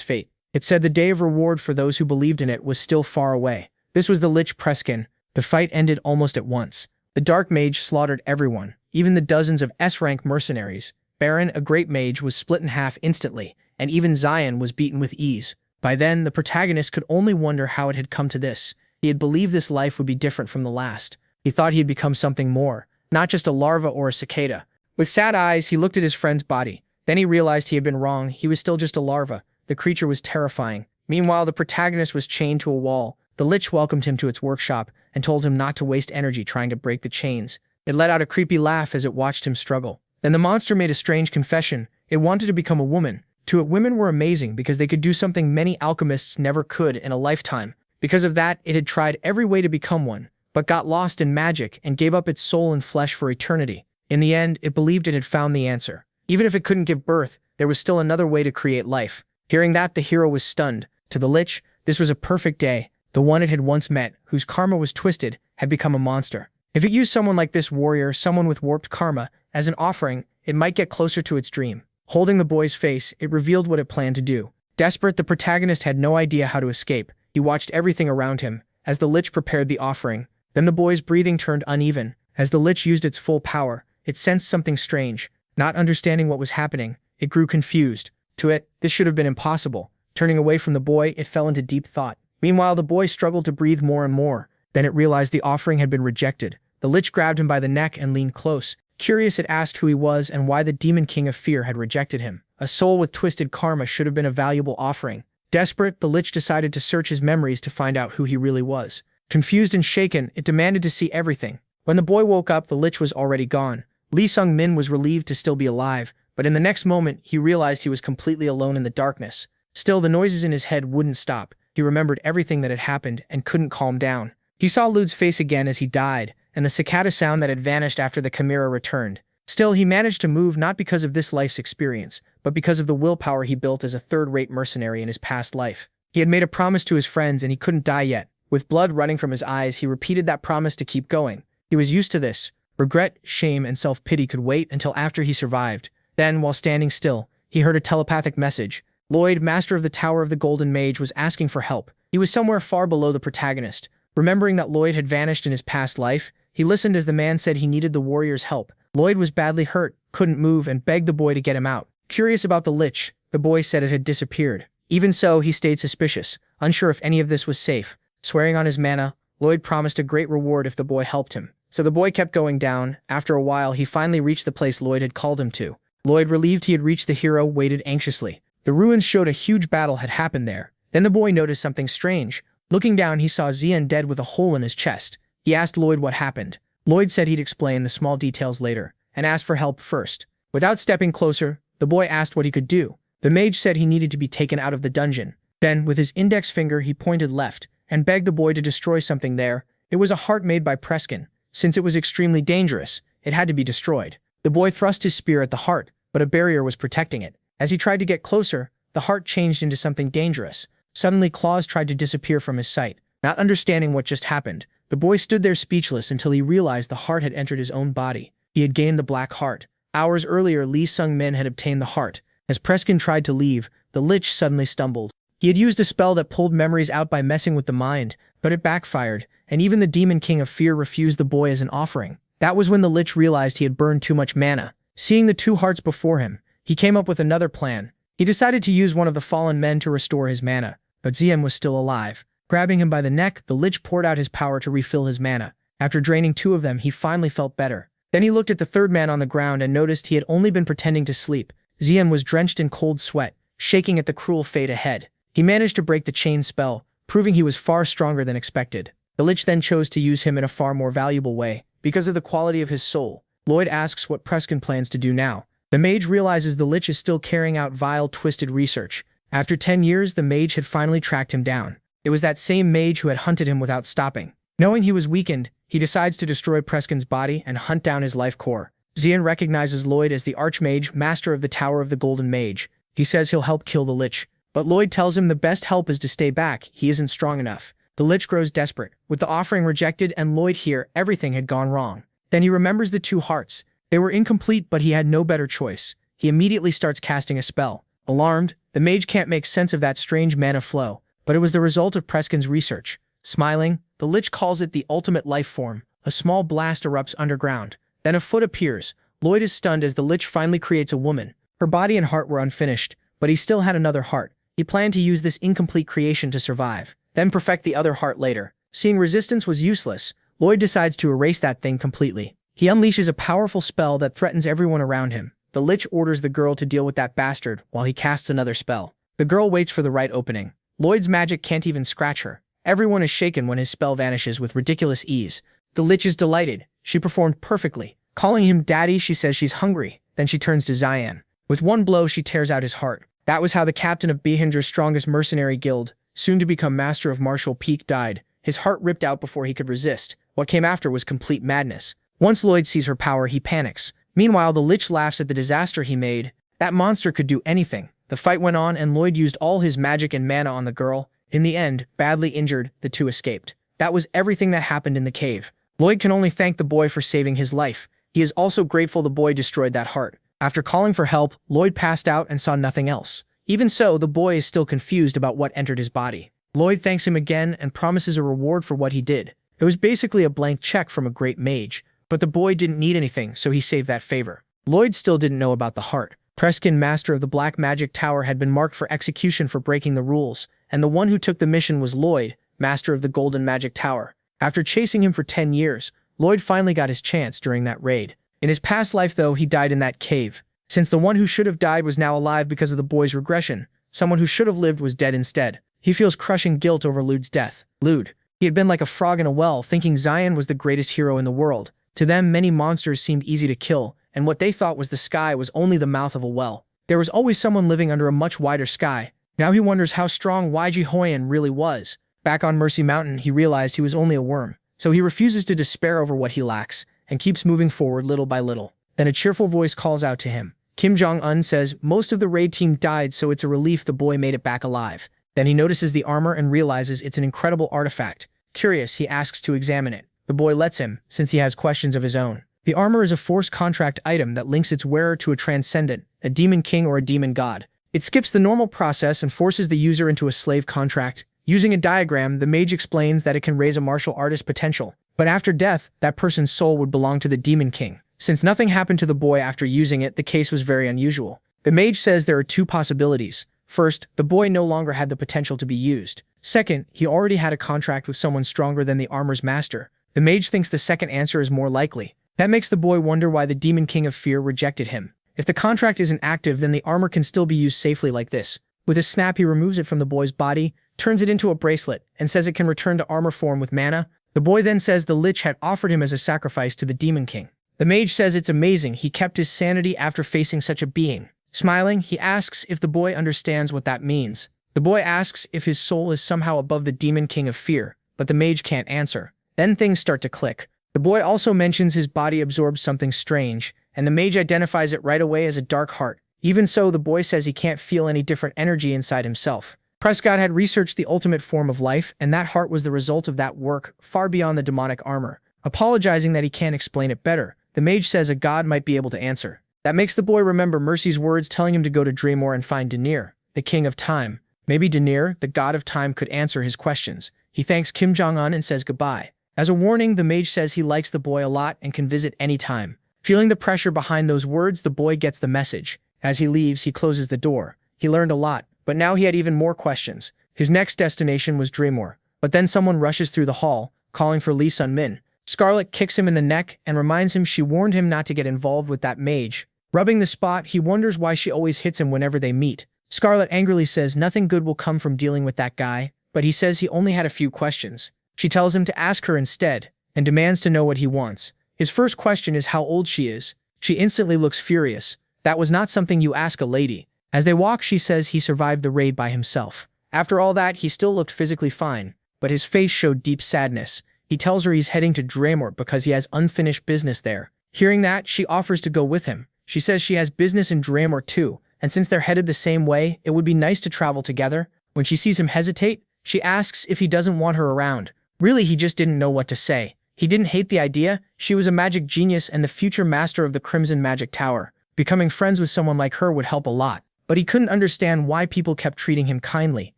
fate. It said the day of reward for those who believed in it was still far away. This was the Lich Preskin. The fight ended almost at once. The Dark Mage slaughtered everyone, even the dozens of S-rank mercenaries. Baron, a great mage, was split in half instantly, and even Zion was beaten with ease. By then, the protagonist could only wonder how it had come to this. He had believed this life would be different from the last. He thought he had become something more, not just a larva or a cicada. With sad eyes, he looked at his friend's body. Then he realized he had been wrong. He was still just a larva. The creature was terrifying. Meanwhile, the protagonist was chained to a wall. The Lich welcomed him to its workshop and told him not to waste energy trying to break the chains. It let out a creepy laugh as it watched him struggle. Then the monster made a strange confession. It wanted to become a woman. To it, women were amazing because they could do something many alchemists never could in a lifetime. Because of that, it had tried every way to become one, but got lost in magic and gave up its soul and flesh for eternity. In the end, it believed it had found the answer. Even if it couldn't give birth, there was still another way to create life. Hearing that, the hero was stunned. To the Lich, this was a perfect day. The one it had once met, whose karma was twisted, had become a monster. If it used someone like this warrior, someone with warped karma, as an offering, it might get closer to its dream. Holding the boy's face, it revealed what it planned to do. Desperate, the protagonist had no idea how to escape. He watched everything around him, as the Lich prepared the offering. Then the boy's breathing turned uneven. As the Lich used its full power, it sensed something strange. Not understanding what was happening, it grew confused. To it, this should have been impossible. Turning away from the boy, it fell into deep thought. Meanwhile, the boy struggled to breathe more and more. Then it realized the offering had been rejected. The Lich grabbed him by the neck and leaned close. Curious, it asked who he was and why the Demon King of Fear had rejected him. A soul with twisted karma should have been a valuable offering. Desperate, the Lich decided to search his memories to find out who he really was. Confused and shaken, it demanded to see everything. When the boy woke up, the Lich was already gone. Lee Sung-min was relieved to still be alive, but in the next moment, he realized he was completely alone in the darkness. Still, the noises in his head wouldn't stop. He remembered everything that had happened and couldn't calm down. He saw Lud's face again as he died, and the cicada sound that had vanished after the chimera returned. Still, he managed to move not because of this life's experience, but because of the willpower he built as a third-rate mercenary in his past life. He had made a promise to his friends and he couldn't die yet. With blood running from his eyes, he repeated that promise to keep going. He was used to this. Regret, shame, and self-pity could wait until after he survived. Then, while standing still, he heard a telepathic message. Lloyd, master of the Tower of the Golden Mage, was asking for help. He was somewhere far below the protagonist. Remembering that Lloyd had vanished in his past life, he listened as the man said he needed the warrior's help. Lloyd was badly hurt, couldn't move, and begged the boy to get him out. Curious about the Lich, the boy said it had disappeared. Even so, he stayed suspicious, unsure if any of this was safe. Swearing on his mana, Lloyd promised a great reward if the boy helped him. So the boy kept going down. After a while, he finally reached the place Lloyd had called him to. Lloyd, relieved he had reached the hero, waited anxiously. The ruins showed a huge battle had happened there. Then the boy noticed something strange. Looking down, he saw Xian dead with a hole in his chest. He asked Lloyd what happened. Lloyd said he'd explain the small details later, and asked for help first. Without stepping closer, the boy asked what he could do. The mage said he needed to be taken out of the dungeon. Then, with his index finger, he pointed left, and begged the boy to destroy something there. It was a heart made by Preskin. Since it was extremely dangerous, it had to be destroyed. The boy thrust his spear at the heart, but a barrier was protecting it. As he tried to get closer, the heart changed into something dangerous. Suddenly, claws tried to disappear from his sight. Not understanding what just happened, the boy stood there speechless until he realized the heart had entered his own body. He had gained the black heart. Hours earlier, Lee Sung-min had obtained the heart. As Preskin tried to leave, the Lich suddenly stumbled. He had used a spell that pulled memories out by messing with the mind, but it backfired, and even the Demon King of Fear refused the boy as an offering. That was when the Lich realized he had burned too much mana. Seeing the two hearts before him, he came up with another plan. He decided to use one of the fallen men to restore his mana, but Xian was still alive. Grabbing him by the neck, the Lich poured out his power to refill his mana. After draining two of them, he finally felt better. Then he looked at the third man on the ground and noticed he had only been pretending to sleep. Xian was drenched in cold sweat, shaking at the cruel fate ahead. He managed to break the chain spell, proving he was far stronger than expected. The Lich then chose to use him in a far more valuable way, because of the quality of his soul. Lloyd asks what Preskin plans to do now. The mage realizes the Lich is still carrying out vile, twisted research. After 10 years, the mage had finally tracked him down. It was that same mage who had hunted him without stopping. Knowing he was weakened, he decides to destroy Preskin's body and hunt down his life core. Xian recognizes Lloyd as the Archmage, master of the Tower of the Golden Mage. He says he'll help kill the Lich, but Lloyd tells him the best help is to stay back. He isn't strong enough. The Lich grows desperate. With the offering rejected and Lloyd here, everything had gone wrong. Then he remembers the two hearts. They were incomplete, but he had no better choice. He immediately starts casting a spell. Alarmed, the mage can't make sense of that strange mana flow, but it was the result of Preskin's research. Smiling, the Lich calls it the ultimate life form. A small blast erupts underground. Then a foot appears. Lloyd is stunned as the Lich finally creates a woman. Her body and heart were unfinished, but he still had another heart. He planned to use this incomplete creation to survive, then perfect the other heart later. Seeing resistance was useless, Lloyd decides to erase that thing completely. He unleashes a powerful spell that threatens everyone around him. The Lich orders the girl to deal with that bastard while he casts another spell. The girl waits for the right opening. Lloyd's magic can't even scratch her. Everyone is shaken when his spell vanishes with ridiculous ease. The Lich is delighted. She performed perfectly. Calling him daddy, she says she's hungry. Then she turns to Xian. With one blow, she tears out his heart. That was how the captain of Behinger's strongest mercenary guild, soon to become master of Martial Peak, died. His heart ripped out before he could resist. What came after was complete madness. Once Lloyd sees her power, he panics. Meanwhile, the Lich laughs at the disaster he made. That monster could do anything. The fight went on, and Lloyd used all his magic and mana on the girl. In the end, badly injured, the two escaped. That was everything that happened in the cave. Lloyd can only thank the boy for saving his life. He is also grateful the boy destroyed that heart. After calling for help, Lloyd passed out and saw nothing else. Even so, the boy is still confused about what entered his body. Lloyd thanks him again and promises a reward for what he did. It was basically a blank check from a great mage, but the boy didn't need anything, so he saved that favor. Lloyd still didn't know about the heart. Preskin, master of the Black Magic Tower, had been marked for execution for breaking the rules, and the one who took the mission was Lloyd, master of the Golden Magic Tower. After chasing him for 10 years, Lloyd finally got his chance during that raid. In his past life, though, he died in that cave. Since the one who should have died was now alive because of the boy's regression, someone who should have lived was dead instead. He feels crushing guilt over Lude's death. Lude. He had been like a frog in a well, thinking Xian was the greatest hero in the world. To them, many monsters seemed easy to kill, and what they thought was the sky was only the mouth of a well. There was always someone living under a much wider sky. Now he wonders how strong YG Hoyan really was. Back on Mercy Mountain, he realized he was only a worm, so he refuses to despair over what he lacks, and keeps moving forward little by little. Then a cheerful voice calls out to him. Kim Jong-un says, most of the raid team died, so it's a relief the boy made it back alive. Then he notices the armor and realizes it's an incredible artifact. Curious, he asks to examine it. The boy lets him, since he has questions of his own. The armor is a forced contract item that links its wearer to a transcendent, a demon king or a demon god. It skips the normal process and forces the user into a slave contract. Using a diagram, the mage explains that it can raise a martial artist potential, but after death, that person's soul would belong to the demon king. Since nothing happened to the boy after using it, the case was very unusual. The mage says there are two possibilities. First, the boy no longer had the potential to be used. Second, he already had a contract with someone stronger than the armor's master. The mage thinks the second answer is more likely. That makes the boy wonder why the Demon King of Fear rejected him. If the contract isn't active, then the armor can still be used safely like this. With a snap, he removes it from the boy's body, turns it into a bracelet, and says it can return to armor form with mana. The boy then says the Lich had offered him as a sacrifice to the Demon King. The mage says it's amazing he kept his sanity after facing such a being. Smiling, he asks if the boy understands what that means. The boy asks if his soul is somehow above the Demon King of Fear, but the mage can't answer. Then things start to click. The boy also mentions his body absorbs something strange, and the mage identifies it right away as a dark heart. Even so, the boy says he can't feel any different energy inside himself. Prescott had researched the ultimate form of life, and that heart was the result of that work, far beyond the demonic armor. Apologizing that he can't explain it better, the mage says a god might be able to answer. That makes the boy remember Mercy's words telling him to go to Draymore and find Denir, the king of time. Maybe Denir, the god of time, could answer his questions. He thanks Kim Jong-un and says goodbye. As a warning, the mage says he likes the boy a lot and can visit any time. Feeling the pressure behind those words, the boy gets the message. As he leaves, he closes the door. He learned a lot, but now he had even more questions. His next destination was Draymore. But then someone rushes through the hall, calling for Lee Sun-min. Scarlet kicks him in the neck and reminds him she warned him not to get involved with that mage. Rubbing the spot, he wonders why she always hits him whenever they meet. Scarlet angrily says nothing good will come from dealing with that guy, but he says he only had a few questions. She tells him to ask her instead, and demands to know what he wants. His first question is how old she is. She instantly looks furious. That was not something you ask a lady. As they walk, she says he survived the raid by himself. After all that, he still looked physically fine, but his face showed deep sadness. He tells her he's heading to Draymore because he has unfinished business there. Hearing that, she offers to go with him. She says she has business in Draymore too, and since they're headed the same way, it would be nice to travel together. When she sees him hesitate, she asks if he doesn't want her around. Really, he just didn't know what to say. He didn't hate the idea. She was a magic genius and the future master of the Crimson Magic Tower. Becoming friends with someone like her would help a lot. But he couldn't understand why people kept treating him kindly.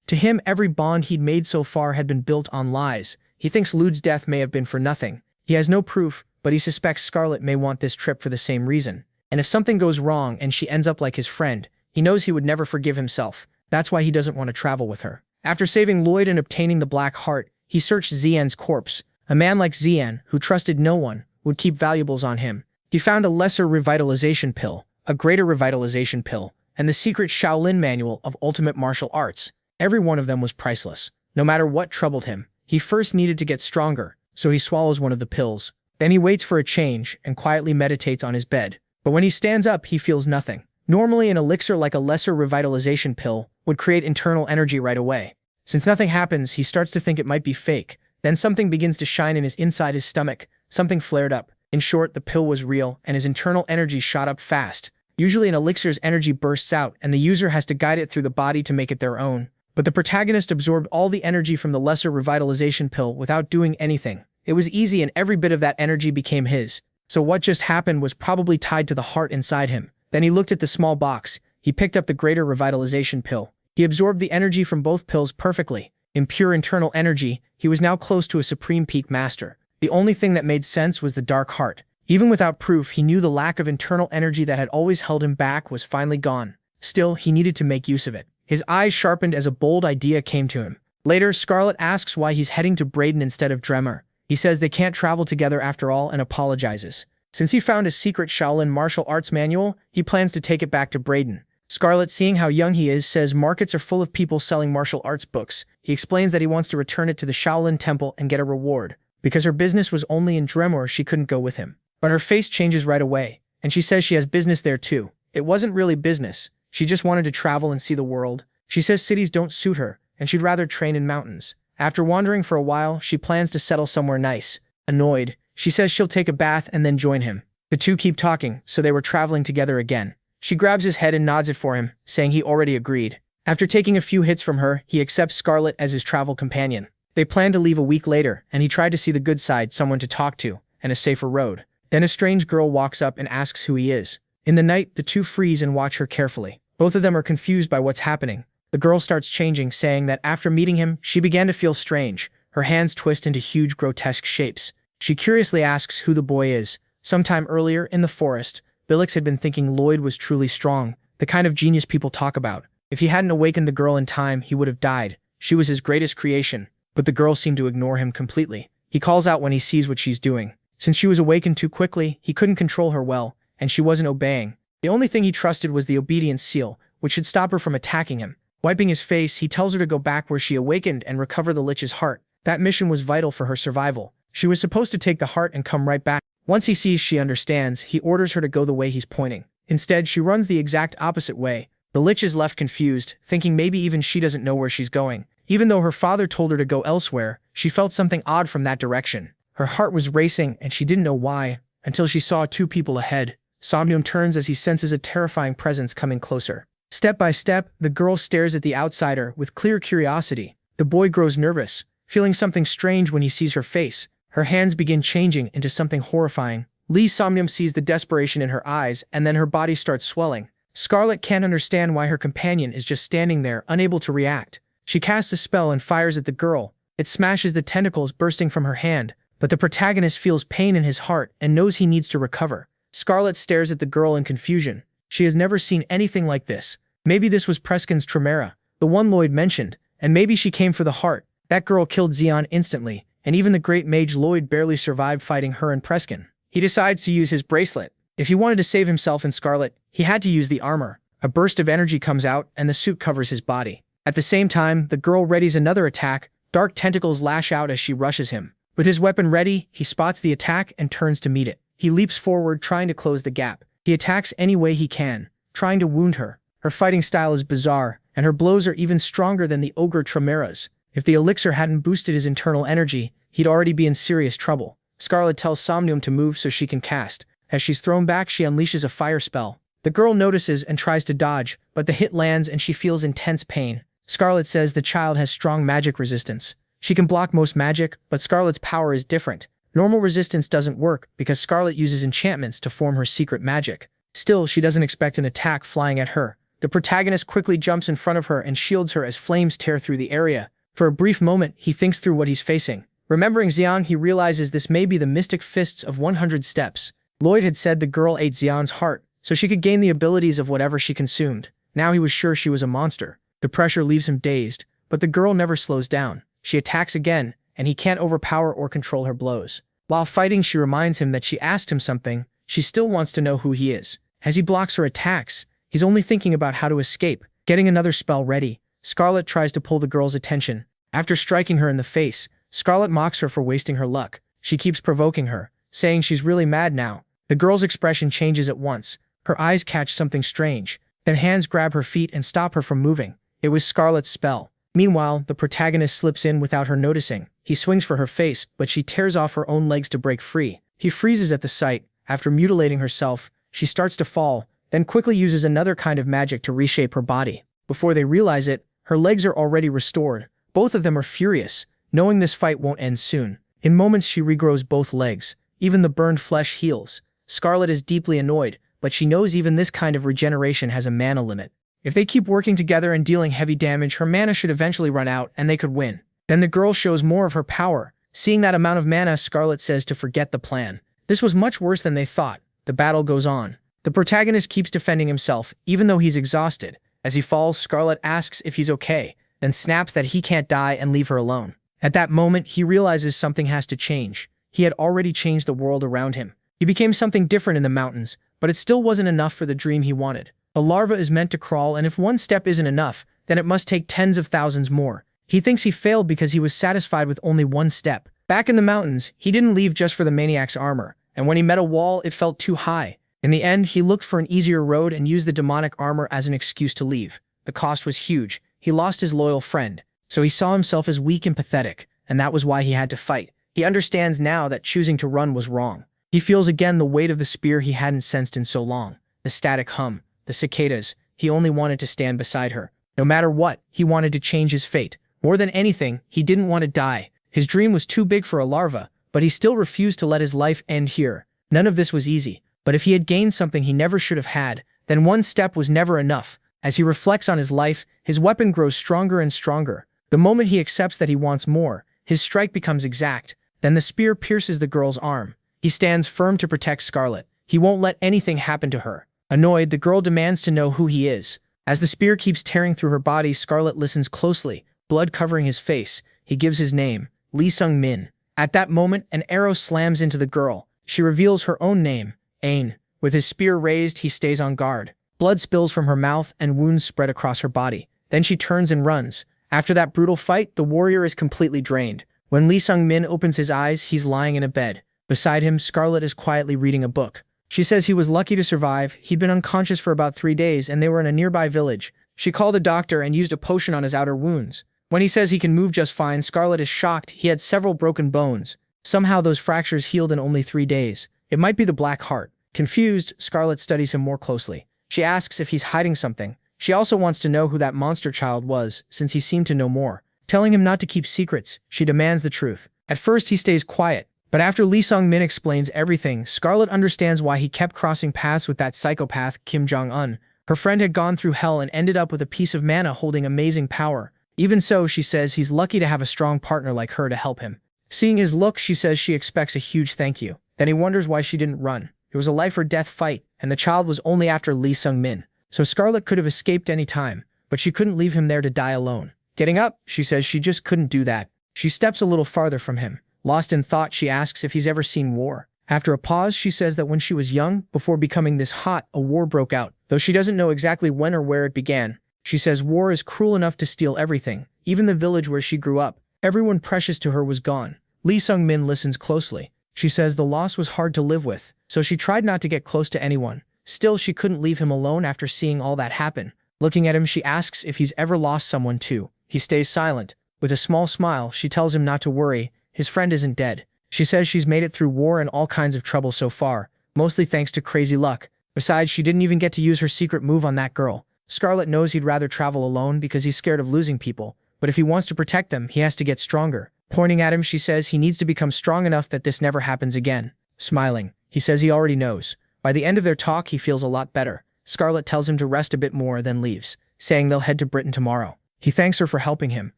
To him, every bond he'd made so far had been built on lies. He thinks Lude's death may have been for nothing. He has no proof, but he suspects Scarlet may want this trip for the same reason. And if something goes wrong and she ends up like his friend, he knows he would never forgive himself. That's why he doesn't want to travel with her. After saving Lloyd and obtaining the Black Heart, he searched Zian's corpse. A man like Zian, who trusted no one, would keep valuables on him. He found a lesser revitalization pill, a greater revitalization pill, and the secret Shaolin manual of ultimate martial arts. Every one of them was priceless. No matter what troubled him, he first needed to get stronger, so he swallows one of the pills. Then he waits for a change and quietly meditates on his bed. But when he stands up, he feels nothing. Normally, an elixir like a lesser revitalization pill would create internal energy right away. Since nothing happens, he starts to think it might be fake. Then something begins to shine inside his stomach. Something flared up. In short, the pill was real, and his internal energy shot up fast. Usually an elixir's energy bursts out, and the user has to guide it through the body to make it their own. But the protagonist absorbed all the energy from the lesser revitalization pill without doing anything. It was easy, and every bit of that energy became his. So what just happened was probably tied to the heart inside him. Then he looked at the small box. He picked up the greater revitalization pill. He absorbed the energy from both pills perfectly. In pure internal energy, he was now close to a supreme peak master. The only thing that made sense was the dark heart. Even without proof, he knew the lack of internal energy that had always held him back was finally gone. Still, he needed to make use of it. His eyes sharpened as a bold idea came to him. Later, Scarlet asks why he's heading to Braden instead of Dremmer. He says they can't travel together after all and apologizes. Since he found a secret Shaolin martial arts manual, he plans to take it back to Braden. Scarlet, seeing how young he is, says markets are full of people selling martial arts books. He explains that he wants to return it to the Shaolin Temple and get a reward. Because her business was only in Dremor, she couldn't go with him. But her face changes right away, and she says she has business there too. It wasn't really business. She just wanted to travel and see the world. She says cities don't suit her, and she'd rather train in mountains. After wandering for a while, she plans to settle somewhere nice. Annoyed, she says she'll take a bath and then join him. The two keep talking, so they were traveling together again. She grabs his head and nods it for him, saying he already agreed. After taking a few hits from her, he accepts Scarlet as his travel companion. They plan to leave a week later, and he tried to see the good side, someone to talk to, and a safer road. Then a strange girl walks up and asks who he is. In the night, the two freeze and watch her carefully. Both of them are confused by what's happening. The girl starts changing, saying that after meeting him, she began to feel strange. Her hands twist into huge, grotesque shapes. She curiously asks who the boy is. Sometime earlier, in the forest, Billix had been thinking Lloyd was truly strong, the kind of genius people talk about. If he hadn't awakened the girl in time, he would have died. She was his greatest creation, but the girl seemed to ignore him completely. He calls out when he sees what she's doing. Since she was awakened too quickly, he couldn't control her well, and she wasn't obeying. The only thing he trusted was the obedience seal, which should stop her from attacking him. Wiping his face, he tells her to go back where she awakened and recover the Lich's heart. That mission was vital for her survival. She was supposed to take the heart and come right back. Once he sees she understands, he orders her to go the way he's pointing. Instead, she runs the exact opposite way. The Lich is left confused, thinking maybe even she doesn't know where she's going. Even though her father told her to go elsewhere, she felt something odd from that direction. Her heart was racing, and she didn't know why, until she saw two people ahead. Somnium turns as he senses a terrifying presence coming closer. Step by step, the girl stares at the outsider with clear curiosity. The boy grows nervous, feeling something strange when he sees her face. Her hands begin changing into something horrifying. Lee Somnium sees the desperation in her eyes, and then her body starts swelling. Scarlet can't understand why her companion is just standing there, unable to react. She casts a spell and fires at the girl. It smashes the tentacles bursting from her hand, but the protagonist feels pain in his heart and knows he needs to recover. Scarlet stares at the girl in confusion. She has never seen anything like this. Maybe this was Preskin's Tremera, the one Lloyd mentioned, and maybe she came for the heart. That girl killed Xeon instantly, and even the great mage Lloyd barely survived fighting her and Preskin. He decides to use his bracelet. If he wanted to save himself and Scarlet, he had to use the armor. A burst of energy comes out, and the suit covers his body. At the same time, the girl readies another attack. Dark tentacles lash out as she rushes him. With his weapon ready, he spots the attack and turns to meet it. He leaps forward, trying to close the gap. He attacks any way he can, trying to wound her. Her fighting style is bizarre, and her blows are even stronger than the ogre Tremera's. If the elixir hadn't boosted his internal energy, he'd already be in serious trouble. Scarlet tells Somnium to move so she can cast. As she's thrown back, she unleashes a fire spell. The girl notices and tries to dodge, but the hit lands and she feels intense pain. Scarlet says the child has strong magic resistance. She can block most magic, but Scarlet's power is different. Normal resistance doesn't work because Scarlet uses enchantments to form her secret magic. Still, she doesn't expect an attack flying at her. The protagonist quickly jumps in front of her and shields her as flames tear through the area. For a brief moment, he thinks through what he's facing. Remembering Xeon, he realizes this may be the mystic fists of 100 steps. Lloyd had said the girl ate Xeon's heart, so she could gain the abilities of whatever she consumed. Now he was sure she was a monster. The pressure leaves him dazed, but the girl never slows down. She attacks again, and he can't overpower or control her blows. While fighting, she reminds him that she asked him something. She still wants to know who he is. As he blocks her attacks, he's only thinking about how to escape. Getting another spell ready, Scarlet tries to pull the girl's attention. After striking her in the face, Scarlet mocks her for wasting her luck. She keeps provoking her, saying she's really mad now. The girl's expression changes at once. Her eyes catch something strange. Then hands grab her feet and stop her from moving. It was Scarlet's spell. Meanwhile, the protagonist slips in without her noticing. He swings for her face, but she tears off her own legs to break free. He freezes at the sight. After mutilating herself, she starts to fall, then quickly uses another kind of magic to reshape her body. Before they realize it, her legs are already restored. Both of them are furious, knowing this fight won't end soon. In moments, she regrows both legs. Even the burned flesh heals. Scarlet is deeply annoyed, but she knows even this kind of regeneration has a mana limit. If they keep working together and dealing heavy damage, her mana should eventually run out, and they could win. Then the girl shows more of her power. Seeing that amount of mana, Scarlet says to forget the plan. This was much worse than they thought. The battle goes on. The protagonist keeps defending himself, even though he's exhausted. As he falls, Scarlet asks if he's okay, then snaps that he can't die and leave her alone. At that moment, he realizes something has to change. He had already changed the world around him. He became something different in the mountains, but it still wasn't enough for the dream he wanted. A larva is meant to crawl, and if one step isn't enough, then it must take tens of thousands more. He thinks he failed because he was satisfied with only one step. Back in the mountains, he didn't leave just for the maniac's armor, and when he met a wall, it felt too high. In the end, he looked for an easier road and used the demonic armor as an excuse to leave. The cost was huge. He lost his loyal friend, so he saw himself as weak and pathetic, and that was why he had to fight. He understands now that choosing to run was wrong. He feels again the weight of the spear he hadn't sensed in so long. The static hum, the cicadas. He only wanted to stand beside her. No matter what, he wanted to change his fate. More than anything, he didn't want to die. His dream was too big for a larva, but he still refused to let his life end here. None of this was easy, but if he had gained something he never should have had, then one step was never enough. As he reflects on his life, his weapon grows stronger and stronger. The moment he accepts that he wants more, his strike becomes exact. Then the spear pierces the girl's arm. He stands firm to protect Scarlet. He won't let anything happen to her. Annoyed, the girl demands to know who he is. As the spear keeps tearing through her body, Scarlet listens closely, blood covering his face. He gives his name, Lee Sung-min. At that moment, an arrow slams into the girl. She reveals her own name, Ain. With his spear raised, he stays on guard. Blood spills from her mouth and wounds spread across her body. Then she turns and runs. After that brutal fight, the warrior is completely drained. When Lee Sung-min opens his eyes, he's lying in a bed. Beside him, Scarlet is quietly reading a book. She says he was lucky to survive. He'd been unconscious for about 3 days and they were in a nearby village. She called a doctor and used a potion on his outer wounds. When he says he can move just fine, Scarlet is shocked. He had several broken bones. Somehow those fractures healed in only 3 days. It might be the Black Heart. Confused, Scarlet studies him more closely. She asks if he's hiding something. She also wants to know who that monster child was, since he seemed to know more. Telling him not to keep secrets, she demands the truth. At first he stays quiet, but after Lee Sung-min explains everything, Scarlet understands why he kept crossing paths with that psychopath, Kim Jong-un. Her friend had gone through hell and ended up with a piece of mana holding amazing power. Even so, she says he's lucky to have a strong partner like her to help him. Seeing his look, she says she expects a huge thank you. Then he wonders why she didn't run. It was a life-or-death fight, and the child was only after Lee Sung-min. So Scarlet could have escaped any time, but she couldn't leave him there to die alone. Getting up, she says she just couldn't do that. She steps a little farther from him. Lost in thought, she asks if he's ever seen war. After a pause, she says that when she was young, before becoming this hot, a war broke out. Though she doesn't know exactly when or where it began, she says war is cruel enough to steal everything, even the village where she grew up. Everyone precious to her was gone. Lee Sung-min listens closely. She says the loss was hard to live with, so she tried not to get close to anyone. Still, she couldn't leave him alone after seeing all that happen. Looking at him, she asks if he's ever lost someone too. He stays silent. With a small smile, she tells him not to worry. His friend isn't dead. She says she's made it through war and all kinds of trouble so far, mostly thanks to crazy luck. Besides, she didn't even get to use her secret move on that girl. Scarlet knows he'd rather travel alone because he's scared of losing people, but if he wants to protect them, he has to get stronger. Pointing at him, she says he needs to become strong enough that this never happens again. Smiling, he says he already knows. By the end of their talk, he feels a lot better. Scarlet tells him to rest a bit more, then leaves, saying they'll head to Britain tomorrow. He thanks her for helping him.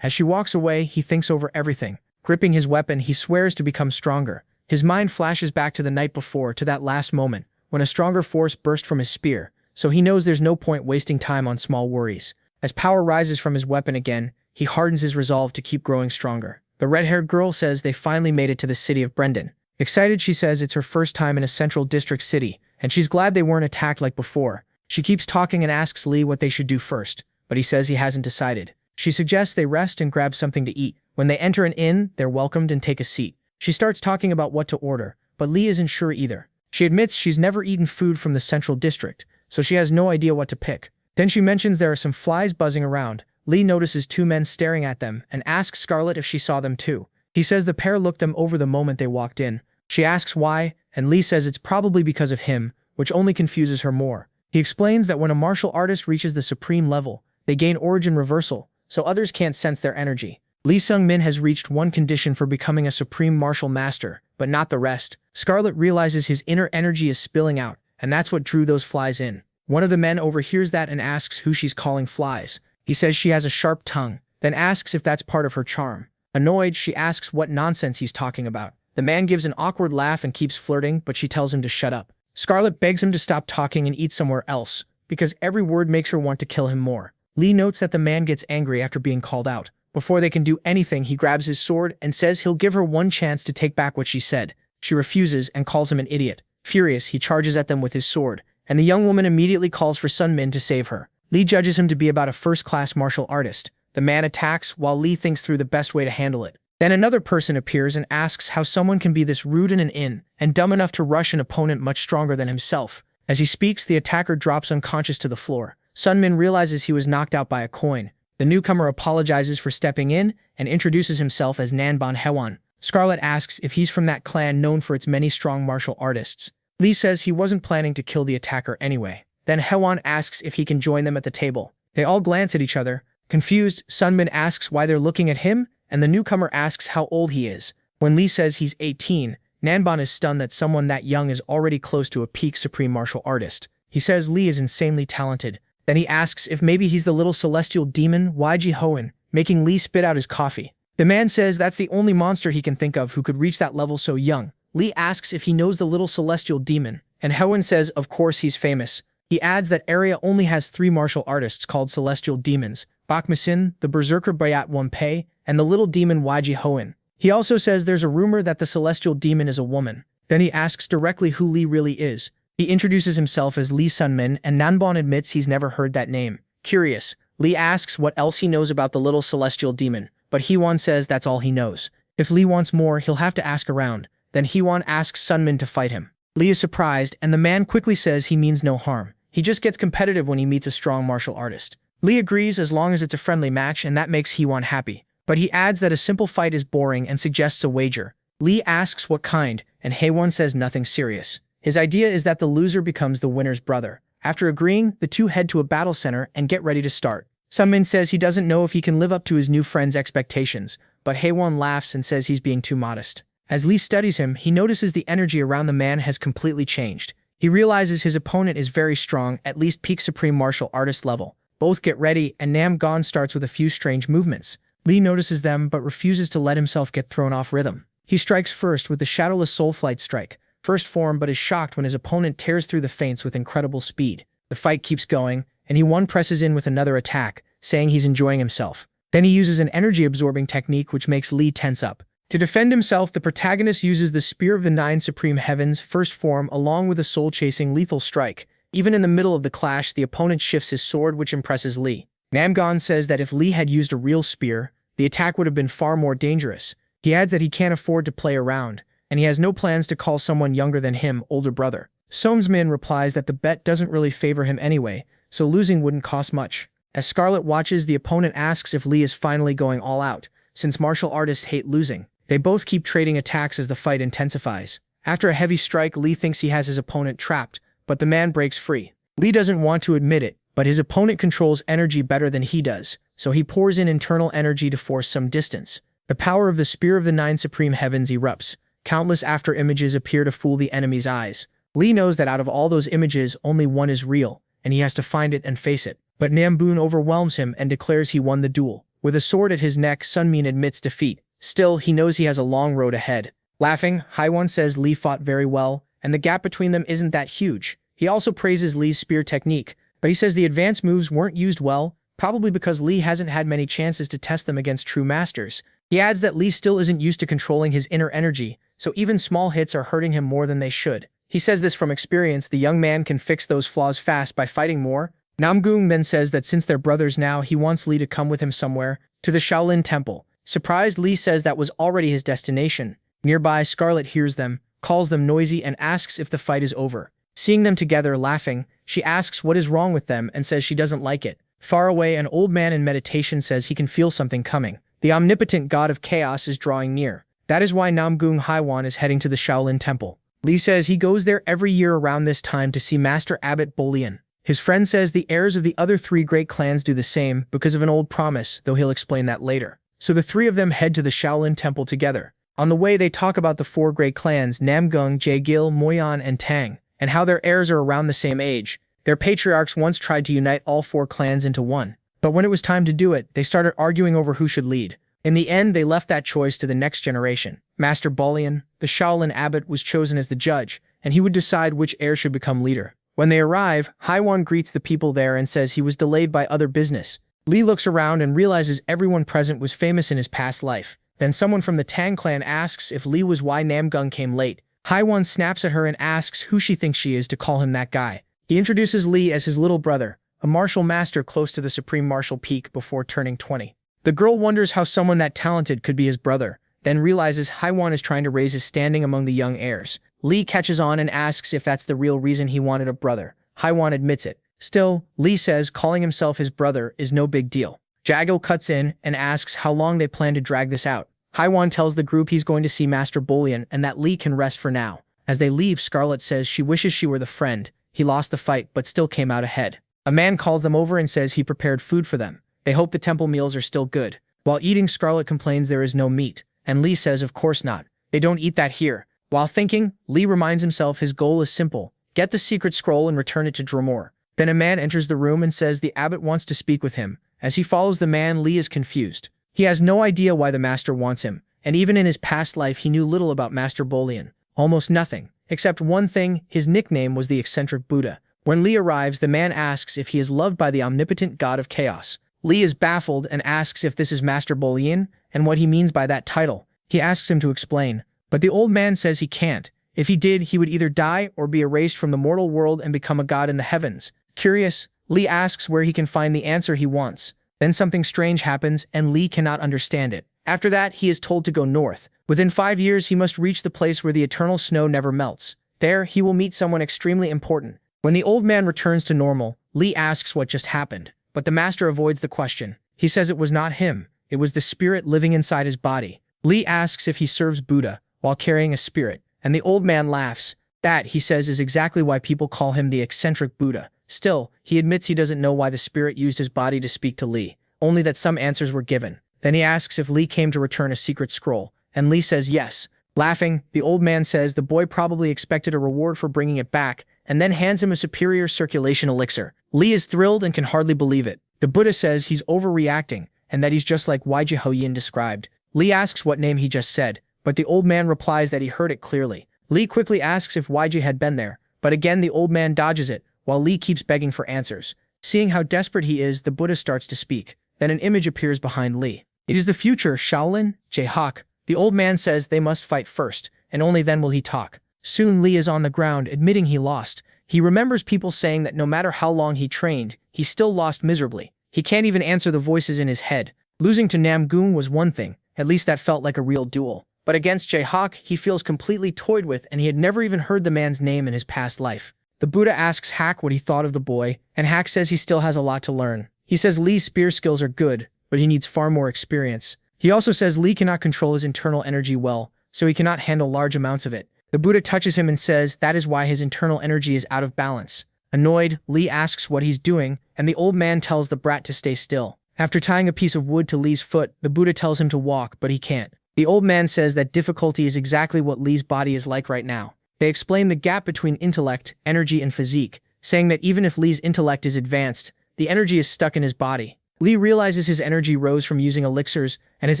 As she walks away, he thinks over everything. Gripping his weapon, he swears to become stronger. His mind flashes back to the night before, to that last moment, when a stronger force burst from his spear, so he knows there's no point wasting time on small worries. As power rises from his weapon again, he hardens his resolve to keep growing stronger. The red-haired girl says they finally made it to the city of Brendan. Excited, she says it's her first time in a central district city, and she's glad they weren't attacked like before. She keeps talking and asks Lee what they should do first, but he says he hasn't decided. She suggests they rest and grab something to eat. When they enter an inn, they're welcomed and take a seat. She starts talking about what to order, but Lee isn't sure either. She admits she's never eaten food from the central district, so she has no idea what to pick. Then she mentions there are some flies buzzing around. Lee notices 2 men staring at them and asks Scarlet if she saw them too. He says the pair looked them over the moment they walked in. She asks why, and Lee says it's probably because of him, which only confuses her more. He explains that when a martial artist reaches the supreme level, they gain origin reversal, so others can't sense their energy. Lee Sung-min has reached one condition for becoming a supreme martial master, but not the rest. Scarlet realizes his inner energy is spilling out, and that's what drew those flies in. One of the men overhears that and asks who she's calling flies. He says she has a sharp tongue, then asks if that's part of her charm. Annoyed, she asks what nonsense he's talking about. The man gives an awkward laugh and keeps flirting, but she tells him to shut up. Scarlet begs him to stop talking and eat somewhere else, because every word makes her want to kill him more. Lee notes that the man gets angry after being called out. Before they can do anything, he grabs his sword and says he'll give her one chance to take back what she said. She refuses and calls him an idiot. Furious, he charges at them with his sword, and the young woman immediately calls for Sun-min to save her. Lee judges him to be about a first-class martial artist. The man attacks while Lee thinks through the best way to handle it. Then another person appears and asks how someone can be this rude in an inn and dumb enough to rush an opponent much stronger than himself. As he speaks, the attacker drops unconscious to the floor. Sun-min realizes he was knocked out by a coin. The newcomer apologizes for stepping in and introduces himself as Nanban Hwan. Scarlet asks if he's from that clan known for its many strong martial artists. Lee says he wasn't planning to kill the attacker anyway. Then Hwan asks if he can join them at the table. They all glance at each other. Confused, Sun-min asks why they're looking at him, and the newcomer asks how old he is. When Lee says he's 18, Nanban is stunned that someone that young is already close to a peak supreme martial artist. He says Lee is insanely talented. Then he asks if maybe he's the little celestial demon Yji Hoen, making Lee spit out his coffee. The man says that's the only monster he can think of who could reach that level so young. Lee asks if he knows the little celestial demon, and Hoen says of course he's famous. He adds that area only has 3 martial artists called celestial demons, Bakmasin, the berserker Bayat Wonpei, and the little demon Yji Hoen. He also says there's a rumor that the celestial demon is a woman. Then he asks directly who Lee really is. He introduces himself as Lee Sunmin, and Nanbon admits he's never heard that name. Curious, Lee asks what else he knows about the little celestial demon, but Heewon says that's all he knows. If Lee wants more, he'll have to ask around. Then Heewon asks Sunmin to fight him. Lee is surprised, and the man quickly says he means no harm. He just gets competitive when he meets a strong martial artist. Lee agrees as long as it's a friendly match, and that makes Heewon happy. But he adds that a simple fight is boring and suggests a wager. Lee asks what kind, and Haewon says nothing serious. His idea is that the loser becomes the winner's brother. After agreeing, the two head to a battle center and get ready to start. Sunmin says he doesn't know if he can live up to his new friend's expectations, but Haewon laughs and says he's being too modest. As Lee studies him, he notices the energy around the man has completely changed. He realizes his opponent is very strong, at least peak supreme martial artist level. Both get ready, and Nam-gon starts with a few strange movements. Lee notices them but refuses to let himself get thrown off rhythm. He strikes first with the Shadowless Soul Flight strike, first form, but is shocked when his opponent tears through the feints with incredible speed. The fight keeps going, and Heewon presses in with another attack, saying he's enjoying himself. Then he uses an energy-absorbing technique which makes Lee tense up. To defend himself, the protagonist uses the Spear of the Nine Supreme Heavens first form along with a soul-chasing lethal strike. Even in the middle of the clash, the opponent shifts his sword, which impresses Lee. Nam-gon says that if Lee had used a real spear, the attack would have been far more dangerous. He adds that he can't afford to play around, and he has no plans to call someone younger than him older brother. Soamsmin replies that the bet doesn't really favor him anyway, so losing wouldn't cost much. As Scarlet watches, the opponent asks if Lee is finally going all out, since martial artists hate losing. They both keep trading attacks as the fight intensifies. After a heavy strike, Lee thinks he has his opponent trapped, but the man breaks free. Lee doesn't want to admit it, but his opponent controls energy better than he does, so he pours in internal energy to force some distance. The power of the Spear of the Nine Supreme Heavens erupts. Countless after images appear to fool the enemy's eyes. Lee knows that out of all those images, only one is real, and he has to find it and face it. But Namboon overwhelms him and declares he won the duel. With a sword at his neck, Sunmin admits defeat. Still, he knows he has a long road ahead. Laughing, Haewon says Lee fought very well, and the gap between them isn't that huge. He also praises Lee's spear technique, but he says the advanced moves weren't used well, probably because Lee hasn't had many chances to test them against true masters. He adds that Lee still isn't used to controlling his inner energy, so even small hits are hurting him more than they should. He says this from experience. The young man can fix those flaws fast by fighting more. Namgung then says that since they're brothers now, he wants Lee to come with him somewhere, to the Shaolin Temple. Surprised, Lee says that was already his destination. Nearby, Scarlet hears them, calls them noisy, and asks if the fight is over. Seeing them together laughing, she asks what is wrong with them and says she doesn't like it. Far away, an old man in meditation says he can feel something coming. The omnipotent god of chaos is drawing near. That is why Namgung Haewon is heading to the Shaolin Temple. Lee says he goes there every year around this time to see Master Abbot Bolian. His friend says the heirs of the other three great clans do the same because of an old promise, though he'll explain that later. So the three of them head to the Shaolin Temple together. On the way, they talk about the four great clans, Namgung, Jaegil, Moyan, and Tang, and how their heirs are around the same age. Their patriarchs once tried to unite all four clans into one. But when it was time to do it, they started arguing over who should lead. In the end, they left that choice to the next generation. Master Bolian, the Shaolin abbot, was chosen as the judge, and he would decide which heir should become leader. When they arrive, Haewon greets the people there and says he was delayed by other business. Lee looks around and realizes everyone present was famous in his past life. Then someone from the Tang clan asks if Lee was why Namgung came late. Haewon snaps at her and asks who she thinks she is to call him that guy. He introduces Lee as his little brother, a martial master close to the supreme martial peak before turning 20. The girl wonders how someone that talented could be his brother, then realizes Haewon is trying to raise his standing among the young heirs. Lee catches on and asks if that's the real reason he wanted a brother. Haewon admits it. Still, Lee says calling himself his brother is no big deal. Jaegil cuts in and asks how long they plan to drag this out. Haewon tells the group he's going to see Master Bolian and that Lee can rest for now. As they leave, Scarlet says she wishes she were the friend. He lost the fight but still came out ahead. A man calls them over and says he prepared food for them. They hope the temple meals are still good. While eating, Scarlet complains there is no meat, and Lee says of course not. They don't eat that here. While thinking, Lee reminds himself his goal is simple. Get the secret scroll and return it to Dromore. Then a man enters the room and says the abbot wants to speak with him. As he follows the man, Lee is confused. He has no idea why the master wants him, and even in his past life he knew little about Master Bolian. Almost nothing. Except one thing, his nickname was the eccentric Buddha. When Lee arrives, the man asks if he is loved by the omnipotent god of chaos. Lee is baffled and asks if this is Master Bolian and what he means by that title. He asks him to explain, but the old man says he can't. If he did, he would either die or be erased from the mortal world and become a god in the heavens. Curious, Lee asks where he can find the answer he wants. Then something strange happens, and Lee cannot understand it. After that, he is told to go north. Within 5 years, he must reach the place where the eternal snow never melts. There, he will meet someone extremely important. When the old man returns to normal, Lee asks what just happened, but the master avoids the question. He says it was not him, it was the spirit living inside his body. Lee asks if he serves Buddha while carrying a spirit, and the old man laughs. That, he says, is exactly why people call him the eccentric Buddha. Still, he admits he doesn't know why the spirit used his body to speak to Lee, only that some answers were given. Then he asks if Lee came to return a secret scroll, and Lee says yes. Laughing, the old man says the boy probably expected a reward for bringing it back, and then hands him a superior circulation elixir. Lee is thrilled and can hardly believe it. The Buddha says he's overreacting, and that he's just like Wiji Hoyin described. Lee asks what name he just said, but the old man replies that he heard it clearly. Lee quickly asks if YG had been there, but again the old man dodges it, while Lee keeps begging for answers. Seeing how desperate he is, the Buddha starts to speak. Then an image appears behind Lee. It is the future Shaolin, Jae-hak. The old man says they must fight first, and only then will he talk. Soon Lee is on the ground, admitting he lost. He remembers people saying that no matter how long he trained, he still lost miserably. He can't even answer the voices in his head. Losing to Namgoong was one thing, at least that felt like a real duel. But against Jae-hak, he feels completely toyed with, and he had never even heard the man's name in his past life. The Buddha asks Hak what he thought of the boy, and Hak says he still has a lot to learn. He says Lee's spear skills are good, but he needs far more experience. He also says Lee cannot control his internal energy well, so he cannot handle large amounts of it. The Buddha touches him and says that is why his internal energy is out of balance. Annoyed, Lee asks what he's doing, and the old man tells the brat to stay still. After tying a piece of wood to Lee's foot, the Buddha tells him to walk, but he can't. The old man says that difficulty is exactly what Lee's body is like right now. They explain the gap between intellect, energy, and physique, saying that even if Lee's intellect is advanced, the energy is stuck in his body. Lee realizes his energy rose from using elixirs, and his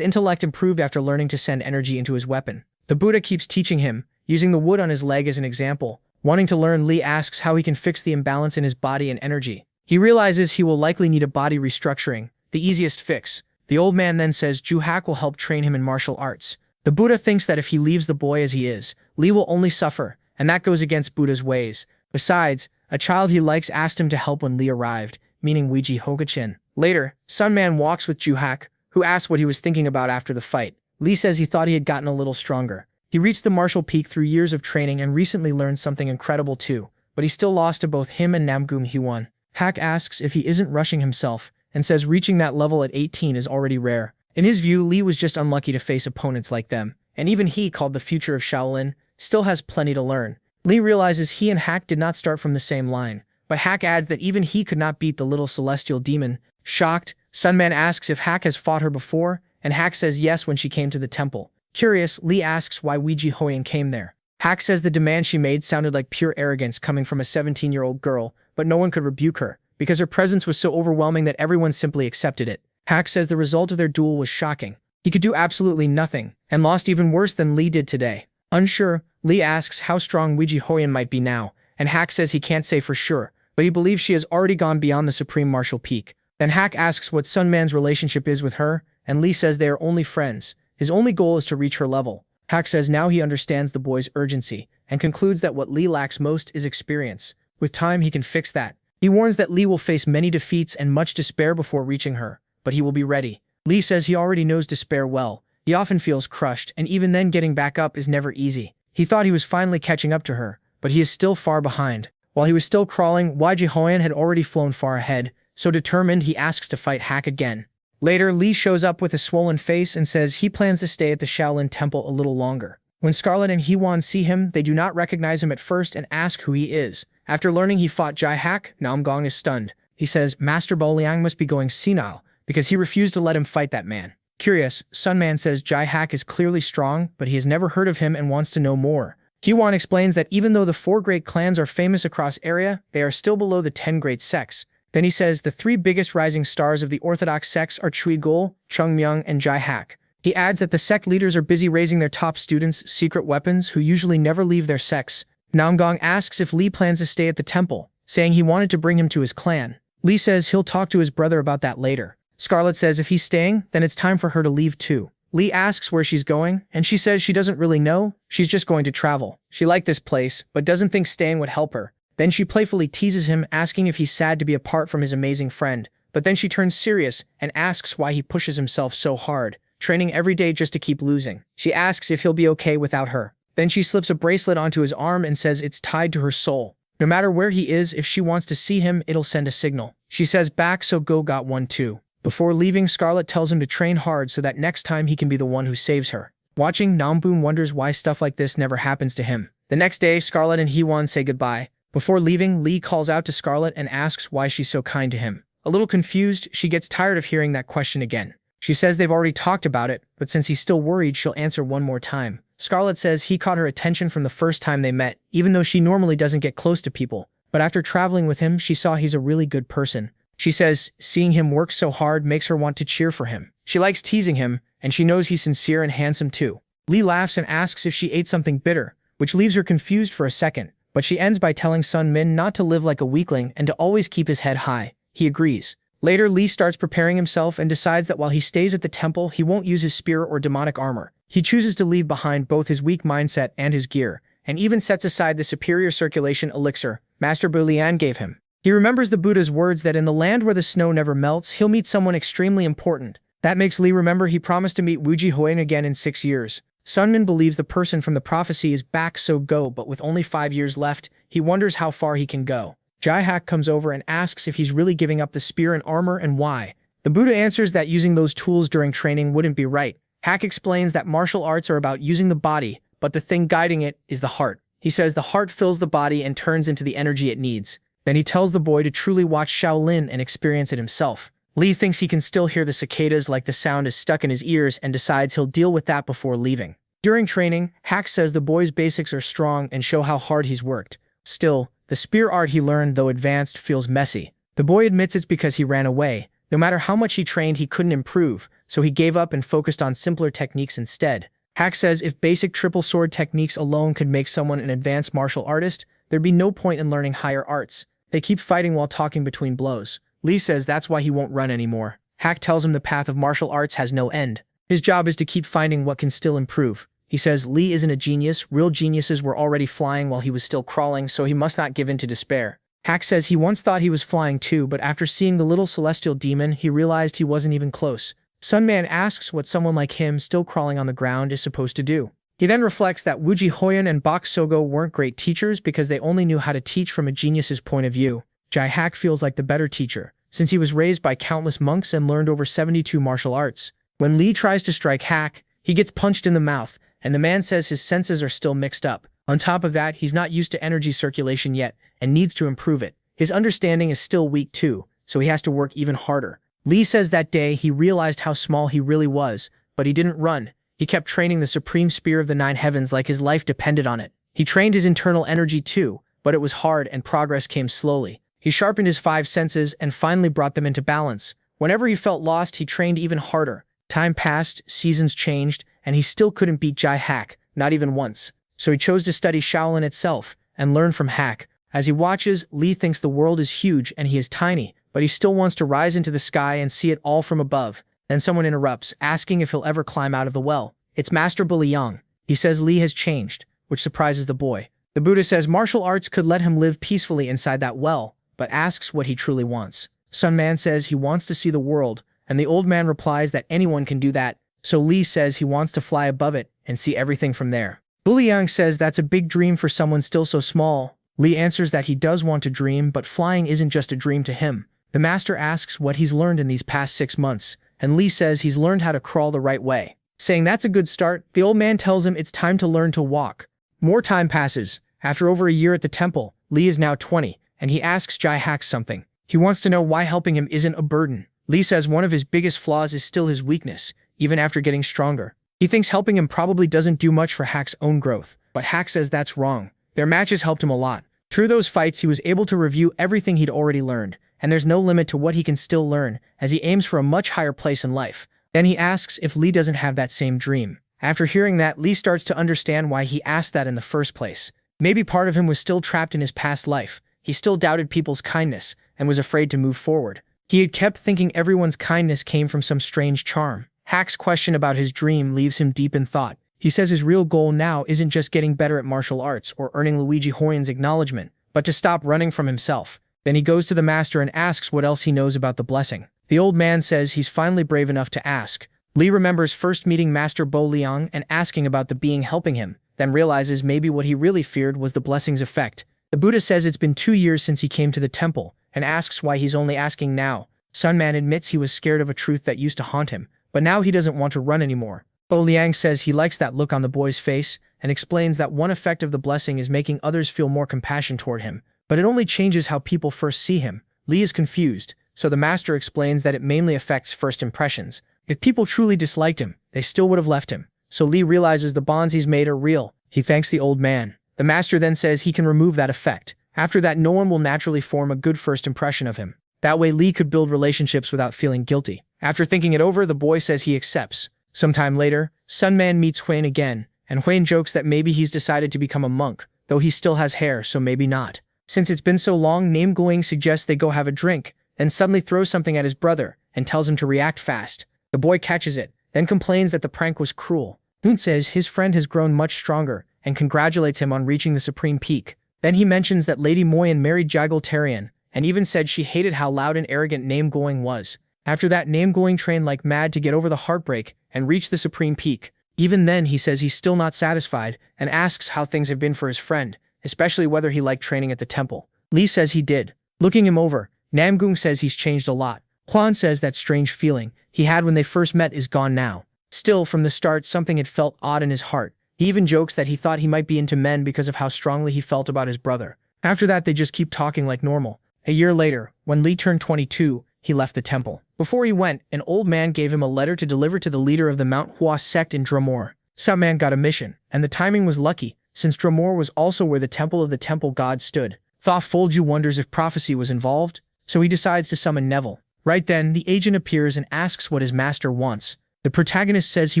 intellect improved after learning to send energy into his weapon. The Buddha keeps teaching him, using the wood on his leg as an example. Wanting to learn, Lee asks how he can fix the imbalance in his body and energy. He realizes he will likely need a body restructuring, the easiest fix. The old man then says Ju-hak will help train him in martial arts. The Buddha thinks that if he leaves the boy as he is, Lee will only suffer, and that goes against Buddha's ways. Besides, a child he likes asked him to help when Lee arrived, meaning Wiji Hogachin. Later, Sunman walks with Ju-hak, who asks what he was thinking about after the fight. Lee says he thought he had gotten a little stronger. He reached the martial peak through years of training and recently learned something incredible too, but he still lost to both him and Namgoong Hyewon. Hak asks if he isn't rushing himself, and says reaching that level at 18 is already rare. In his view, Lee was just unlucky to face opponents like them, and even he, called the future of Shaolin, still has plenty to learn. Lee realizes he and Hak did not start from the same line, but Hak adds that even he could not beat the little celestial demon. Shocked, Sunman asks if Hak has fought her before, and Hak says yes when she came to the temple. Curious, Lee asks why Wiji Hoyin came there. Hak says the demand she made sounded like pure arrogance coming from a 17-year-old girl, but no one could rebuke her, because her presence was so overwhelming that everyone simply accepted it. Hak says the result of their duel was shocking. He could do absolutely nothing, and lost even worse than Lee did today. Unsure, Lee asks how strong Wiji Hoyin might be now, and Hak says he can't say for sure, but he believes she has already gone beyond the supreme martial peak. Then Hak asks what Sunman's relationship is with her, and Lee says they are only friends. His only goal is to reach her level. Hak says now he understands the boy's urgency, and concludes that what Lee lacks most is experience. With time he can fix that. He warns that Lee will face many defeats and much despair before reaching her, but he will be ready. Lee says he already knows despair well. He often feels crushed, and even then getting back up is never easy. He thought he was finally catching up to her, but he is still far behind. While he was still crawling, Wiji Hoyin had already flown far ahead, so determined he asks to fight Hak again. Later, Lee shows up with a swollen face and says he plans to stay at the Shaolin Temple a little longer. When Scarlet and Hyewon see him, they do not recognize him at first and ask who he is. After learning he fought Jae-hak, Namgoong is stunned. He says Master Bo Liang must be going senile, because he refused to let him fight that man. Curious, Sunman says Jae-hak is clearly strong, but he has never heard of him and wants to know more. Hyewon explains that even though the 4 great clans are famous across area, they are still below the 10 great sects. Then he says the 3 biggest rising stars of the orthodox sects are Chui-gul, Chung-myung, and Jae-hak. He adds that the sect leaders are busy raising their top students, secret weapons, who usually never leave their sects. Namgoong asks if Lee plans to stay at the temple, saying he wanted to bring him to his clan. Lee says he'll talk to his brother about that later. Scarlet says if he's staying, then it's time for her to leave too. Lee asks where she's going, and she says she doesn't really know, she's just going to travel. She liked this place, but doesn't think staying would help her. Then she playfully teases him, asking if he's sad to be apart from his amazing friend. But then she turns serious and asks why he pushes himself so hard, training every day just to keep losing. She asks if he'll be okay without her. Then she slips a bracelet onto his arm and says it's tied to her soul. No matter where he is, if she wants to see him, it'll send a signal. She says back so go got one too. Before leaving, Scarlet tells him to train hard so that next time he can be the one who saves her. Watching, Namboon wonders why stuff like this never happens to him. The next day, Scarlet and Heewon say goodbye. Before leaving, Lee calls out to Scarlet and asks why she's so kind to him. A little confused, she gets tired of hearing that question again. She says they've already talked about it, but since he's still worried, she'll answer one more time. Scarlet says he caught her attention from the first time they met, even though she normally doesn't get close to people. But after traveling with him, she saw he's a really good person. She says seeing him work so hard makes her want to cheer for him. She likes teasing him, and she knows he's sincere and handsome too. Lee laughs and asks if she ate something bitter, which leaves her confused for a second. But she ends by telling Sun Min not to live like a weakling and to always keep his head high. He agrees. Later, Lee starts preparing himself and decides that while he stays at the temple, he won't use his spear or demonic armor. He chooses to leave behind both his weak mindset and his gear, and even sets aside the superior circulation elixir Master Bu Lian gave him. He remembers the Buddha's words that in the land where the snow never melts, he'll meet someone extremely important. That makes Lee remember he promised to meet Wuji Huyen again in 6 years. Sunmin believes the person from the prophecy is back so go, but with only 5 years left, he wonders how far he can go. Jae-hak comes over and asks if he's really giving up the spear and armor and why. The Buddha answers that using those tools during training wouldn't be right. Hak explains that martial arts are about using the body, but the thing guiding it is the heart. He says the heart fills the body and turns into the energy it needs. Then he tells the boy to truly watch Shaolin and experience it himself. Lee thinks he can still hear the cicadas like the sound is stuck in his ears and decides he'll deal with that before leaving. During training, Hak says the boy's basics are strong and show how hard he's worked. Still, the spear art he learned, though advanced, feels messy. The boy admits it's because he ran away. No matter how much he trained, he couldn't improve, so he gave up and focused on simpler techniques instead. Hak says if basic triple sword techniques alone could make someone an advanced martial artist, there'd be no point in learning higher arts. They keep fighting while talking between blows. Lee says that's why he won't run anymore. Hak tells him the path of martial arts has no end. His job is to keep finding what can still improve. He says Lee isn't a genius, real geniuses were already flying while he was still crawling, so he must not give in to despair. Hak says he once thought he was flying too, but after seeing the little celestial demon, he realized he wasn't even close. Sunman asks what someone like him still crawling on the ground is supposed to do. He then reflects that Wuji Huyen and Bok Sogo weren't great teachers because they only knew how to teach from a genius's point of view. Jae-hak feels like the better teacher, since he was raised by countless monks and learned over 72 martial arts. When Lee tries to strike Hak, he gets punched in the mouth, and the man says his senses are still mixed up. On top of that, he's not used to energy circulation yet, and needs to improve it. His understanding is still weak too, so he has to work even harder. Lee says that day he realized how small he really was, but he didn't run. He kept training the supreme spear of the 9 heavens like his life depended on it. He trained his internal energy too, but it was hard and progress came slowly. He sharpened his 5 senses and finally brought them into balance. Whenever he felt lost, he trained even harder. Time passed, seasons changed, and he still couldn't beat Jae-hak, not even once. So he chose to study Shaolin itself and learn from Hak. As he watches, Lee thinks the world is huge and he is tiny, but he still wants to rise into the sky and see it all from above. Then someone interrupts, asking if he'll ever climb out of the well. It's Master Bu Liang. He says Lee has changed, which surprises the boy. The Buddha says martial arts could let him live peacefully inside that well, but asks what he truly wants. Sunman says he wants to see the world, and the old man replies that anyone can do that, so Lee says he wants to fly above it and see everything from there. Bu Liang says that's a big dream for someone still so small. Lee answers that he does want to dream, but flying isn't just a dream to him. The master asks what he's learned in these past 6 months, and Lee says he's learned how to crawl the right way. Saying that's a good start, the old man tells him it's time to learn to walk. More time passes. After over a year at the temple, Lee is now 20, and he asks Jae-hak something. He wants to know why helping him isn't a burden. Lee says one of his biggest flaws is still his weakness, even after getting stronger. He thinks helping him probably doesn't do much for Hak's own growth, but Hak says that's wrong. Their matches helped him a lot. Through those fights, he was able to review everything he'd already learned, and there's no limit to what he can still learn, as he aims for a much higher place in life. Then he asks if Lee doesn't have that same dream. After hearing that, Lee starts to understand why he asked that in the first place. Maybe part of him was still trapped in his past life. He still doubted people's kindness, and was afraid to move forward. He had kept thinking everyone's kindness came from some strange charm. Hack's question about his dream leaves him deep in thought. He says his real goal now isn't just getting better at martial arts or earning Luigi Hoyen's acknowledgement, but to stop running from himself. Then he goes to the master and asks what else he knows about the blessing. The old man says he's finally brave enough to ask. Lee remembers first meeting Master Bo Liang and asking about the being helping him, then realizes maybe what he really feared was the blessing's effect. The Buddha says it's been 2 years since he came to the temple, and asks why he's only asking now. Sunman admits he was scared of a truth that used to haunt him, but now he doesn't want to run anymore. Bo Liang says he likes that look on the boy's face, and explains that one effect of the blessing is making others feel more compassion toward him, but it only changes how people first see him. Lee is confused, so the master explains that it mainly affects first impressions. If people truly disliked him, they still would have left him. So Lee realizes the bonds he's made are real. He thanks the old man. The master then says he can remove that effect. After that, no one will naturally form a good first impression of him. That way Lee could build relationships without feeling guilty. After thinking it over, the boy says he accepts. Sometime later, Sunman meets Huyen again, and Huyen jokes that maybe he's decided to become a monk, though he still has hair, so maybe not. Since it's been so long, Nam Guing suggests they go have a drink, then suddenly throws something at his brother, and tells him to react fast. The boy catches it, then complains that the prank was cruel. Huyen says his friend has grown much stronger, and congratulates him on reaching the supreme peak. Then he mentions that Lady Moyen married Jagal Tarian, and even said she hated how loud and arrogant Nam Guing was. After that, Nam Guing trained like mad to get over the heartbreak and reach the supreme peak. Even then, he says he's still not satisfied, and asks how things have been for his friend, especially whether he liked training at the temple. Lee says he did. Looking him over, Nam Guing says he's changed a lot. Huan says that strange feeling he had when they first met is gone now. Still, from the start, something had felt odd in his heart. He even jokes that he thought he might be into men because of how strongly he felt about his brother. After that, they just keep talking like normal. A year later, when Lee turned 22, he left the temple. Before he went, an old man gave him a letter to deliver to the leader of the Mount Hua sect in Dromore. Subman got a mission, and the timing was lucky, since Dromore was also where the temple of the temple god stood. Tha Folju wonders if prophecy was involved, so he decides to summon Neville. Right then, the agent appears and asks what his master wants. The protagonist says he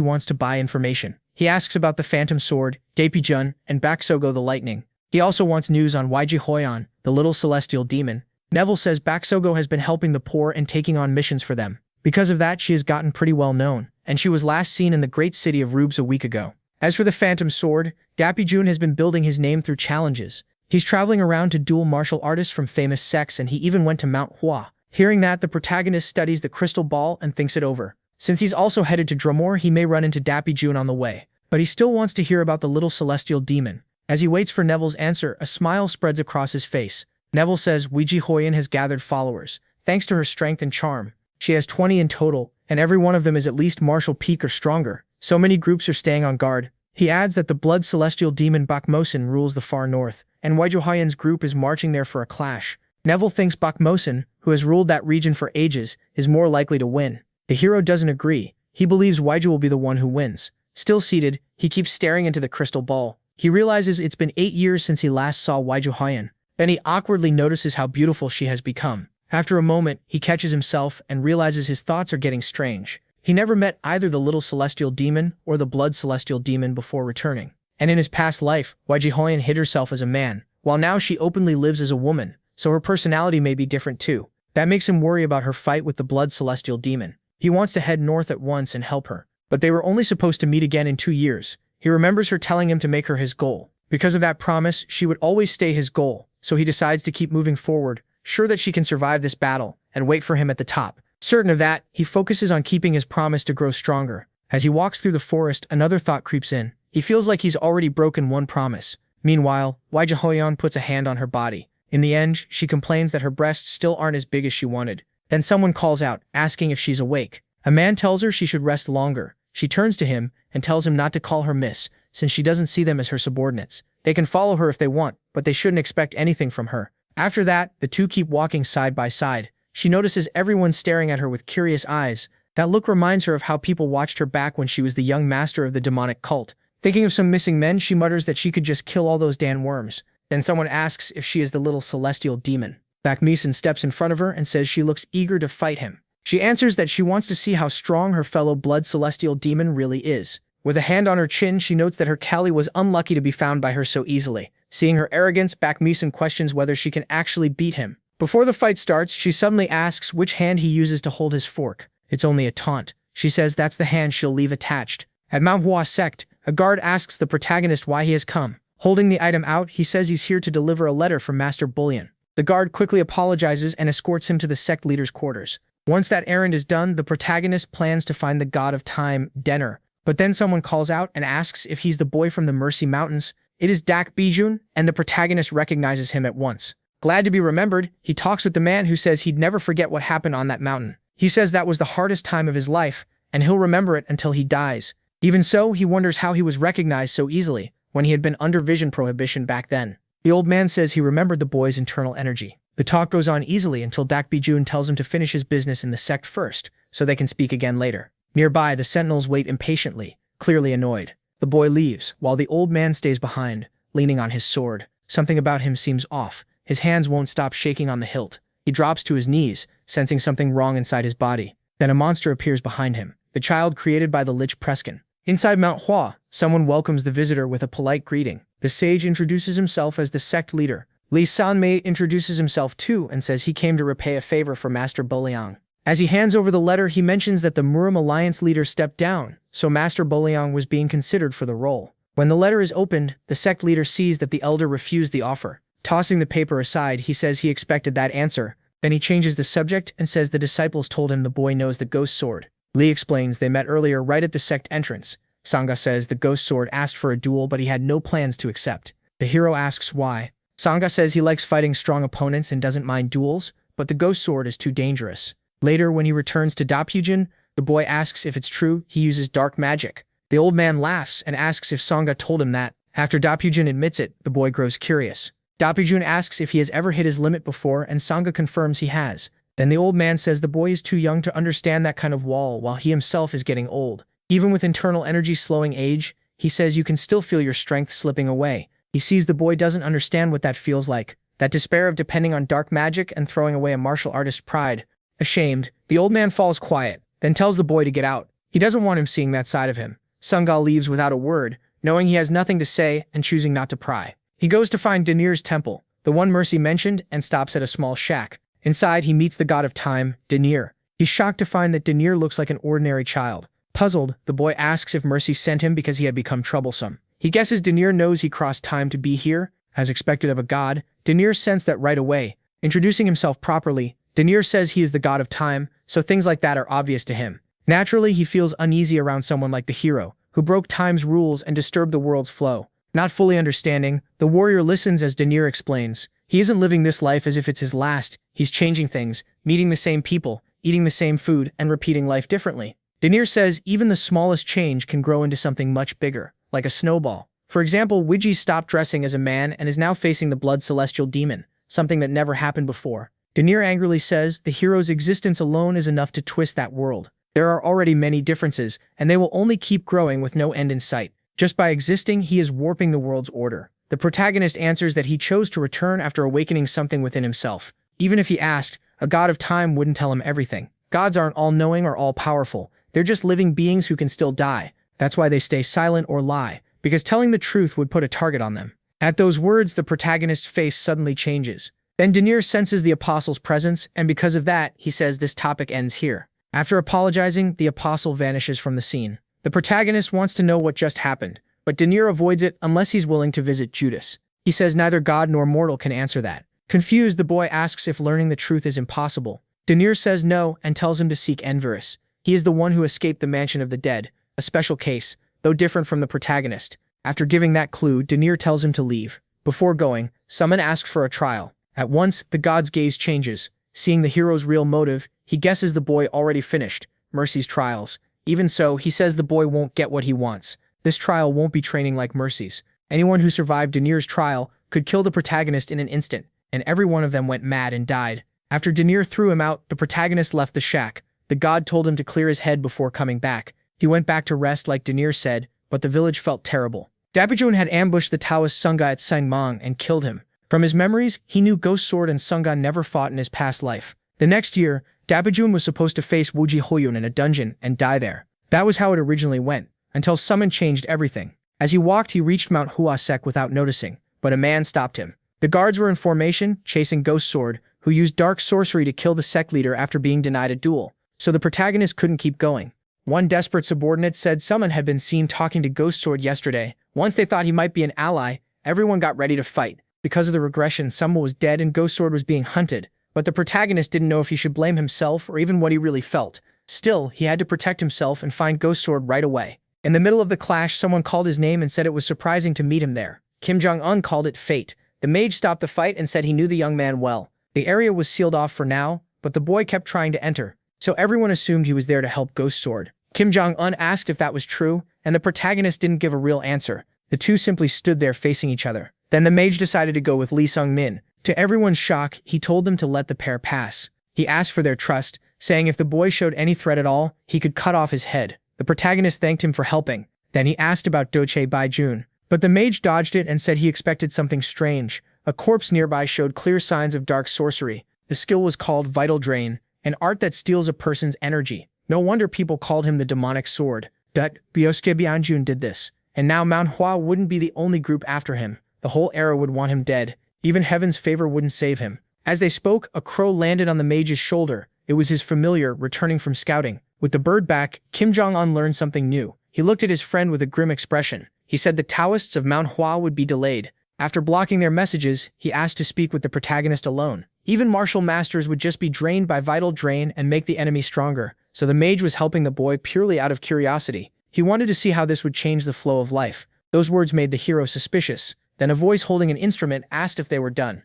wants to buy information. He asks about the Phantom Sword, Daepijun, and Baksogo the Lightning. He also wants news on Waiji Hoyan, the little celestial demon. Neville says Baksogo has been helping the poor and taking on missions for them. Because of that, she has gotten pretty well known, and she was last seen in the great city of Rubes a week ago. As for the Phantom Sword, Daepijun has been building his name through challenges. He's traveling around to duel martial artists from famous sects, and he even went to Mount Hua. Hearing that, the protagonist studies the crystal ball and thinks it over. Since he's also headed to Dromore, he may run into Daepijun on the way, but he still wants to hear about the little celestial demon. As he waits for Neville's answer, a smile spreads across his face. Neville says Weiji Hoyan has gathered followers, thanks to her strength and charm. She has 20 in total, and every one of them is at least martial peak or stronger. So many groups are staying on guard. He adds that the blood celestial demon Bakmosin rules the far north, and Weiji Hoyan's group is marching there for a clash. Neville thinks Bakmosin, who has ruled that region for ages, is more likely to win. The hero doesn't agree. He believes Weiji will be the one who wins. Still seated, he keeps staring into the crystal ball. He realizes it's been 8 years since he last saw Weiji Hoyan. Then he awkwardly notices how beautiful she has become. After a moment, he catches himself and realizes his thoughts are getting strange. He never met either the little celestial demon or the blood celestial demon before returning. And in his past life, Weiji Hoyan hid herself as a man, while now she openly lives as a woman, so her personality may be different too. That makes him worry about her fight with the blood celestial demon. He wants to head north at once and help her, but they were only supposed to meet again in 2 years. He remembers her telling him to make her his goal. Because of that promise, she would always stay his goal, so he decides to keep moving forward, sure that she can survive this battle, and wait for him at the top. Certain of that, he focuses on keeping his promise to grow stronger. As he walks through the forest, another thought creeps in. He feels like he's already broken one promise. Meanwhile, Weiji Hoyan puts a hand on her body. In the end, she complains that her breasts still aren't as big as she wanted. Then someone calls out, asking if she's awake. A man tells her she should rest longer. She turns to him and tells him not to call her miss, since she doesn't see them as her subordinates. They can follow her if they want, but they shouldn't expect anything from her. After that, the two keep walking side by side. She notices everyone staring at her with curious eyes. That look reminds her of how people watched her back when she was the young master of the demonic cult. Thinking of some missing men, she mutters that she could just kill all those damn worms. Then someone asks if she is the little celestial demon. Bakmeson steps in front of her and says she looks eager to fight him. She answers that she wants to see how strong her fellow blood celestial demon really is. With a hand on her chin, she notes that her Kali was unlucky to be found by her so easily. Seeing her arrogance, Bakmeson questions whether she can actually beat him. Before the fight starts, she suddenly asks which hand he uses to hold his fork. It's only a taunt. She says that's the hand she'll leave attached. At manhwa sect, a guard asks the protagonist why he has come. Holding the item out, he says he's here to deliver a letter from Master Bullion. The guard quickly apologizes and escorts him to the sect leader's quarters. Once that errand is done, the protagonist plans to find the god of time, Denner. But then someone calls out and asks if he's the boy from the Mercy Mountains. It is Dak Bijun, and the protagonist recognizes him at once. Glad to be remembered, he talks with the man who says he'd never forget what happened on that mountain. He says that was the hardest time of his life, and he'll remember it until he dies. Even so, he wonders how he was recognized so easily, when he had been under vision prohibition back then. The old man says he remembered the boy's internal energy. The talk goes on easily until Dak Bijun tells him to finish his business in the sect first, so they can speak again later. Nearby, the sentinels wait impatiently, clearly annoyed. The boy leaves, while the old man stays behind, leaning on his sword. Something about him seems off. His hands won't stop shaking on the hilt. He drops to his knees, sensing something wrong inside his body. Then a monster appears behind him, the child created by the Lich Preskin. Inside Mount Hua, someone welcomes the visitor with a polite greeting. The sage introduces himself as the sect leader. Li Sanmei introduces himself too and says he came to repay a favor for Master Boliang. As he hands over the letter, he mentions that the Murim Alliance leader stepped down, so Master Boliang was being considered for the role. When the letter is opened, the sect leader sees that the elder refused the offer. Tossing the paper aside, he says he expected that answer. Then he changes the subject and says the disciples told him the boy knows the ghost sword. Li explains they met earlier right at the sect entrance. Sangha says the ghost sword asked for a duel, but he had no plans to accept. The hero asks why. Sangha says he likes fighting strong opponents and doesn't mind duels, but the ghost sword is too dangerous. Later, when he returns to Dapyujin, the boy asks if it's true he uses dark magic. The old man laughs and asks if Sangha told him that. After Dapyujin admits it, the boy grows curious. Dapyujin asks if he has ever hit his limit before, and Sangha confirms he has. Then the old man says the boy is too young to understand that kind of wall while he himself is getting old. Even with internal energy slowing age, he says you can still feel your strength slipping away. He sees the boy doesn't understand what that feels like, that despair of depending on dark magic and throwing away a martial artist's pride. Ashamed, the old man falls quiet, then tells the boy to get out. He doesn't want him seeing that side of him. Sangha leaves without a word, knowing he has nothing to say and choosing not to pry. He goes to find Denir's temple, the one Mercy mentioned, and stops at a small shack. Inside, he meets the god of time, Denir. He's shocked to find that Denir looks like an ordinary child. Puzzled, the boy asks if Mercy sent him because he had become troublesome. He guesses Denir knows he crossed time to be here. As expected of a god, Denir sensed that right away. Introducing himself properly, Denir says he is the god of time, so things like that are obvious to him. Naturally, he feels uneasy around someone like the hero, who broke time's rules and disturbed the world's flow. Not fully understanding, the warrior listens as Denir explains. He isn't living this life as if it's his last. He's changing things, meeting the same people, eating the same food, and repeating life differently. Denir says even the smallest change can grow into something much bigger, like a snowball. For example, Wiji stopped dressing as a man and is now facing the blood celestial demon, something that never happened before. Denir angrily says the hero's existence alone is enough to twist that world. There are already many differences, and they will only keep growing with no end in sight. Just by existing, he is warping the world's order. The protagonist answers that he chose to return after awakening something within himself. Even if he asked, a god of time wouldn't tell him everything. Gods aren't all-knowing or all-powerful. They're just living beings who can still die. That's why they stay silent or lie, because telling the truth would put a target on them. At those words, the protagonist's face suddenly changes. Then Denir senses the apostle's presence, and because of that, he says this topic ends here. After apologizing, the apostle vanishes from the scene. The protagonist wants to know what just happened, but Denir avoids it unless he's willing to visit Judas. He says neither God nor mortal can answer that. Confused, the boy asks if learning the truth is impossible. Denir says no and tells him to seek Enverus. He is the one who escaped the mansion of the dead, a special case, though different from the protagonist. After giving that clue, Denir tells him to leave. Before going, someone asks for a trial. At once, the god's gaze changes. Seeing the hero's real motive, he guesses the boy already finished Mercy's trials. Even so, he says the boy won't get what he wants. This trial won't be training like Mercy's. Anyone who survived Denir's trial could kill the protagonist in an instant, and every one of them went mad and died. After Denir threw him out, the protagonist left the shack. The god told him to clear his head before coming back. He went back to rest like Denir said, but the village felt terrible. Dapijun had ambushed the Taoist Sangha at Sangmang and killed him. From his memories, he knew Ghost Sword and Sangha never fought in his past life. The next year, Dapijun was supposed to face Wuji Hoyun in a dungeon and die there. That was how it originally went, until someone changed everything. As he walked, he reached Mount Huasek without noticing, but a man stopped him. The guards were in formation, chasing Ghost Sword, who used dark sorcery to kill the sect leader after being denied a duel, so the protagonist couldn't keep going. One desperate subordinate said someone had been seen talking to Ghost Sword yesterday. Once they thought he might be an ally, everyone got ready to fight. Because of the regression, someone was dead and Ghost Sword was being hunted. But the protagonist didn't know if he should blame himself or even what he really felt. Still, he had to protect himself and find Ghost Sword right away. In the middle of the clash, someone called his name and said it was surprising to meet him there. Kim Jong-un called it fate. The mage stopped the fight and said he knew the young man well. The area was sealed off for now, but the boy kept trying to enter, so everyone assumed he was there to help Ghost Sword. Kim Jong-un asked if that was true, and the protagonist didn't give a real answer. The two simply stood there facing each other. Then the mage decided to go with Lee Sung-min. To everyone's shock, he told them to let the pair pass. He asked for their trust, saying if the boy showed any threat at all, he could cut off his head. The protagonist thanked him for helping. Then he asked about Doche Baijun. But the mage dodged it and said he expected something strange. A corpse nearby showed clear signs of dark sorcery. The skill was called Vital Drain, an art that steals a person's energy. No wonder people called him the demonic sword. Byosuke Bianjun did this. And now manhwa wouldn't be the only group after him. The whole era would want him dead. Even heaven's favor wouldn't save him. As they spoke, a crow landed on the mage's shoulder. It was his familiar, returning from scouting. With the bird back, Kim Jong-un learned something new. He looked at his friend with a grim expression. He said the Taoists of Mount Hua would be delayed. After blocking their messages, he asked to speak with the protagonist alone. Even martial masters would just be drained by Vital Drain and make the enemy stronger, so the mage was helping the boy purely out of curiosity. He wanted to see how this would change the flow of life. Those words made the hero suspicious. Then a voice holding an instrument asked if they were done.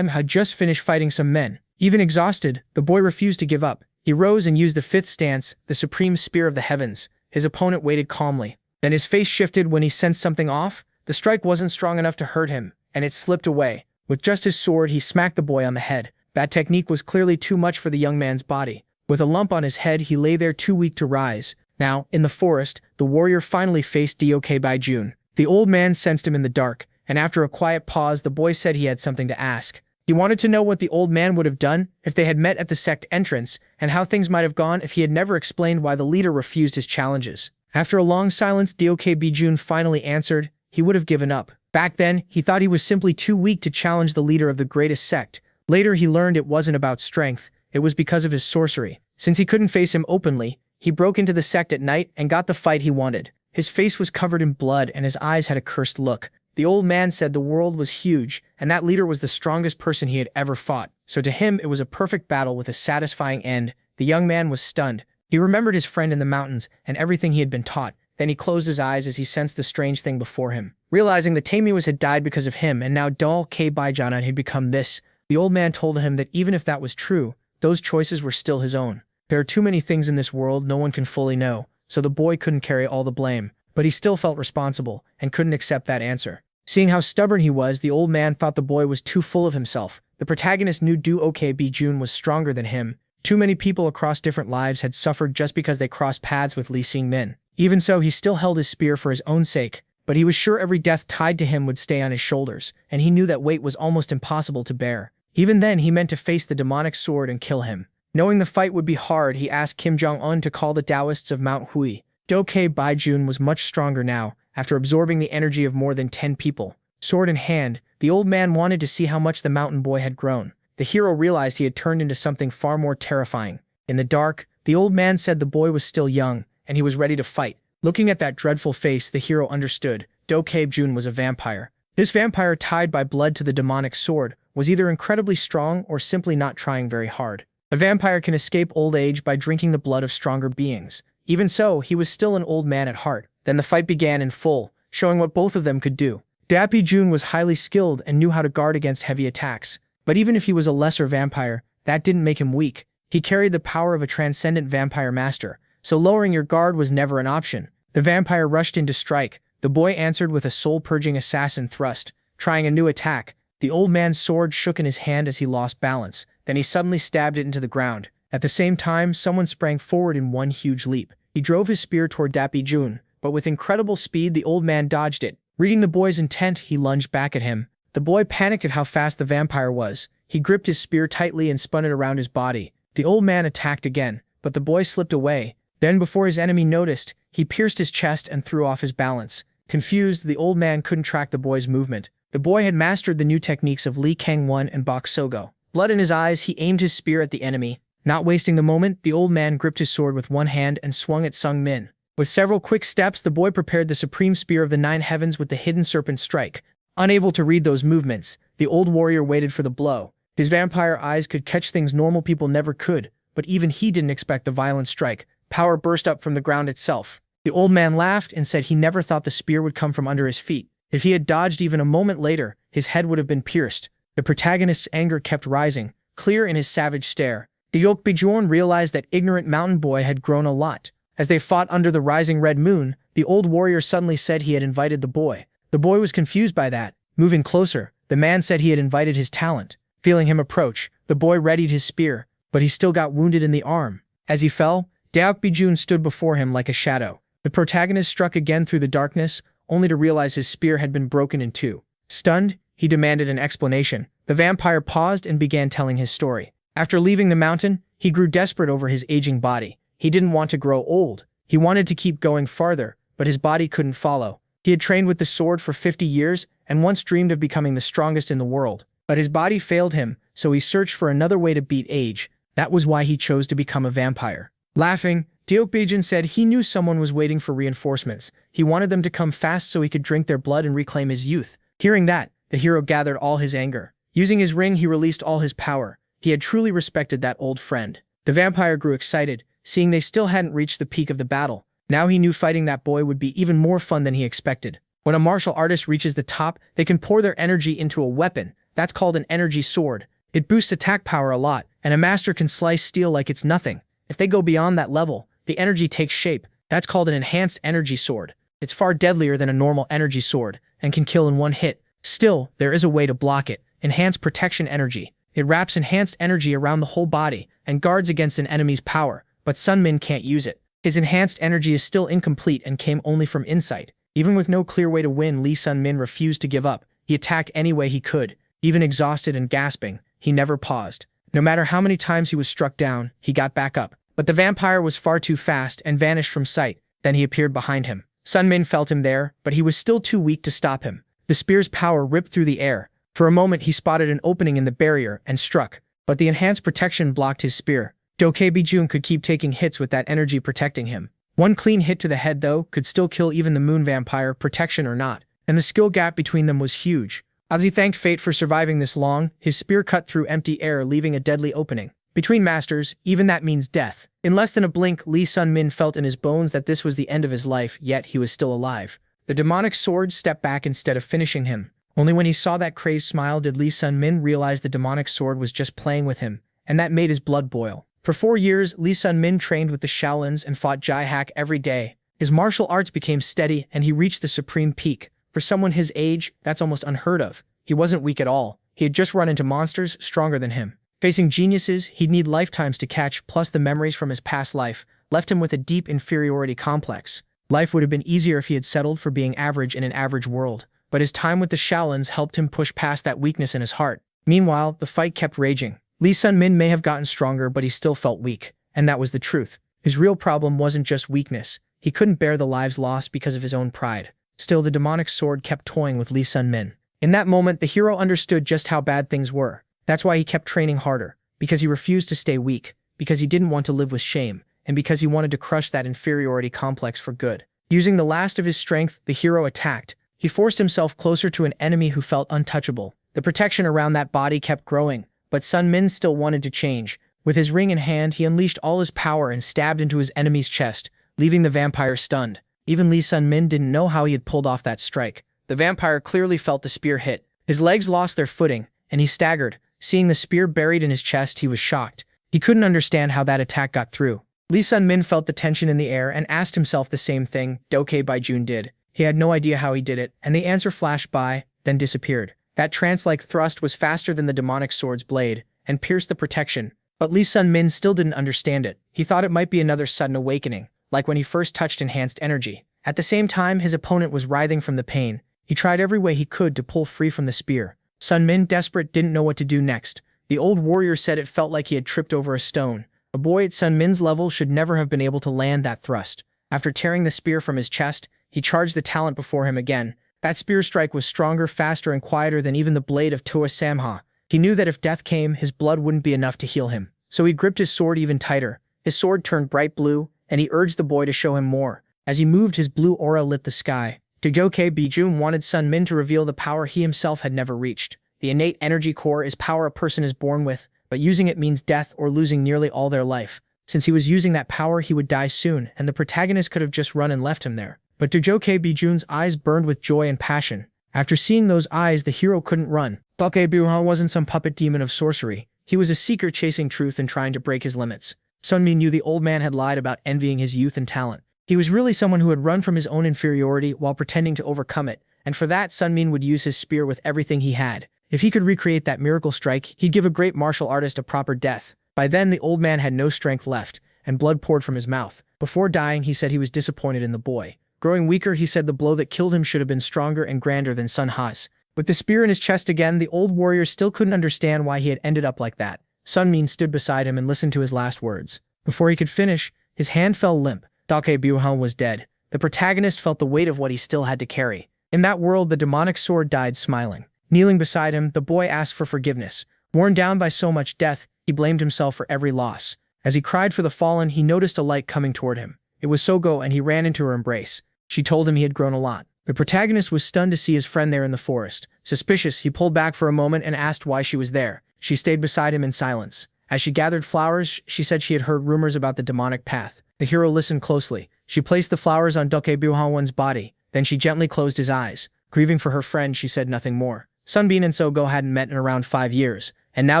Had just finished fighting some men. Even exhausted, the boy refused to give up. He rose and used the fifth stance, the supreme spear of the heavens. His opponent waited calmly. Then his face shifted when he sensed something off. The strike wasn't strong enough to hurt him, and it slipped away. With just his sword, he smacked the boy on the head. That technique was clearly too much for the young man's body. With a lump on his head, he lay there too weak to rise. Now, in the forest, the warrior finally faced Doke Baijun. The old man sensed him in the dark, and after a quiet pause, the boy said he had something to ask. He wanted to know what the old man would have done if they had met at the sect entrance, and how things might have gone if he had never explained why the leader refused his challenges. After a long silence, Doke Baijun finally answered. He would have given up. Back then, he thought he was simply too weak to challenge the leader of the greatest sect. Later, he learned it wasn't about strength. It was because of his sorcery. Since he couldn't face him openly, he broke into the sect at night and got the fight he wanted. His face was covered in blood and his eyes had a cursed look. The old man said the world was huge, and that leader was the strongest person he had ever fought. So to him, it was a perfect battle with a satisfying end. The young man was stunned. He remembered his friend in the mountains and everything he had been taught. Then he closed his eyes as he sensed the strange thing before him. Realizing the Taimiwas had died because of him, and now Doke Baijun had become this, the old man told him that even if that was true, those choices were still his own. There are too many things in this world no one can fully know, so the boy couldn't carry all the blame. But he still felt responsible, and couldn't accept that answer. Seeing how stubborn he was, the old man thought the boy was too full of himself. The protagonist knew Doke Baijun was stronger than him. Too many people across different lives had suffered just because they crossed paths with Lee Sung-min. Even so, he still held his spear for his own sake, but he was sure every death tied to him would stay on his shoulders, and he knew that weight was almost impossible to bear. Even then, he meant to face the demonic sword and kill him. Knowing the fight would be hard, he asked Kim Jong-un to call the Taoists of Mount Hui. Doke Baijun was much stronger now, after absorbing the energy of more than 10 people. Sword in hand, the old man wanted to see how much the mountain boy had grown. The hero realized he had turned into something far more terrifying. In the dark, the old man said the boy was still young, and he was ready to fight. Looking at that dreadful face, the hero understood. Doke Baijun was a vampire. This vampire, tied by blood to the demonic sword, was either incredibly strong or simply not trying very hard. A vampire can escape old age by drinking the blood of stronger beings. Even so, he was still an old man at heart. Then the fight began in full, showing what both of them could do. Baijun was highly skilled and knew how to guard against heavy attacks. But even if he was a lesser vampire, that didn't make him weak. He carried the power of a transcendent vampire master, so lowering your guard was never an option. The vampire rushed in to strike. The boy answered with a soul-purging assassin thrust. Trying a new attack, the old man's sword shook in his hand as he lost balance. Then he suddenly stabbed it into the ground. At the same time, someone sprang forward in one huge leap. He drove his spear toward Baijun, but with incredible speed the old man dodged it. Reading the boy's intent, he lunged back at him. The boy panicked at how fast the vampire was. He gripped his spear tightly and spun it around his body. The old man attacked again, but the boy slipped away. Then, before his enemy noticed, he pierced his chest and threw off his balance. Confused, the old man couldn't track the boy's movement. The boy had mastered the new techniques of Lee Kang-won and Bok Sogo. Blood in his eyes, he aimed his spear at the enemy. Not wasting the moment, the old man gripped his sword with one hand and swung at Sung Min. With several quick steps, the boy prepared the supreme spear of the 9 heavens with the hidden serpent strike. Unable to read those movements, the old warrior waited for the blow. His vampire eyes could catch things normal people never could, but even he didn't expect the violent strike. Power burst up from the ground itself. The old man laughed and said he never thought the spear would come from under his feet. If he had dodged even a moment later, his head would have been pierced. The protagonist's anger kept rising, clear in his savage stare. The Yeokbijorn realized that ignorant mountain boy had grown a lot. As they fought under the rising red moon, the old warrior suddenly said he had invited the boy. The boy was confused by that. Moving closer, the man said he had invited his talent. Feeling him approach, the boy readied his spear, but he still got wounded in the arm. As he fell, Daokbijun stood before him like a shadow. The protagonist struck again through the darkness, only to realize his spear had been broken in two. Stunned, he demanded an explanation. The vampire paused and began telling his story. After leaving the mountain, he grew desperate over his aging body. He didn't want to grow old. He wanted to keep going farther, but his body couldn't follow. He had trained with the sword for 50 years and once dreamed of becoming the strongest in the world. But his body failed him, so he searched for another way to beat age. That was why he chose to become a vampire. Laughing, Deokbijin said he knew someone was waiting for reinforcements. He wanted them to come fast so he could drink their blood and reclaim his youth. Hearing that, the hero gathered all his anger. Using his ring, he released all his power. He had truly respected that old friend. The vampire grew excited, seeing they still hadn't reached the peak of the battle. Now he knew fighting that boy would be even more fun than he expected. When a martial artist reaches the top, they can pour their energy into a weapon. That's called an energy sword. It boosts attack power a lot, and a master can slice steel like it's nothing. If they go beyond that level, the energy takes shape. That's called an enhanced energy sword. It's far deadlier than a normal energy sword, and can kill in one hit. Still, there is a way to block it. Enhanced protection energy. It wraps enhanced energy around the whole body, and guards against an enemy's power, but Sun Min can't use it. His enhanced energy is still incomplete and came only from insight. Even with no clear way to win, Lee Sun Min refused to give up. He attacked any way he could. Even exhausted and gasping, he never paused. No matter how many times he was struck down, he got back up. But the vampire was far too fast and vanished from sight. Then he appeared behind him. Sun Min felt him there, but he was still too weak to stop him. The spear's power ripped through the air. For a moment he spotted an opening in the barrier and struck, but the enhanced protection blocked his spear. Dokebijun could keep taking hits with that energy protecting him. One clean hit to the head, though, could still kill even the moon vampire, protection or not, and the skill gap between them was huge. As he thanked fate for surviving this long, his spear cut through empty air, leaving a deadly opening. Between masters, even that means death. In less than a blink, Lee Sun Min felt in his bones that this was the end of his life, yet he was still alive. The demonic sword stepped back instead of finishing him. Only when he saw that crazed smile did Lee Sun Min realize the demonic sword was just playing with him, and that made his blood boil. For 4 years, Lee Sun Min trained with the Shaolins and fought Jai Hack every day. His martial arts became steady, and he reached the supreme peak. For someone his age, that's almost unheard of. He wasn't weak at all. He had just run into monsters stronger than him. Facing geniuses, he'd need lifetimes to catch, plus the memories from his past life left him with a deep inferiority complex. Life would have been easier if he had settled for being average in an average world, but his time with the Shaolins helped him push past that weakness in his heart. Meanwhile, the fight kept raging. Lee Sun Min may have gotten stronger, but he still felt weak, and that was the truth. His real problem wasn't just weakness. He couldn't bear the lives lost because of his own pride. Still, the demonic sword kept toying with Lee Sun Min. In that moment, the hero understood just how bad things were. That's why he kept training harder, because he refused to stay weak, because he didn't want to live with shame, and because he wanted to crush that inferiority complex for good. Using the last of his strength, the hero attacked. He forced himself closer to an enemy who felt untouchable. The protection around that body kept growing, but Sun Min still wanted to change. With his ring in hand, he unleashed all his power and stabbed into his enemy's chest, leaving the vampire stunned. Even Lee Sun Min didn't know how he had pulled off that strike. The vampire clearly felt the spear hit. His legs lost their footing, and he staggered. Seeing the spear buried in his chest, he was shocked. He couldn't understand how that attack got through. Lee Sun Min felt the tension in the air and asked himself the same thing Dokebijun did. He had no idea how he did it, and the answer flashed by, then disappeared. That trance-like thrust was faster than the demonic sword's blade, and pierced the protection. But Lee Sun Min still didn't understand it. He thought it might be another sudden awakening, like when he first touched enhanced energy. At the same time, his opponent was writhing from the pain. He tried every way he could to pull free from the spear. Sun Min, desperate, didn't know what to do next. The old warrior said it felt like he had tripped over a stone. A boy at Sun Min's level should never have been able to land that thrust. After tearing the spear from his chest, he charged the talent before him again. That spear strike was stronger, faster, and quieter than even the blade of Tua Samha. He knew that if death came, his blood wouldn't be enough to heal him. so he gripped his sword even tighter. His sword turned bright blue, and he urged the boy to show him more. As he moved, his blue aura lit the sky. Dojoke Bijun wanted Sun Min to reveal the power he himself had never reached. The innate energy core is power a person is born with, but using it means death or losing nearly all their life. Since he was using that power, he would die soon, and the protagonist could have just run and left him there. But Dojoke Bijun's eyes burned with joy and passion. After seeing those eyes, the hero couldn't run. Doke Buhan wasn't some puppet demon of sorcery. He was a seeker chasing truth and trying to break his limits. Sun Min knew the old man had lied about envying his youth and talent. He was really someone who had run from his own inferiority while pretending to overcome it, and for that Sun Min would use his spear with everything he had. If he could recreate that miracle strike, he'd give a great martial artist a proper death. By then, the old man had no strength left, and blood poured from his mouth. Before dying, he said he was disappointed in the boy. Growing weaker, he said the blow that killed him should have been stronger and grander than Sun Ha's. With the spear in his chest again, the old warrior still couldn't understand why he had ended up like that. Sun Min stood beside him and listened to his last words. Before he could finish, his hand fell limp. Doke Buhan was dead. The protagonist felt the weight of what he still had to carry. In that world, the demonic sword died smiling. Kneeling beside him, the boy asked for forgiveness. Worn down by so much death, he blamed himself for every loss. As he cried for the fallen, he noticed a light coming toward him. It was Sogo, and he ran into her embrace. She told him he had grown a lot. The protagonist was stunned to see his friend there in the forest. Suspicious, he pulled back for a moment and asked why she was there. She stayed beside him in silence. As she gathered flowers, she said she had heard rumors about the demonic path. The hero listened closely. She placed the flowers on Doke Buhan's body. Then she gently closed his eyes. Grieving for her friend, she said nothing more. Sunbeam and Sogo hadn't met in around 5 years, and now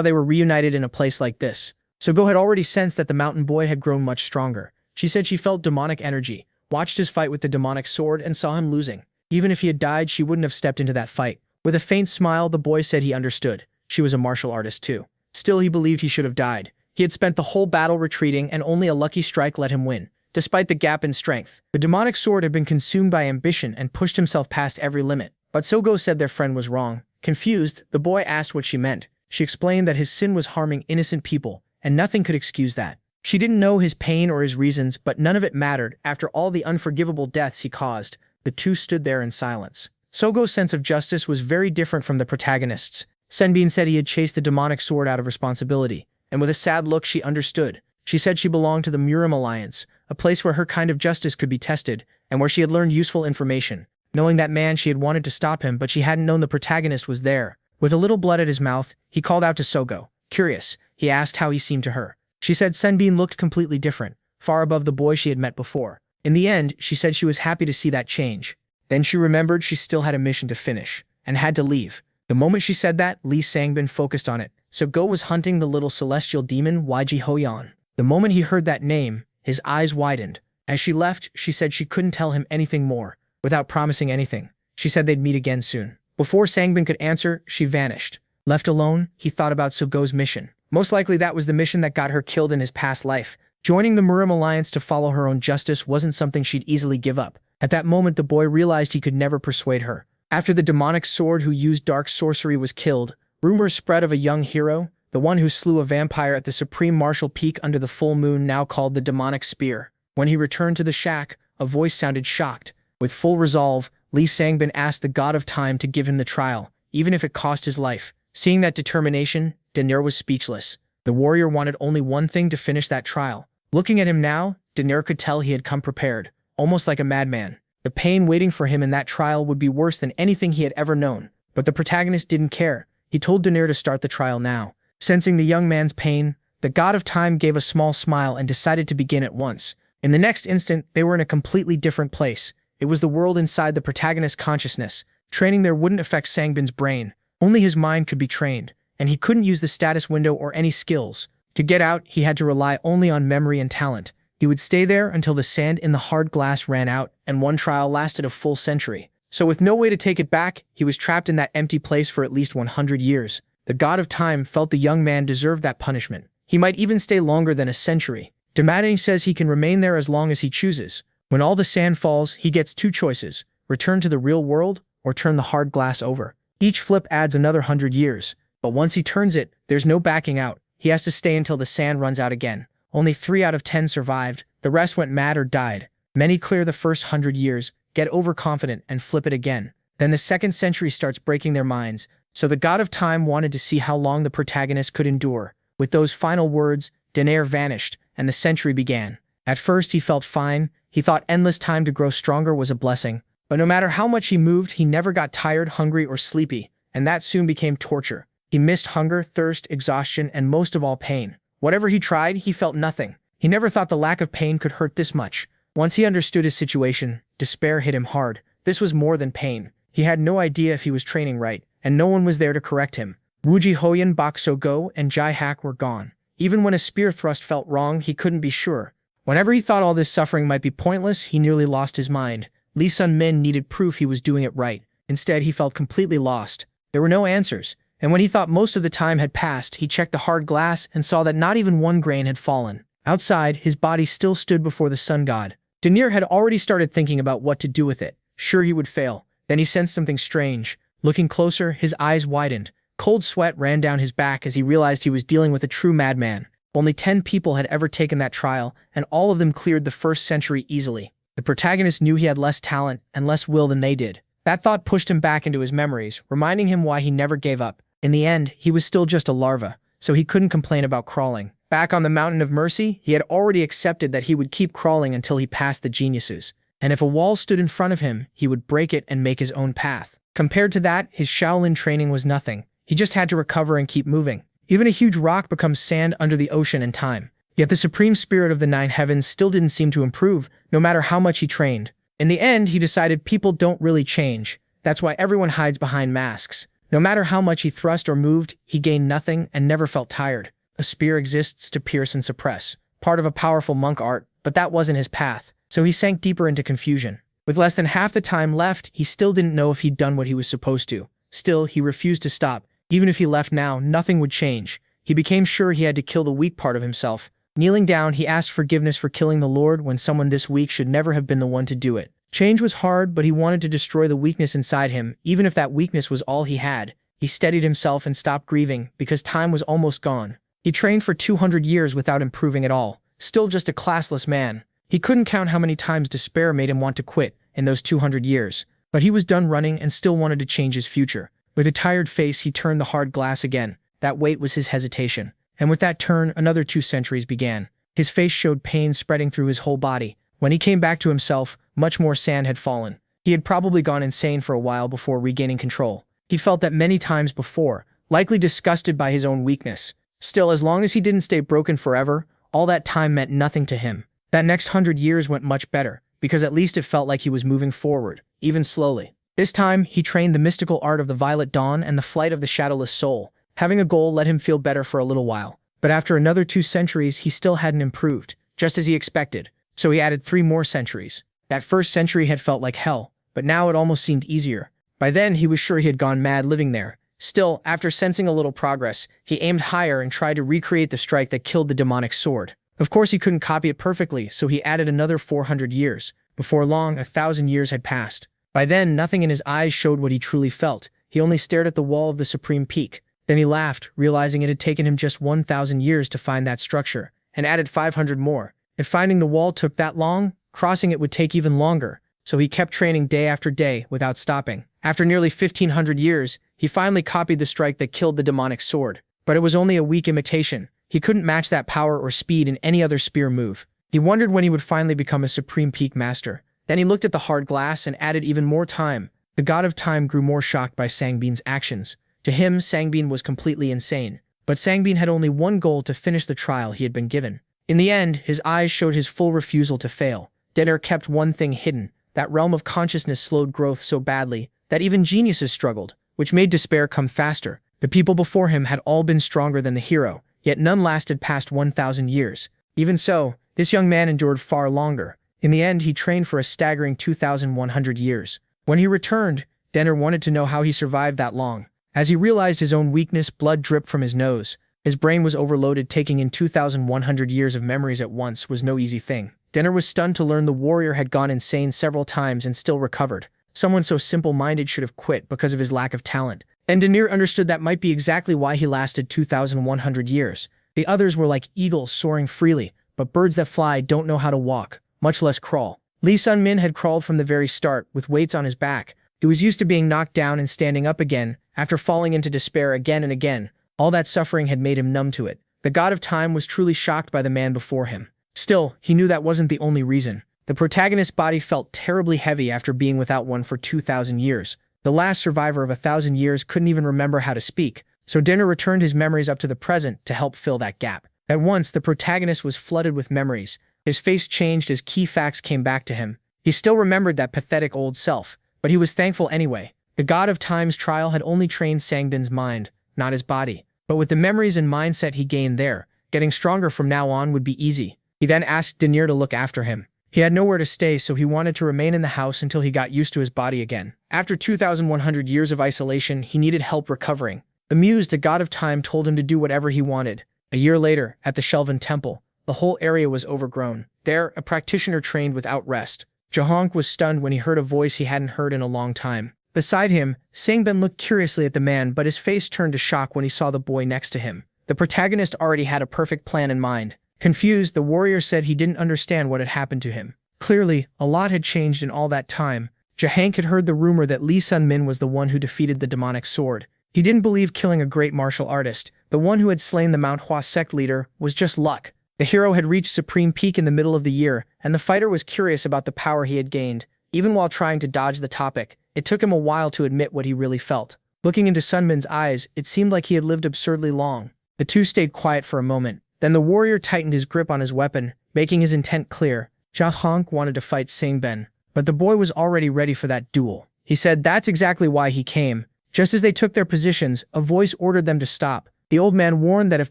they were reunited in a place like this. Sogo had already sensed that the mountain boy had grown much stronger. She said she felt demonic energy, watched his fight with the demonic sword, and saw him losing. Even if he had died, she wouldn't have stepped into that fight. With a faint smile, the boy said he understood. She was a martial artist too. Still, he believed he should have died. He had spent the whole battle retreating, and only a lucky strike let him win. Despite the gap in strength, the demonic sword had been consumed by ambition and pushed himself past every limit. But Sogo said their friend was wrong. Confused, the boy asked what she meant. She explained that his sin was harming innocent people, and nothing could excuse that. She didn't know his pain or his reasons, but none of it mattered. After all the unforgivable deaths he caused, the two stood there in silence. Sogo's sense of justice was very different from the protagonist's. Senbin said he had chased the demonic sword out of responsibility, and with a sad look she understood. She said she belonged to the Murim Alliance, a place where her kind of justice could be tested, and where she had learned useful information. Knowing that man, she had wanted to stop him, but she hadn't known the protagonist was there. With a little blood at his mouth, he called out to Sogo. Curious, he asked how he seemed to her. She said Senbin looked completely different, far above the boy she had met before. In the end, she said she was happy to see that change. Then she remembered she still had a mission to finish, and had to leave. The moment she said that, Lee Sangbin focused on it. Sogo was hunting the little celestial demon Yji Hoyan. The moment he heard that name, his eyes widened. As she left, she said she couldn't tell him anything more, without promising anything. She said they'd meet again soon. Before Sangbin could answer, she vanished. Left alone, he thought about Sogo's mission. Most likely that was the mission that got her killed in his past life. Joining the Murim Alliance to follow her own justice wasn't something she'd easily give up. At that moment, the boy realized he could never persuade her. After the demonic sword who used dark sorcery was killed, rumors spread of a young hero, the one who slew a vampire at the supreme martial peak under the full moon, now called the demonic spear. When he returned to the shack, a voice sounded shocked. With full resolve, Lee Sangbin asked the god of time to give him the trial, even if it cost his life. Seeing that determination, Daenerys was speechless. The warrior wanted only one thing: to finish that trial. Looking at him now, Daenerys could tell he had come prepared, almost like a madman. The pain waiting for him in that trial would be worse than anything he had ever known. But the protagonist didn't care. He told Daenerys to start the trial now. Sensing the young man's pain, the god of time gave a small smile and decided to begin at once. In the next instant, they were in a completely different place. It was the world inside the protagonist's consciousness. Training there wouldn't affect Sangbin's brain. Only his mind could be trained, and he couldn't use the status window or any skills. To get out, he had to rely only on memory and talent. He would stay there until the sand in the hard glass ran out, and one trial lasted a full century. So with no way to take it back, he was trapped in that empty place for at least 100 years. The god of time felt the young man deserved that punishment. He might even stay longer than a century. Damadane says he can remain there as long as he chooses. When all the sand falls, he gets 2 choices: return to the real world, or turn the hard glass over. Each flip adds another 100 years, but once he turns it, there's no backing out. He has to stay until the sand runs out again. Only 3 out of 10 survived. The rest went mad or died. Many clear the first 100 years, get overconfident, and flip it again. Then the second century starts breaking their minds. So the god of time wanted to see how long the protagonist could endure. With those final words, Daenerys vanished, and the century began. At first he felt fine. He thought endless time to grow stronger was a blessing. But no matter how much he moved, he never got tired, hungry, or sleepy, and that soon became torture. He missed hunger, thirst, exhaustion, and most of all pain. Whatever he tried, he felt nothing. He never thought the lack of pain could hurt this much. Once he understood his situation, despair hit him hard. This was more than pain. He had no idea if he was training right, and no one was there to correct him. Wuji Hoyan, Bok So-go, and Jai Hak were gone. Even when a spear thrust felt wrong, he couldn't be sure. Whenever he thought all this suffering might be pointless, he nearly lost his mind. Lee Sun-min needed proof he was doing it right. Instead, he felt completely lost. There were no answers, and when he thought most of the time had passed, he checked the hard glass and saw that not even one grain had fallen. Outside, his body still stood before the sun god. Daenerys had already started thinking about what to do with it. Sure, he would fail. Then he sensed something strange. Looking closer, his eyes widened. Cold sweat ran down his back as he realized he was dealing with a true madman. Only 10 people had ever taken that trial, and all of them cleared the first century easily. The protagonist knew he had less talent and less will than they did. That thought pushed him back into his memories, reminding him why he never gave up. In the end, he was still just a larva, so he couldn't complain about crawling. Back on the Mountain of Mercy, he had already accepted that he would keep crawling until he passed the geniuses. And if a wall stood in front of him, he would break it and make his own path. Compared to that, his Shaolin training was nothing. He just had to recover and keep moving. Even a huge rock becomes sand under the ocean in time. Yet the supreme spirit of the nine heavens still didn't seem to improve, no matter how much he trained. In the end, he decided people don't really change. That's why everyone hides behind masks. No matter how much he thrust or moved, he gained nothing and never felt tired. A spear exists to pierce and suppress, part of a powerful monk art, but that wasn't his path, so he sank deeper into confusion. With less than half the time left, he still didn't know if he'd done what he was supposed to. Still, he refused to stop. Even if he left now, nothing would change. He became sure he had to kill the weak part of himself. Kneeling down, he asked forgiveness for killing the Lord when someone this weak should never have been the one to do it. Change was hard, but he wanted to destroy the weakness inside him, even if that weakness was all he had. He steadied himself and stopped grieving, because time was almost gone. He trained for 200 years without improving at all, still just a classless man. He couldn't count how many times despair made him want to quit in those 200 years. But he was done running and still wanted to change his future. With a tired face, he turned the hard glass again. That weight was his hesitation. And with that turn, another 2 centuries began. His face showed pain spreading through his whole body. When he came back to himself, much more sand had fallen. He had probably gone insane for a while before regaining control. He felt that many times before, likely disgusted by his own weakness. Still, as long as he didn't stay broken forever, all that time meant nothing to him. That next 100 years went much better, because at least it felt like he was moving forward, even slowly. This time, he trained the mystical art of the Violet Dawn and the flight of the shadowless soul. Having a goal let him feel better for a little while. But after another 2 centuries, he still hadn't improved, just as he expected. So he added 3 more centuries. That first century had felt like hell, but now it almost seemed easier. By then, he was sure he had gone mad living there. Still, after sensing a little progress, he aimed higher and tried to recreate the strike that killed the demonic sword. Of course, he couldn't copy it perfectly, so he added another 400 years. Before long, 1,000 years had passed. By then, nothing in his eyes showed what he truly felt. He only stared at the wall of the supreme peak. Then he laughed, realizing it had taken him just 1,000 years to find that structure, and added 500 more. If finding the wall took that long, crossing it would take even longer. So he kept training day after day without stopping. After nearly 1,500 years, he finally copied the strike that killed the demonic sword. But it was only a weak imitation. He couldn't match that power or speed in any other spear move. He wondered when he would finally become a supreme peak master. Then he looked at the hard glass and added even more time. The god of time grew more shocked by Sangbin's actions. To him, Sangbin was completely insane. But Sangbin had only one goal: to finish the trial he had been given. In the end, his eyes showed his full refusal to fail. Denner kept one thing hidden. That realm of consciousness slowed growth so badly that even geniuses struggled, which made despair come faster. The people before him had all been stronger than the hero, yet none lasted past 1,000 years. Even so, this young man endured far longer. In the end, he trained for a staggering 2,100 years. When he returned, Denner wanted to know how he survived that long. As he realized his own weakness, blood dripped from his nose. His brain was overloaded. Taking in 2,100 years of memories at once was no easy thing. Denner was stunned to learn the warrior had gone insane several times and still recovered. Someone so simple-minded should have quit because of his lack of talent. And Denner understood that might be exactly why he lasted 2,100 years. The others were like eagles soaring freely, but birds that fly don't know how to walk, much less crawl. Lee Sun-min had crawled from the very start, with weights on his back. He was used to being knocked down and standing up again, after falling into despair again and again. All that suffering had made him numb to it. The god of time was truly shocked by the man before him. Still, he knew that wasn't the only reason. The protagonist's body felt terribly heavy after being without one for 2,000 years. The last survivor of 1,000 years couldn't even remember how to speak, so Dinner returned his memories up to the present to help fill that gap. At once, the protagonist was flooded with memories. His face changed as key facts came back to him. He still remembered that pathetic old self, but he was thankful anyway. The god of time's trial had only trained Sangbin's mind, not his body. But with the memories and mindset he gained there, getting stronger from now on would be easy. He then asked Denier to look after him. He had nowhere to stay, so he wanted to remain in the house until he got used to his body again. After 2,100 years of isolation, he needed help recovering. Amused, the god of time told him to do whatever he wanted. A year later, at the Shelven Temple, the whole area was overgrown. There, a practitioner trained without rest. Jahonk was stunned when he heard a voice he hadn't heard in a long time. Beside him, Sangbin looked curiously at the man, but his face turned to shock when he saw the boy next to him. The protagonist already had a perfect plan in mind. Confused, the warrior said he didn't understand what had happened to him. Clearly, a lot had changed in all that time. Jahonk had heard the rumor that Lee Sun-min was the one who defeated the demonic sword. He didn't believe killing a great martial artist, the one who had slain the manhwa sect leader, was just luck. The hero had reached supreme peak in the middle of the year, and the fighter was curious about the power he had gained. Even while trying to dodge the topic, it took him a while to admit what he really felt. Looking into Sun-min's eyes, it seemed like he had lived absurdly long. The two stayed quiet for a moment. Then the warrior tightened his grip on his weapon, making his intent clear. Jahonk wanted to fight Sangbin, but the boy was already ready for that duel. He said that's exactly why he came. Just as they took their positions, a voice ordered them to stop. The old man warned that if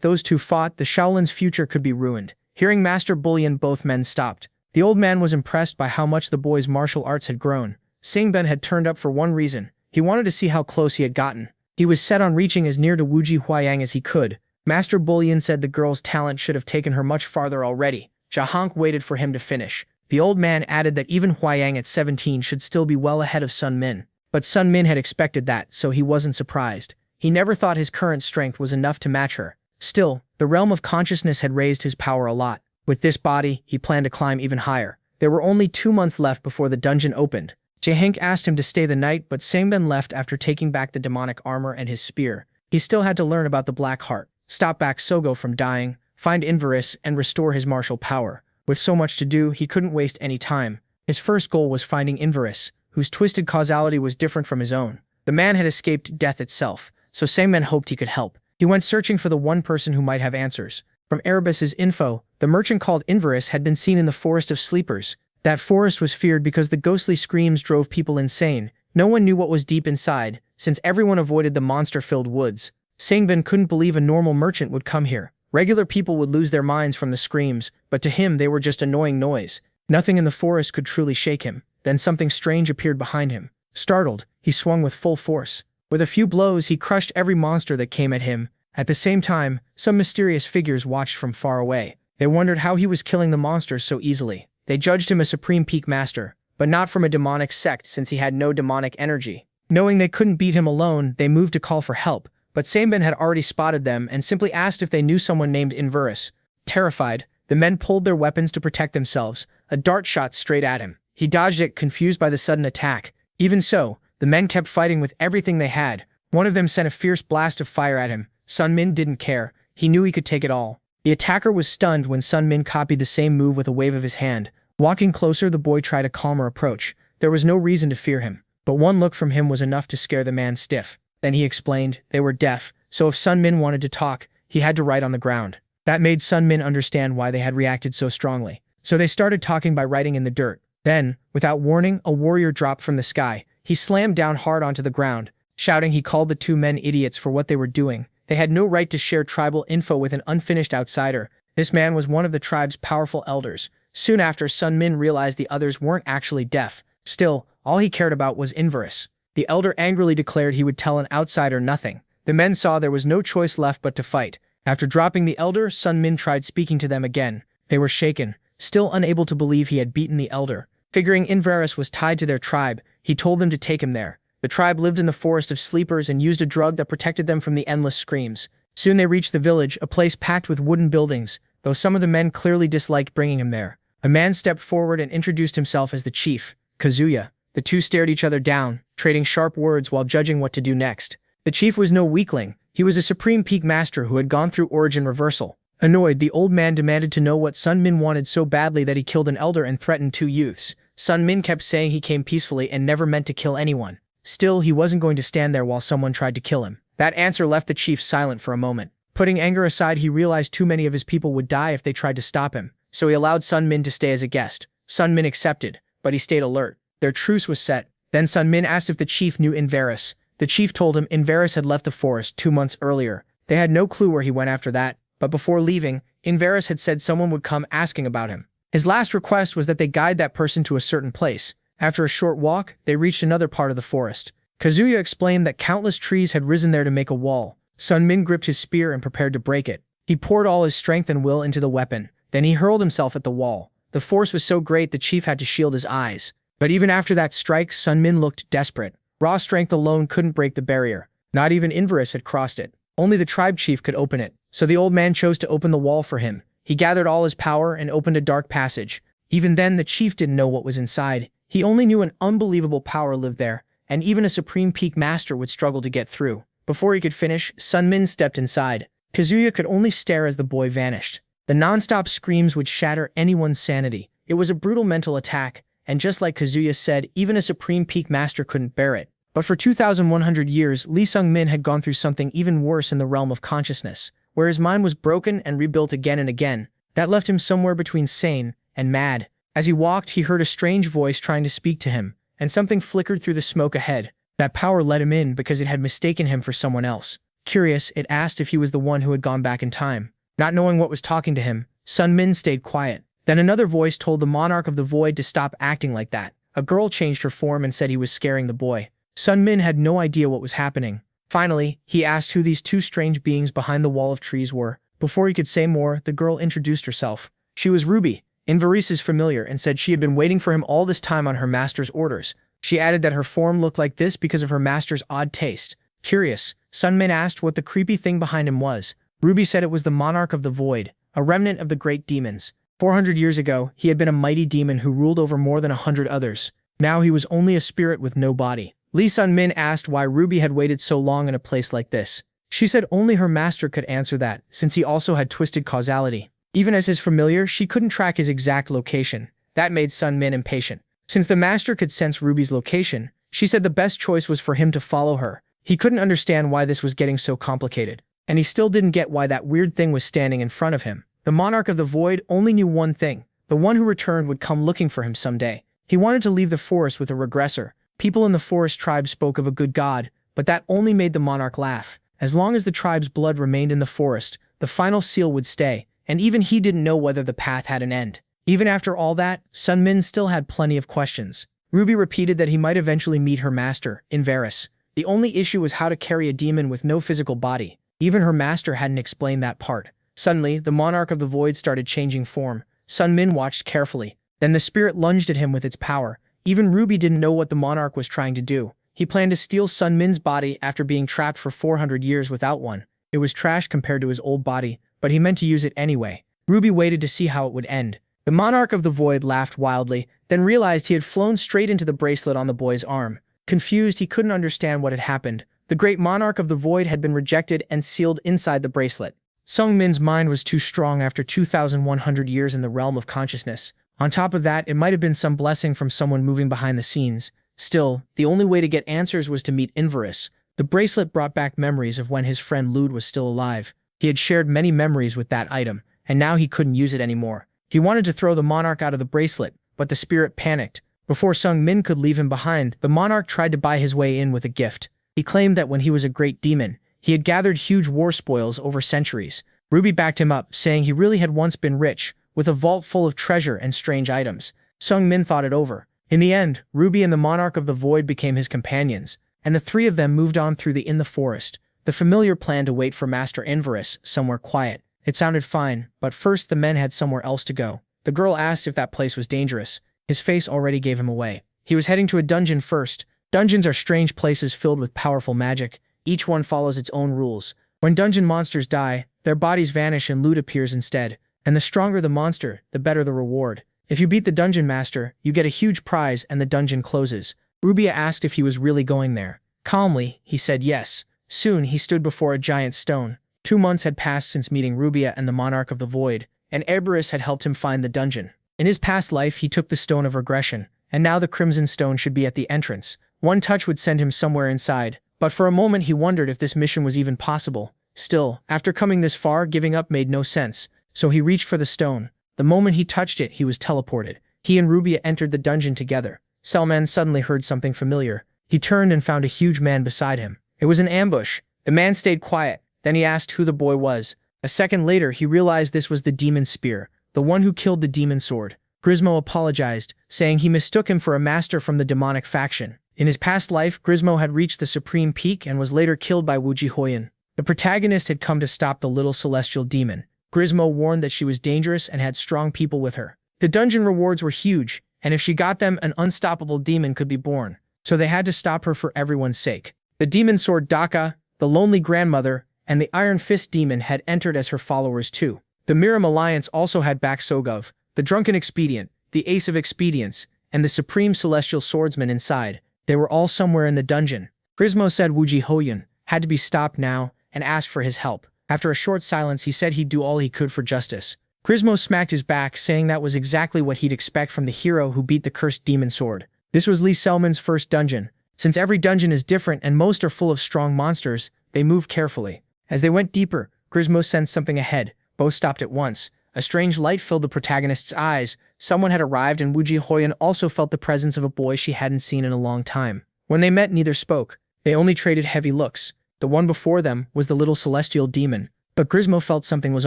those two fought, the Shaolin's future could be ruined. Hearing Master Bullion, both men stopped. The old man was impressed by how much the boy's martial arts had grown. Sangbin had turned up for one reason. He wanted to see how close he had gotten. He was set on reaching as near to Wuji Huayang as he could. Master Bullion said the girl's talent should have taken her much farther already. Jahonk waited for him to finish. The old man added that even Huayang at 17 should still be well ahead of Sun-min. But Sun-min had expected that, so he wasn't surprised. He never thought his current strength was enough to match her. Still, the realm of consciousness had raised his power a lot. With this body, he planned to climb even higher. There were only 2 months left before the dungeon opened. Jahonk asked him to stay the night, but Sangbin left after taking back the demonic armor and his spear. He still had to learn about the Black Heart, stop back Sogo from dying, find Inverus, and restore his martial power. With so much to do, he couldn't waste any time. His first goal was finding Inverus, whose twisted causality was different from his own. The man had escaped death itself, so Sangbin hoped he could help. He went searching for the one person who might have answers. From Erebus's info, the merchant called Inverus had been seen in the Forest of Sleepers. That forest was feared because the ghostly screams drove people insane. No one knew what was deep inside, since everyone avoided the monster-filled woods. Sangbin couldn't believe a normal merchant would come here. Regular people would lose their minds from the screams, but to him they were just annoying noise. Nothing in the forest could truly shake him. Then something strange appeared behind him. Startled, he swung with full force. With a few blows, he crushed every monster that came at him. At the same time, some mysterious figures watched from far away. They wondered how he was killing the monsters so easily. They judged him a supreme peak master, but not from a demonic sect since he had no demonic energy. Knowing they couldn't beat him alone, they moved to call for help, but Sangbin had already spotted them and simply asked if they knew someone named Inverus. Terrified, the men pulled their weapons to protect themselves. A dart shot straight at him. He dodged it, confused by the sudden attack. Even so, the men kept fighting with everything they had. One of them sent a fierce blast of fire at him. Sun-min didn't care. He knew he could take it all. The attacker was stunned when Sun-min copied the same move with a wave of his hand. Walking closer, the boy tried a calmer approach. There was no reason to fear him, but one look from him was enough to scare the man stiff. Then he explained they were deaf, so if Sun-min wanted to talk, he had to write on the ground. That made Sun-min understand why they had reacted so strongly. So they started talking by writing in the dirt. Then, without warning, a warrior dropped from the sky. He slammed down hard onto the ground. Shouting, he called the two men idiots for what they were doing. They had no right to share tribal info with an unfinished outsider. This man was one of the tribe's powerful elders. Soon after, Sun-min realized the others weren't actually deaf. Still, all he cared about was Inverus. The elder angrily declared he would tell an outsider nothing. The men saw there was no choice left but to fight. After dropping the elder, Sun-min tried speaking to them again. They were shaken, still unable to believe he had beaten the elder. Figuring Inverus was tied to their tribe, he told them to take him there. The tribe lived in the Forest of Sleepers and used a drug that protected them from the endless screams. Soon they reached the village, a place packed with wooden buildings, though some of the men clearly disliked bringing him there. A man stepped forward and introduced himself as the chief, Kazuya. The two stared each other down, trading sharp words while judging what to do next. The chief was no weakling. He was a supreme peak master who had gone through origin reversal. Annoyed, the old man demanded to know what Sun Min wanted so badly that he killed an elder and threatened 2 youths. Sun Min kept saying he came peacefully and never meant to kill anyone. Still, he wasn't going to stand there while someone tried to kill him. That answer left the chief silent for a moment. Putting anger aside, he realized too many of his people would die if they tried to stop him, so he allowed Sun Min to stay as a guest. Sun Min accepted, but he stayed alert. Their truce was set. Then Sun Min asked if the chief knew Inveris. The chief told him Inveris had left the forest 2 months earlier. They had no clue where he went after that, but before leaving, Inveris had said someone would come asking about him. His last request was that they guide that person to a certain place. After a short walk, they reached another part of the forest. Kazuya explained that countless trees had risen there to make a wall. Sun Min gripped his spear and prepared to break it. He poured all his strength and will into the weapon. Then he hurled himself at the wall. The force was so great the chief had to shield his eyes. But even after that strike, Sun Min looked desperate. Raw strength alone couldn't break the barrier. Not even Inveris had crossed it. Only the tribe chief could open it. So the old man chose to open the wall for him. He gathered all his power and opened a dark passage. Even then, the chief didn't know what was inside. He only knew an unbelievable power lived there, and even a supreme peak master would struggle to get through. Before he could finish, Sun Min stepped inside. Kazuya could only stare as the boy vanished. The non-stop screams would shatter anyone's sanity. It was a brutal mental attack, and just like Kazuya said, even a supreme peak master couldn't bear it. But for 2,100 years, Lee Sung-min had gone through something even worse in the realm of consciousness, where his mind was broken and rebuilt again and again. That left him somewhere between sane and mad. As he walked, he heard a strange voice trying to speak to him, and something flickered through the smoke ahead. That power let him in because it had mistaken him for someone else. Curious, it asked if he was the one who had gone back in time. Not knowing what was talking to him, Sun Min stayed quiet. Then another voice told the monarch of the void to stop acting like that. A girl changed her form and said he was scaring the boy. Sun Min had no idea what was happening. Finally, he asked who these two strange beings behind the wall of trees were. Before he could say more, the girl introduced herself. She was Ruby, Inveris's familiar, and said she had been waiting for him all this time on her master's orders. She added that her form looked like this because of her master's odd taste. Curious, Sun Min asked what the creepy thing behind him was. Ruby said it was the monarch of the void, a remnant of the great demons. 400 years ago, he had been a mighty demon who ruled over more than 100 others. Now he was only a spirit with no body. Lee Sun Min asked why Ruby had waited so long in a place like this. She said only her master could answer that, since he also had twisted causality. Even as his familiar, she couldn't track his exact location. That made Sun Min impatient. Since the master could sense Ruby's location, she said the best choice was for him to follow her. He couldn't understand why this was getting so complicated. And he still didn't get why that weird thing was standing in front of him. The monarch of the void only knew one thing. The one who returned would come looking for him someday. He wanted to leave the forest with a regressor. People in the forest tribe spoke of a good god, but that only made the monarch laugh. As long as the tribe's blood remained in the forest, the final seal would stay, and even he didn't know whether the path had an end. Even after all that, Sun Min still had plenty of questions. Ruby repeated that he might eventually meet her master, Inveris. The only issue was how to carry a demon with no physical body. Even her master hadn't explained that part. Suddenly, the monarch of the void started changing form. Sun Min watched carefully. Then the spirit lunged at him with its power. Even Ruby didn't know what the monarch was trying to do. He planned to steal Sun Min's body after being trapped for 400 years without one. It was trash compared to his old body, but he meant to use it anyway. Ruby waited to see how it would end. The monarch of the void laughed wildly, then realized he had flown straight into the bracelet on the boy's arm. Confused, he couldn't understand what had happened. The great monarch of the void had been rejected and sealed inside the bracelet. Sung Min's mind was too strong after 2,100 years in the realm of consciousness. On top of that, it might have been some blessing from someone moving behind the scenes. Still, the only way to get answers was to meet Inveris. The bracelet brought back memories of when his friend Lude was still alive. He had shared many memories with that item, and now he couldn't use it anymore. He wanted to throw the monarch out of the bracelet, but the spirit panicked. Before Sung Min could leave him behind, the monarch tried to buy his way in with a gift. He claimed that when he was a great demon, he had gathered huge war spoils over centuries. Ruby backed him up, saying he really had once been rich, with a vault full of treasure and strange items. Sung Min thought it over. In the end, Ruby and the monarch of the void became his companions, and the three of them moved on through the forest. The familiar planned to wait for Master Inveris somewhere quiet. It sounded fine, but first the men had somewhere else to go. The girl asked if that place was dangerous. His face already gave him away. He was heading to a dungeon first. Dungeons are strange places filled with powerful magic. Each one follows its own rules. When dungeon monsters die, their bodies vanish and loot appears instead. And the stronger the monster, the better the reward. If you beat the dungeon master, you get a huge prize and the dungeon closes. Ruby asked if he was really going there. Calmly, he said yes. Soon he stood before a giant stone. 2 months had passed since meeting Rubia and the Monarch of the Void, and Erebus had helped him find the dungeon. In his past life, he took the Stone of Regression, and now the Crimson Stone should be at the entrance. One touch would send him somewhere inside, but for a moment he wondered if this mission was even possible. Still, after coming this far, giving up made no sense, so he reached for the stone. The moment he touched it, he was teleported. He and Rubia entered the dungeon together. Selman suddenly heard something familiar. He turned and found a huge man beside him. It was an ambush. The man stayed quiet, then he asked who the boy was. A second later, he realized this was the demon spear, the one who killed the demon sword. Grismo apologized, saying he mistook him for a master from the demonic faction. In his past life, Grismo had reached the supreme peak and was later killed by Wuji Hoyan. The protagonist had come to stop the little celestial demon. Grismo warned that she was dangerous and had strong people with her. The dungeon rewards were huge, and if she got them, an unstoppable demon could be born. So they had to stop her for everyone's sake. The demon sword Daka, the lonely grandmother, and the Iron Fist demon had entered as her followers too. The Miram Alliance also had Bak Sogov, the drunken expedient, the ace of expedients, and the supreme celestial swordsman inside. They were all somewhere in the dungeon. Grismo said Wuji Hoyan had to be stopped now and asked for his help. After a short silence, he said he'd do all he could for justice. Grismo smacked his back, saying that was exactly what he'd expect from the hero who beat the cursed demon sword. This was Lee Selman's first dungeon. Since every dungeon is different and most are full of strong monsters, they moved carefully. As they went deeper, Grismo sensed something ahead. Both stopped at once. A strange light filled the protagonist's eyes. Someone had arrived, and Wuji Hoyan also felt the presence of a boy she hadn't seen in a long time. When they met, neither spoke. They only traded heavy looks. The one before them was the little celestial demon, but Grismo felt something was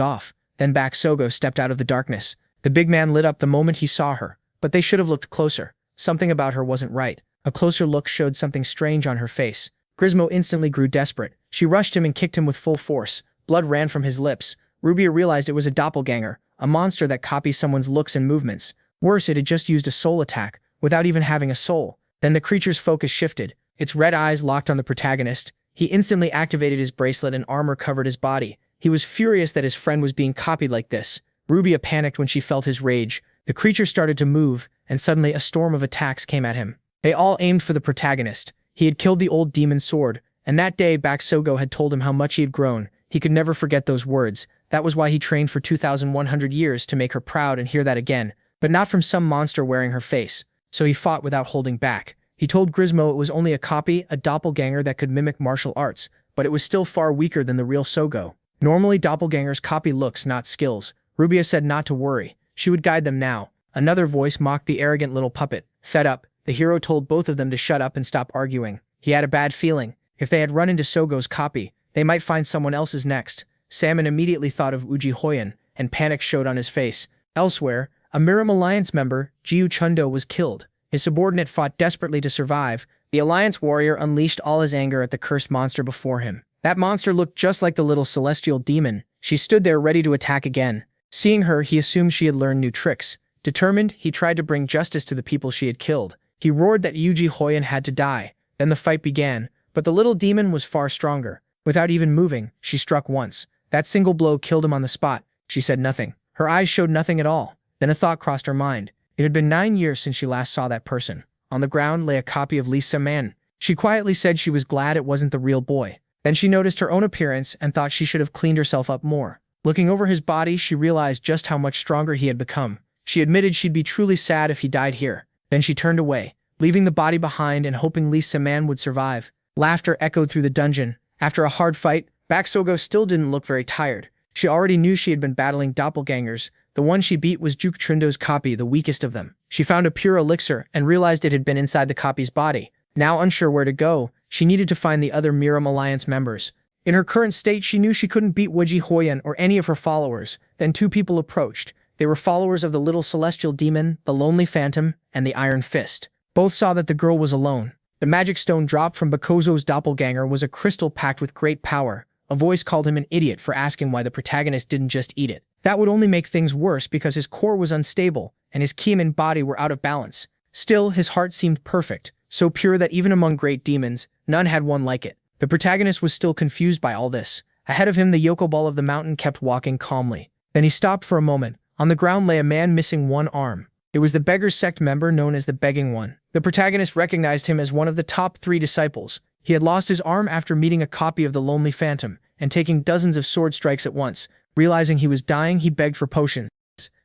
off. Then Bak Sogo stepped out of the darkness. The big man lit up the moment he saw her, but they should have looked closer. Something about her wasn't right. A closer look showed something strange on her face. Grismo instantly grew desperate. She rushed him and kicked him with full force. Blood ran from his lips. Rubia realized it was a doppelganger, a monster that copies someone's looks and movements. Worse, it had just used a soul attack, without even having a soul. Then the creature's focus shifted. Its red eyes locked on the protagonist. He instantly activated his bracelet and armor covered his body. He was furious that his friend was being copied like this. Rubia panicked when she felt his rage. The creature started to move, and suddenly a storm of attacks came at him. They all aimed for the protagonist. He had killed the old demon sword, and that day Bak Sogo had told him how much he had grown. He could never forget those words. That was why he trained for 2,100 years to make her proud and hear that again, but not from some monster wearing her face. So he fought without holding back. He told Grismo it was only a copy, a doppelganger that could mimic martial arts, but it was still far weaker than the real Sogo. Normally, doppelgangers copy looks, not skills. Rubia said not to worry. She would guide them now. Another voice mocked the arrogant little puppet. Fed up, the hero told both of them to shut up and stop arguing. He had a bad feeling. If they had run into Sogo's copy, they might find someone else's next. Salmon immediately thought of Uji Hoyan, and panic showed on his face. Elsewhere, a Miram Alliance member, Jiu Chundo, was killed. His subordinate fought desperately to survive. The Alliance warrior unleashed all his anger at the cursed monster before him. That monster looked just like the little celestial demon. She stood there ready to attack again. Seeing her, he assumed she had learned new tricks. Determined, he tried to bring justice to the people she had killed. He roared that Yuji Hoyan had to die. Then the fight began, but the little demon was far stronger. Without even moving, she struck once. That single blow killed him on the spot. She said nothing. Her eyes showed nothing at all. Then a thought crossed her mind. It had been 9 years since she last saw that person. On the ground lay a copy of Lisa Man. She quietly said she was glad it wasn't the real boy. Then she noticed her own appearance and thought she should have cleaned herself up more. Looking over his body, she realized just how much stronger he had become. She admitted she'd be truly sad if he died here. Then she turned away, leaving the body behind and hoping Lisa Man would survive. Laughter echoed through the dungeon. After a hard fight, Bak Sogo still didn't look very tired. She already knew she had been battling doppelgangers. The one she beat was Juk Chundo's copy, the weakest of them. She found a pure elixir and realized it had been inside the copy's body. Now unsure where to go, she needed to find the other Miram Alliance members. In her current state, she knew she couldn't beat Wuji Hoyan or any of her followers. Then two people approached. They were followers of the little celestial demon, the lonely phantom, and the Iron Fist. Both saw that the girl was alone. The magic stone dropped from Bakozo's doppelganger was a crystal packed with great power. A voice called him an idiot for asking why the protagonist didn't just eat it. That would only make things worse because his core was unstable, and his ki and body were out of balance. Still, his heart seemed perfect, so pure that even among great demons, none had one like it. The protagonist was still confused by all this. Ahead of him, the Yokoball of the mountain kept walking calmly. Then he stopped for a moment. On the ground lay a man missing one arm. It was the beggar's sect member known as the Begging One. The protagonist recognized him as one of the top 3 disciples. He had lost his arm after meeting a copy of the Lonely Phantom. and taking dozens of sword strikes at once. Realizing he was dying, he begged for potions.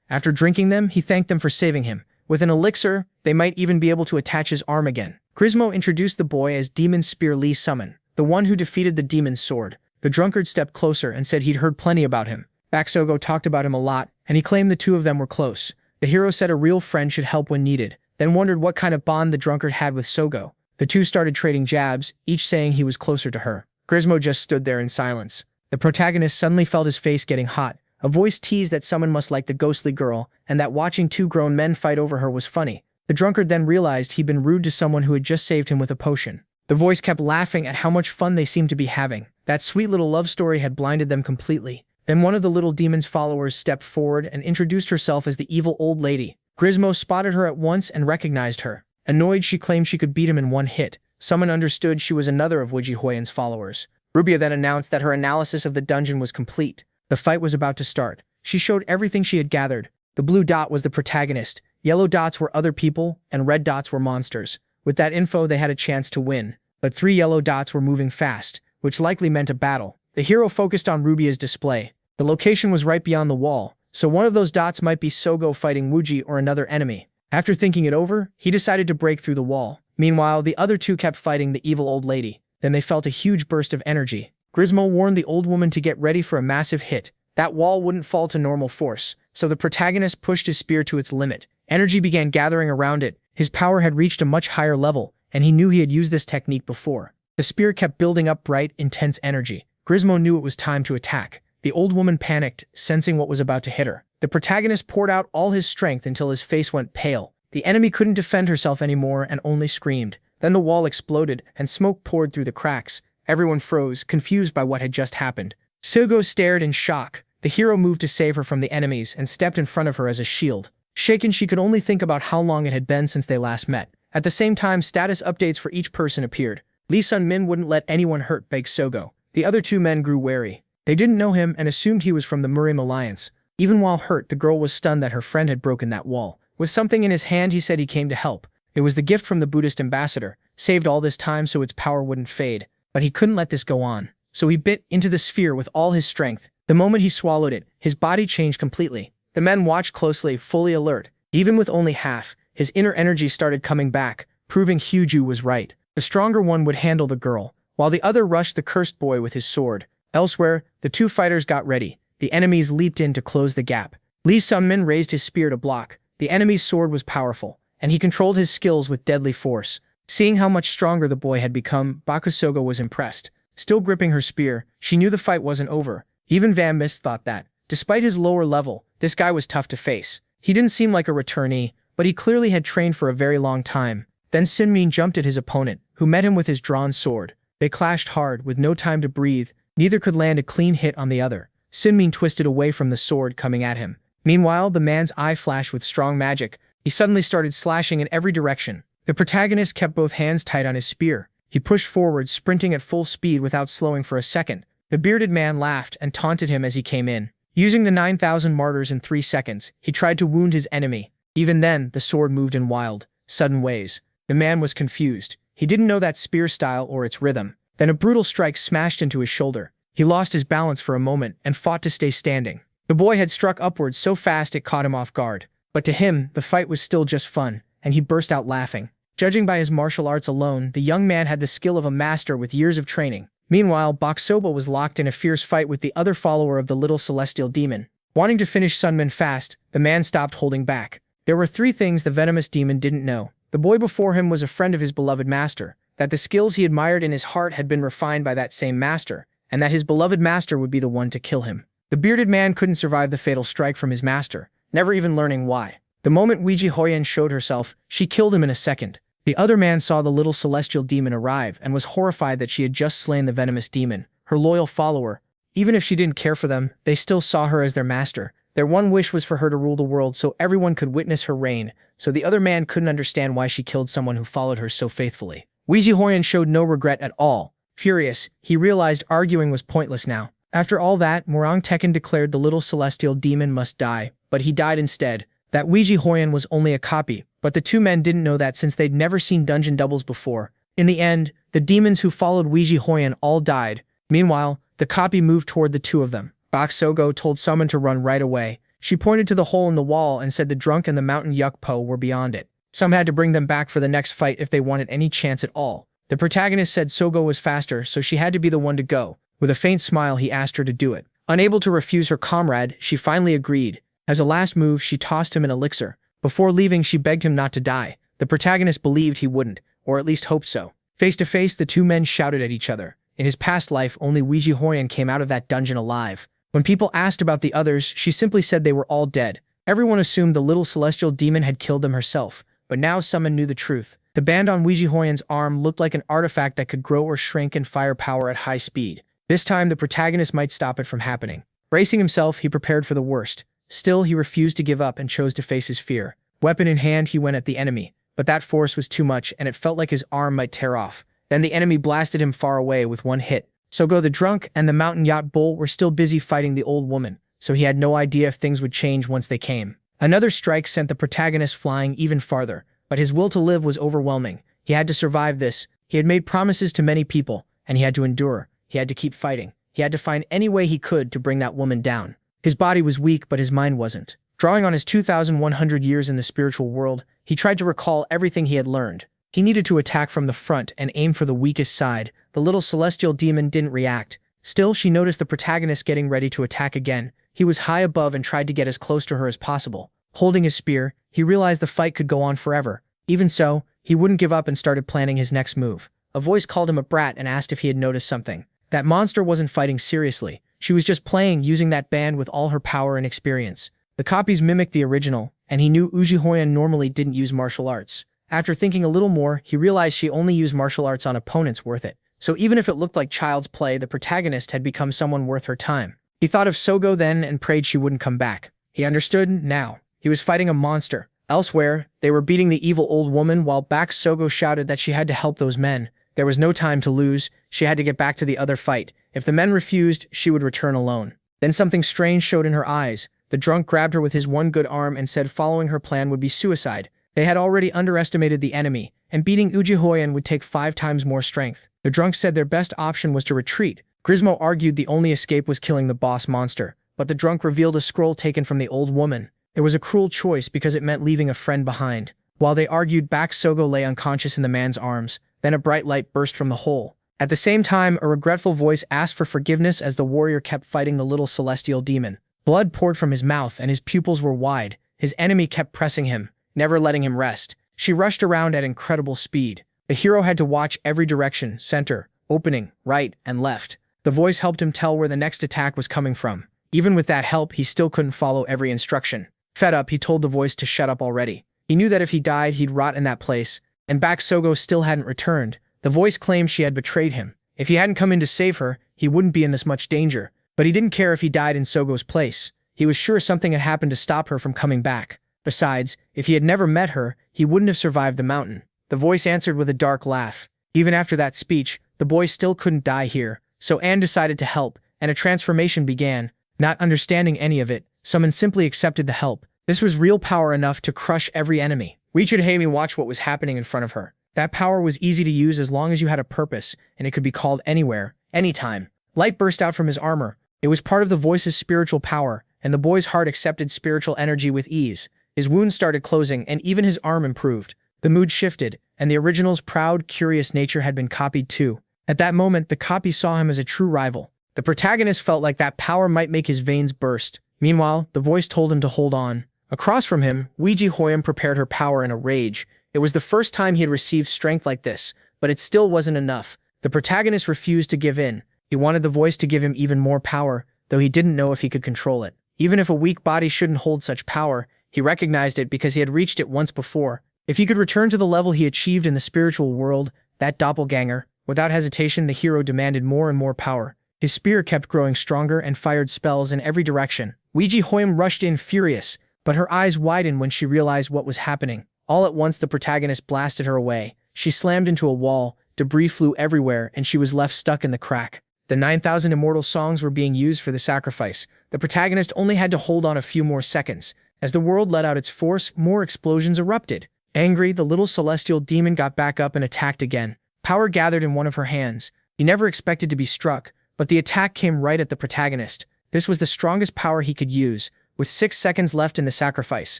After drinking them, he thanked them for saving him. With an elixir, they might even be able to attach his arm again. Grismo introduced the boy as Demon Spear Lee Summon, the one who defeated the demon's sword. The drunkard stepped closer and said he'd heard plenty about him. Baksogo talked about him a lot, and he claimed the two of them were close. The hero said a real friend should help when needed, then wondered what kind of bond the drunkard had with Sogo. The two started trading jabs, each saying he was closer to her. Grismo just stood there in silence. The protagonist suddenly felt his face getting hot. A voice teased that someone must like the ghostly girl, and that watching two grown men fight over her was funny. The drunkard then realized he'd been rude to someone who had just saved him with a potion. The voice kept laughing at how much fun they seemed to be having. That sweet little love story had blinded them completely. Then one of the little demon's followers stepped forward and introduced herself as the evil old lady. Grismo spotted her at once and recognized her. Annoyed, she claimed she could beat him in one hit. Someone understood she was another of Wuji Huiyan's followers. Rubia then announced that her analysis of the dungeon was complete. The fight was about to start. She showed everything she had gathered. The blue dot was the protagonist, yellow dots were other people, and red dots were monsters. With that info, they had a chance to win. But 3 yellow dots were moving fast, which likely meant a battle. The hero focused on Rubia's display. The location was right beyond the wall, so one of those dots might be Sogo fighting Wuji or another enemy. After thinking it over, he decided to break through the wall. Meanwhile, the other two kept fighting the evil old lady. Then they felt a huge burst of energy. Grismo warned the old woman to get ready for a massive hit. That wall wouldn't fall to normal force, so the protagonist pushed his spear to its limit. Energy began gathering around it. His power had reached a much higher level, and he knew he had used this technique before. The spear kept building up bright, intense energy. Grismo knew it was time to attack. The old woman panicked, sensing what was about to hit her. The protagonist poured out all his strength until his face went pale. The enemy couldn't defend herself anymore and only screamed. Then the wall exploded, and smoke poured through the cracks. Everyone froze, confused by what had just happened. Sogo stared in shock. The hero moved to save her from the enemies and stepped in front of her as a shield. Shaken, she could only think about how long it had been since they last met. At the same time, status updates for each person appeared. Lee Sun-min wouldn't let anyone hurt Beg Sogo. The other two men grew wary. They didn't know him and assumed he was from the Murim Alliance. Even while hurt, the girl was stunned that her friend had broken that wall. With something in his hand, he said he came to help. It was the gift from the Buddhist ambassador, saved all this time so its power wouldn't fade. But he couldn't let this go on. So he bit into the sphere with all his strength. The moment he swallowed it, his body changed completely. The men watched closely, fully alert. Even with only half, his inner energy started coming back, proving Hyuju was right. The stronger one would handle the girl, while the other rushed the cursed boy with his sword. Elsewhere, the two fighters got ready. The enemies leaped in to close the gap. Lee Sun-min raised his spear to block. The enemy's sword was powerful, and he controlled his skills with deadly force. Seeing how much stronger the boy had become, Bakusogo was impressed. Still gripping her spear, she knew the fight wasn't over. Even Van Mist thought that. Despite his lower level, this guy was tough to face. He didn't seem like a returnee, but he clearly had trained for a very long time. Then Sinmin jumped at his opponent, who met him with his drawn sword. They clashed hard, with no time to breathe. Neither could land a clean hit on the other. Sinmin twisted away from the sword coming at him. Meanwhile, the man's eye flashed with strong magic. He suddenly started slashing in every direction. The protagonist kept both hands tight on his spear. He pushed forward, sprinting at full speed without slowing for a second. The bearded man laughed and taunted him as he came in. Using the 9,000 martyrs in 3 seconds, he tried to wound his enemy. Even then, the sword moved in wild, sudden ways. The man was confused. He didn't know that spear style or its rhythm. Then a brutal strike smashed into his shoulder. He lost his balance for a moment and fought to stay standing. The boy had struck upwards so fast it caught him off guard. But to him, the fight was still just fun, and he burst out laughing. Judging by his martial arts alone, the young man had the skill of a master with years of training. Meanwhile, Baksoba was locked in a fierce fight with the other follower of the little celestial demon. Wanting to finish Sunmin fast, the man stopped holding back. There were 3 things the venomous demon didn't know. The boy before him was a friend of his beloved master, that the skills he admired in his heart had been refined by that same master, and that his beloved master would be the one to kill him. The bearded man couldn't survive the fatal strike from his master, never even learning why. The moment Wuji Huiyan showed herself, she killed him in a second. The other man saw the little celestial demon arrive and was horrified that she had just slain the venomous demon, her loyal follower. Even if she didn't care for them, they still saw her as their master. Their one wish was for her to rule the world so everyone could witness her reign, so the other man couldn't understand why she killed someone who followed her so faithfully. Wuji Huiyan showed no regret at all. Furious, he realized arguing was pointless now. After all that, Morang Tekken declared the little celestial demon must die, but he died instead. That Wuji Huiyan was only a copy, but the 2 men didn't know that since they'd never seen dungeon doubles before. In the end, the demons who followed Wuji Huiyan all died. Meanwhile, The copy moved toward the two of them. Bak Sogo told someone to run right away. She pointed to the hole in the wall and said the drunk and the mountain Yukpo were beyond it. Some had to bring them back for the next fight if they wanted any chance at all. The protagonist said Sogo was faster, so she had to be the one to go. With a faint smile, he asked her to do it. Unable to refuse her comrade, she finally agreed. As a last move, she tossed him an elixir. Before leaving, she begged him not to die. The protagonist believed he wouldn't, or at least hoped so. Face to face, the two men shouted at each other. In his past life, only Weiji Hoyan came out of that dungeon alive. When people asked about the others, she simply said they were all dead. Everyone assumed the little celestial demon had killed them herself, but now someone knew the truth. The band on Weiji Hoyan's arm looked like an artifact that could grow or shrink in firepower at high speed. This time, the protagonist might stop it from happening. Bracing himself, he prepared for the worst. Still, he refused to give up and chose to face his fear. Weapon in hand, he went at the enemy, but that force was too much and it felt like his arm might tear off. Then the enemy blasted him far away with one hit. Sogo the drunk and the mountain yacht bull were still busy fighting the old woman, so he had no idea if things would change once they came. Another strike sent the protagonist flying even farther, but his will to live was overwhelming. He had to survive this. He had made promises to many people, and he had to endure. He had to keep fighting. He had to find any way he could to bring that woman down. His body was weak, but his mind wasn't. Drawing on his 2,100 years in the spiritual world, he tried to recall everything he had learned. He needed to attack from the front and aim for the weakest side. The little celestial demon didn't react. Still, she noticed the protagonist getting ready to attack again. He was high above and tried to get as close to her as possible. Holding his spear, he realized the fight could go on forever. Even so, he wouldn't give up and started planning his next move. A voice called him a brat and asked if he had noticed something. That monster wasn't fighting seriously. She was just playing, using that band with all her power and experience. The copies mimicked the original, and he knew Uji Hoyan normally didn't use martial arts. After thinking a little more, he realized she only used martial arts on opponents worth it. So even if it looked like child's play, the protagonist had become someone worth her time. He thought of Sogo then and prayed she wouldn't come back. He understood now. He was fighting a monster. Elsewhere, they were beating the evil old woman while Bak Sogo shouted that she had to help those men. There was no time to lose. She had to get back to the other fight. If the men refused, she would return alone. Then something strange showed in her eyes. The drunk grabbed her with his one good arm and said following her plan would be suicide. They had already underestimated the enemy, and beating Uji Hoyan would take 5 times more strength. The drunk said their best option was to retreat. Grismo argued the only escape was killing the boss monster, but the drunk revealed a scroll taken from the old woman. It was a cruel choice because it meant leaving a friend behind. While they argued, Bak Sogo lay unconscious in the man's arms. Then a bright light burst from the hole. At the same time, a regretful voice asked for forgiveness as the warrior kept fighting the little celestial demon. Blood poured from his mouth and his pupils were wide. His enemy kept pressing him, never letting him rest. She rushed around at incredible speed. The hero had to watch every direction, center, opening, right, and left. The voice helped him tell where the next attack was coming from. Even with that help, he still couldn't follow every instruction. Fed up, he told the voice to shut up already. He knew that if he died, he'd rot in that place, and Bak Sogo still hadn't returned. The voice claimed she had betrayed him. If he hadn't come in to save her, he wouldn't be in this much danger. But he didn't care if he died in Sogo's place. He was sure something had happened to stop her from coming back. Besides, if he had never met her, he wouldn't have survived the mountain. The voice answered with a dark laugh. Even after that speech, the boy still couldn't die here, so Anne decided to help, and a transformation began. Not understanding any of it, someone simply accepted the help. This was real power enough to crush every enemy. Richard Hamey watched what was happening in front of her. That power was easy to use as long as you had a purpose, and it could be called anywhere, anytime. Light burst out from his armor. It was part of the voice's spiritual power, and the boy's heart accepted spiritual energy with ease. His wounds started closing, and even his arm improved. The mood shifted, and the original's proud, curious nature had been copied too. At that moment, the copy saw him as a true rival. The protagonist felt like that power might make his veins burst. Meanwhile, the voice told him to hold on. Across from him, Weiji Hoyan prepared her power in a rage. It was the first time he had received strength like this, but it still wasn't enough. The protagonist refused to give in. He wanted the voice to give him even more power, though he didn't know if he could control it. Even if a weak body shouldn't hold such power, he recognized it because he had reached it once before. If he could return to the level he achieved in the spiritual world, that doppelganger, without hesitation the hero demanded more and more power. His spear kept growing stronger and fired spells in every direction. Weiji Hoyan rushed in furious, but her eyes widened when she realized what was happening. All at once the protagonist blasted her away. She slammed into a wall, debris flew everywhere, and she was left stuck in the crack. The 9,000 immortal songs were being used for the sacrifice. The protagonist only had to hold on a few more seconds. As the world let out its force, more explosions erupted. Angry, the little celestial demon got back up and attacked again. Power gathered in one of her hands. He never expected to be struck, but the attack came right at the protagonist. This was the strongest power he could use, with 6 seconds left in the sacrifice.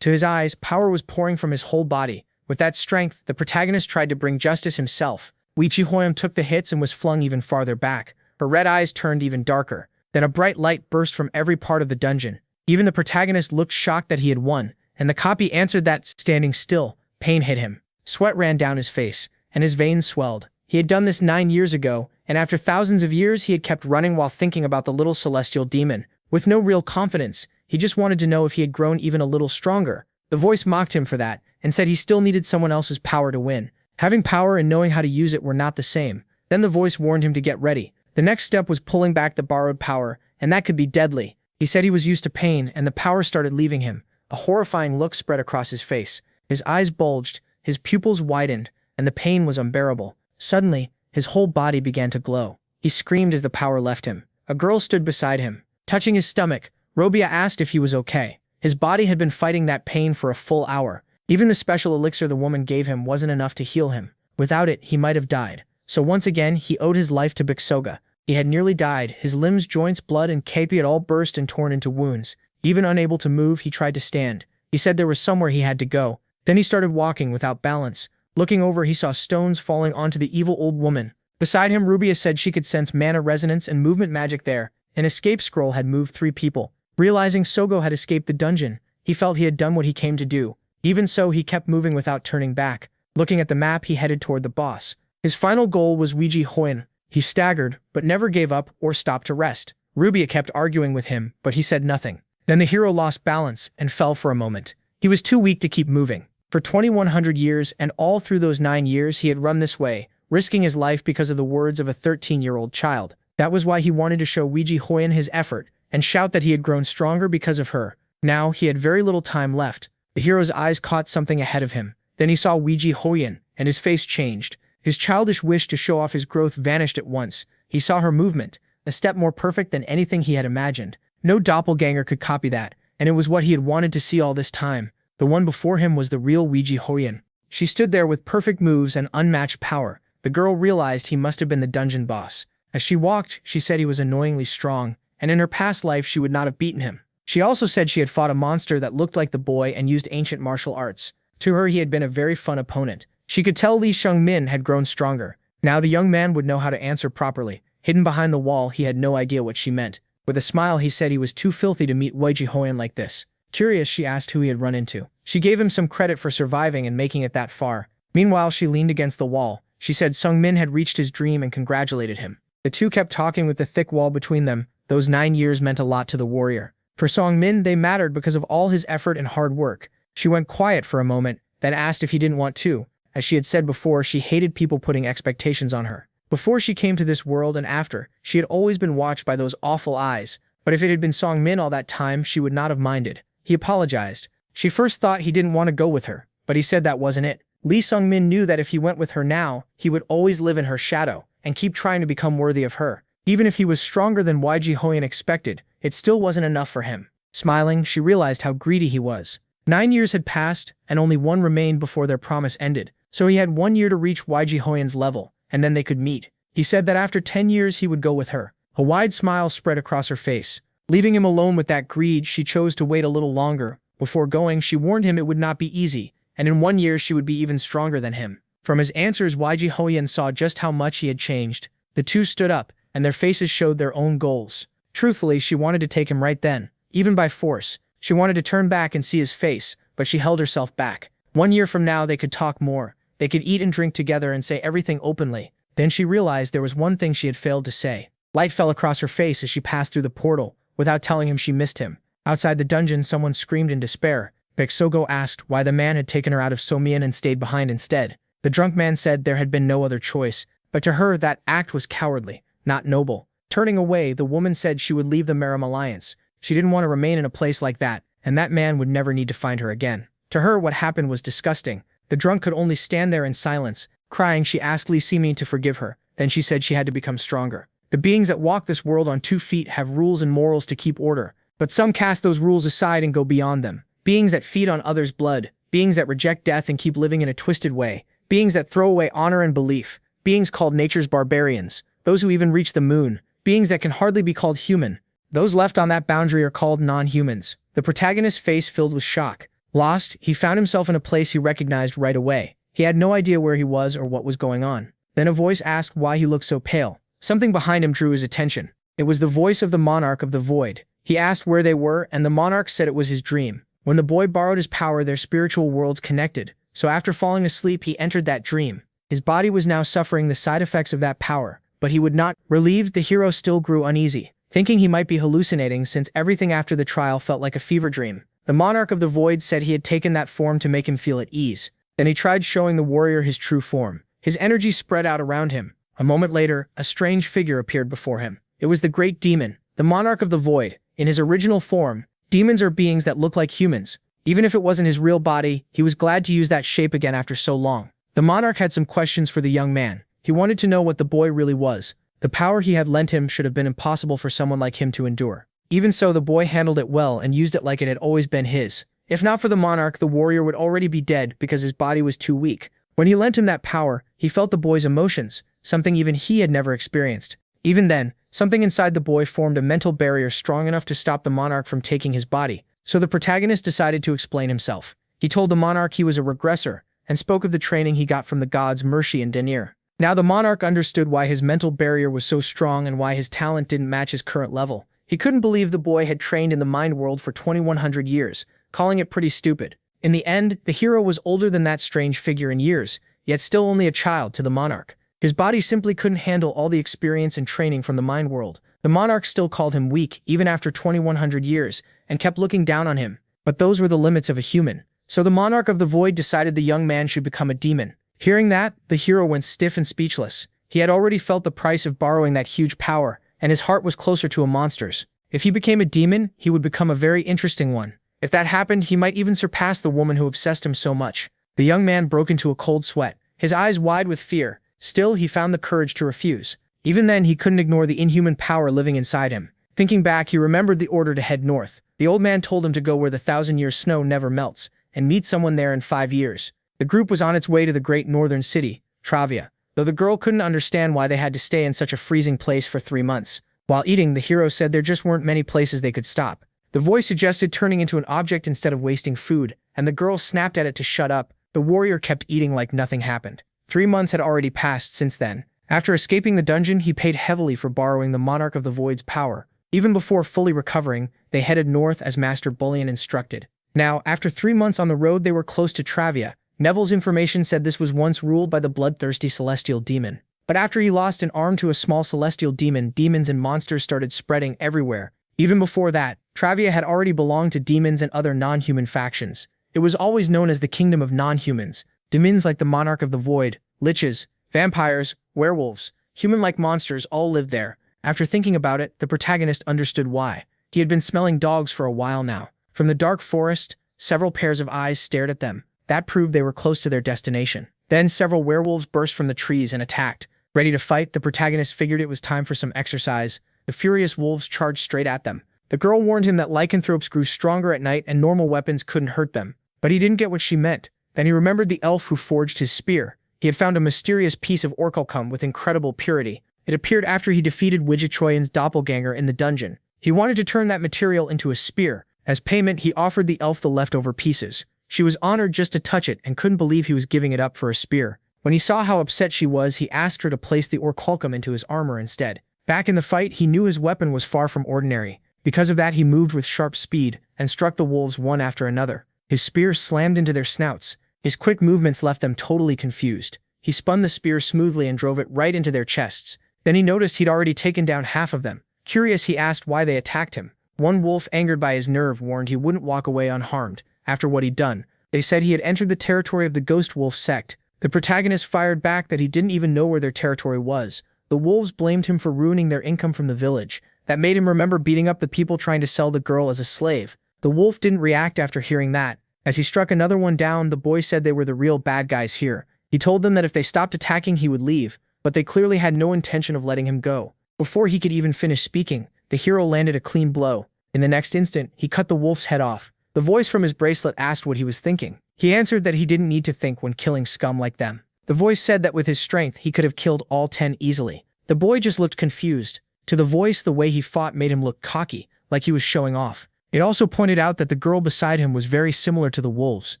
To his eyes, power was pouring from his whole body. With that strength, the protagonist tried to bring justice himself. Wee Ji Hoyam took the hits and was flung even farther back. Her red eyes turned even darker. Then a bright light burst from every part of the dungeon. Even the protagonist looked shocked that he had won, and the copy answered that, standing still. Pain hit him. Sweat ran down his face, and his veins swelled. He had done this 9 years ago, and after thousands of years he had kept running while thinking about the little celestial demon. With no real confidence, he just wanted to know if he had grown even a little stronger. The voice mocked him for that, and said he still needed someone else's power to win. Having power and knowing how to use it were not the same. Then the voice warned him to get ready. The next step was pulling back the borrowed power, and that could be deadly. He said he was used to pain, and the power started leaving him. A horrifying look spread across his face. His eyes bulged, his pupils widened, and the pain was unbearable. Suddenly, his whole body began to glow. He screamed as the power left him. A girl stood beside him. Touching his stomach, Robia asked if he was okay. His body had been fighting that pain for a full hour. Even the special elixir the woman gave him wasn't enough to heal him. Without it, he might have died. So once again, he owed his life to Bixoga. He had nearly died. His limbs, joints, blood, and kepi had all burst and torn into wounds. Even unable to move, he tried to stand. He said there was somewhere he had to go. Then he started walking without balance. Looking over, he saw stones falling onto the evil old woman. Beside him, Rubia said she could sense mana resonance and movement magic there. An escape scroll had moved 3 people. Realizing Sogo had escaped the dungeon, he felt he had done what he came to do. Even so, he kept moving without turning back. Looking at the map, he headed toward the boss. His final goal was Weiji Hoen. He staggered, but never gave up or stopped to rest. Rubia kept arguing with him, but he said nothing. Then the hero lost balance and fell for a moment. He was too weak to keep moving. For 2100 years, and all through those 9 years, he had run this way, risking his life because of the words of a 13-year-old child. That was why he wanted to show Weiji Hoen his effort, and shout that he had grown stronger because of her. Now, he had very little time left. The hero's eyes caught something ahead of him. Then he saw Weiji Hoen, and his face changed. His childish wish to show off his growth vanished at once. He saw her movement, a step more perfect than anything he had imagined. No doppelganger could copy that, and it was what he had wanted to see all this time. The one before him was the real Weiji Hoen. She stood there with perfect moves and unmatched power. The girl realized he must have been the dungeon boss. As she walked, she said he was annoyingly strong, and in her past life she would not have beaten him. She also said she had fought a monster that looked like the boy and used ancient martial arts. To her, he had been a very fun opponent. She could tell Li Shengmin had grown stronger. Now the young man would know how to answer properly. Hidden behind the wall, he had no idea what she meant. With a smile, he said he was too filthy to meet Weiji Hoen like this. Curious, she asked who he had run into. She gave him some credit for surviving and making it that far. Meanwhile, she leaned against the wall. She said Sungmin had reached his dream and congratulated him. The two kept talking with the thick wall between them. Those 9 years meant a lot to the warrior. For Songmin, they mattered because of all his effort and hard work. She went quiet for a moment, then asked if he didn't want to. As she had said before, she hated people putting expectations on her. Before she came to this world and after, she had always been watched by those awful eyes. But if it had been Songmin all that time, she would not have minded. He apologized. She first thought he didn't want to go with her, but he said that wasn't it. Lee Sungmin knew that if he went with her now, he would always live in her shadow and keep trying to become worthy of her. Even if he was stronger than Weiji Hoen expected, it still wasn't enough for him. Smiling, she realized how greedy he was. 9 years had passed, and only 1 remained before their promise ended. So he had 1 year to reach Weiji Hoen's level, and then they could meet. He said that after 10 years he would go with her. A wide smile spread across her face. Leaving him alone with that greed, she chose to wait a little longer. Before going, she warned him it would not be easy, and in 1 year she would be even stronger than him. From his answers, Weiji Hoen saw just how much he had changed. The two stood up, and their faces showed their own goals. Truthfully, she wanted to take him right then, even by force. She wanted to turn back and see his face, but she held herself back. 1 year from now, they could talk more. They could eat and drink together and say everything openly. Then she realized there was one thing she had failed to say. Light fell across her face as she passed through the portal, without telling him she missed him. Outside the dungeon, someone screamed in despair. Bexogo asked why the man had taken her out of Somian and stayed behind instead. The drunk man said there had been no other choice, but to her that act was cowardly, not noble. Turning away, the woman said she would leave the Merim Alliance. She didn't want to remain in a place like that, and that man would never need to find her again. To her, what happened was disgusting. The drunk could only stand there in silence. Crying, she asked Li Simin to forgive her. Then she said she had to become stronger. The beings that walk this world on 2 feet have rules and morals to keep order, but some cast those rules aside and go beyond them. Beings that feed on others' blood, beings that reject death and keep living in a twisted way, beings that throw away honor and belief, beings called nature's barbarians, those who even reach the moon, beings that can hardly be called human. Those left on that boundary are called non-humans. The protagonist's face filled with shock. Lost, he found himself in a place he recognized right away. He had no idea where he was or what was going on. Then a voice asked why he looked so pale. Something behind him drew his attention. It was the voice of the monarch of the void. He asked where they were, and the monarch said it was his dream. When the boy borrowed his power, their spiritual worlds connected. So after falling asleep, he entered that dream. His body was now suffering the side effects of that power, but he would not. Relieved, the hero still grew uneasy, thinking he might be hallucinating since everything after the trial felt like a fever dream. The monarch of the void said he had taken that form to make him feel at ease. Then he tried showing the warrior his true form. His energy spread out around him. A moment later, a strange figure appeared before him. It was the great demon, the monarch of the void. In his original form, demons are beings that look like humans. Even if it wasn't his real body, he was glad to use that shape again after so long. The monarch had some questions for the young man. He wanted to know what the boy really was. The power he had lent him should have been impossible for someone like him to endure. Even so, the boy handled it well and used it like it had always been his. If not for the monarch, the warrior would already be dead because his body was too weak. When he lent him that power, he felt the boy's emotions, something even he had never experienced. Even then, something inside the boy formed a mental barrier strong enough to stop the monarch from taking his body. So the protagonist decided to explain himself. He told the monarch he was a regressor, and spoke of the training he got from the gods Mercy and Denir. Now the monarch understood why his mental barrier was so strong and why his talent didn't match his current level. He couldn't believe the boy had trained in the mind world for 2100 years, calling it pretty stupid. In the end, the hero was older than that strange figure in years, yet still only a child to the monarch. His body simply couldn't handle all the experience and training from the mind world. The monarch still called him weak, even after 2100 years, and kept looking down on him. But those were the limits of a human. So the monarch of the void decided the young man should become a demon. Hearing that, the hero went stiff and speechless. He had already felt the price of borrowing that huge power, and his heart was closer to a monster's. If he became a demon, he would become a very interesting one. If that happened, he might even surpass the woman who obsessed him so much. The young man broke into a cold sweat, his eyes wide with fear. Still, he found the courage to refuse. Even then, he couldn't ignore the inhuman power living inside him. Thinking back, he remembered the order to head north. The old man told him to go where the 1,000-year snow never melts, and meet someone there in 5 years. The group was on its way to the great northern city, Travia, though the girl couldn't understand why they had to stay in such a freezing place for 3 months. While eating, the hero said there just weren't many places they could stop. The voice suggested turning into an object instead of wasting food, and the girl snapped at it to shut up. The warrior kept eating like nothing happened. 3 months had already passed since then. After escaping the dungeon, he paid heavily for borrowing the monarch of the void's power. Even before fully recovering, they headed north as Master Bullion instructed. Now, after 3 months on the road, they were close to Travia. Neville's information said this was once ruled by the bloodthirsty celestial demon. But after he lost an arm to a small celestial demon, demons and monsters started spreading everywhere. Even before that, Travia had already belonged to demons and other non-human factions. It was always known as the kingdom of non-humans. Demons like the monarch of the void, liches, vampires, werewolves, human-like monsters all lived there. After thinking about it, the protagonist understood why. He had been smelling dogs for a while now. From the dark forest, several pairs of eyes stared at them. That proved they were close to their destination. Then several werewolves burst from the trees and attacked. Ready to fight, the protagonist figured it was time for some exercise. The furious wolves charged straight at them. The girl warned him that lycanthropes grew stronger at night and normal weapons couldn't hurt them. But he didn't get what she meant. Then he remembered the elf who forged his spear. He had found a mysterious piece of orichalcum with incredible purity. It appeared after he defeated Widgetroyan's doppelganger in the dungeon. He wanted to turn that material into a spear. As payment, he offered the elf the leftover pieces. She was honored just to touch it and couldn't believe he was giving it up for a spear. When he saw how upset she was, he asked her to place the orichalcum into his armor instead. Back in the fight, he knew his weapon was far from ordinary. Because of that, he moved with sharp speed and struck the wolves one after another. His spear slammed into their snouts. His quick movements left them totally confused. He spun the spear smoothly and drove it right into their chests. Then he noticed he'd already taken down half of them. Curious, he asked why they attacked him. One wolf, angered by his nerve, warned he wouldn't walk away unharmed after what he'd done. They said he had entered the territory of the Ghost Wolf sect. The protagonist fired back that he didn't even know where their territory was. The wolves blamed him for ruining their income from the village. That made him remember beating up the people trying to sell the girl as a slave. The wolf didn't react after hearing that. As he struck another one down, the boy said they were the real bad guys here. He told them that if they stopped attacking, he would leave, but they clearly had no intention of letting him go. Before he could even finish speaking, the hero landed a clean blow. In the next instant, he cut the wolf's head off. The voice from his bracelet asked what he was thinking. He answered that he didn't need to think when killing scum like them. The voice said that with his strength, he could have killed all 10 easily. The boy just looked confused. To the voice, the way he fought made him look cocky, like he was showing off. It also pointed out that the girl beside him was very similar to the wolves.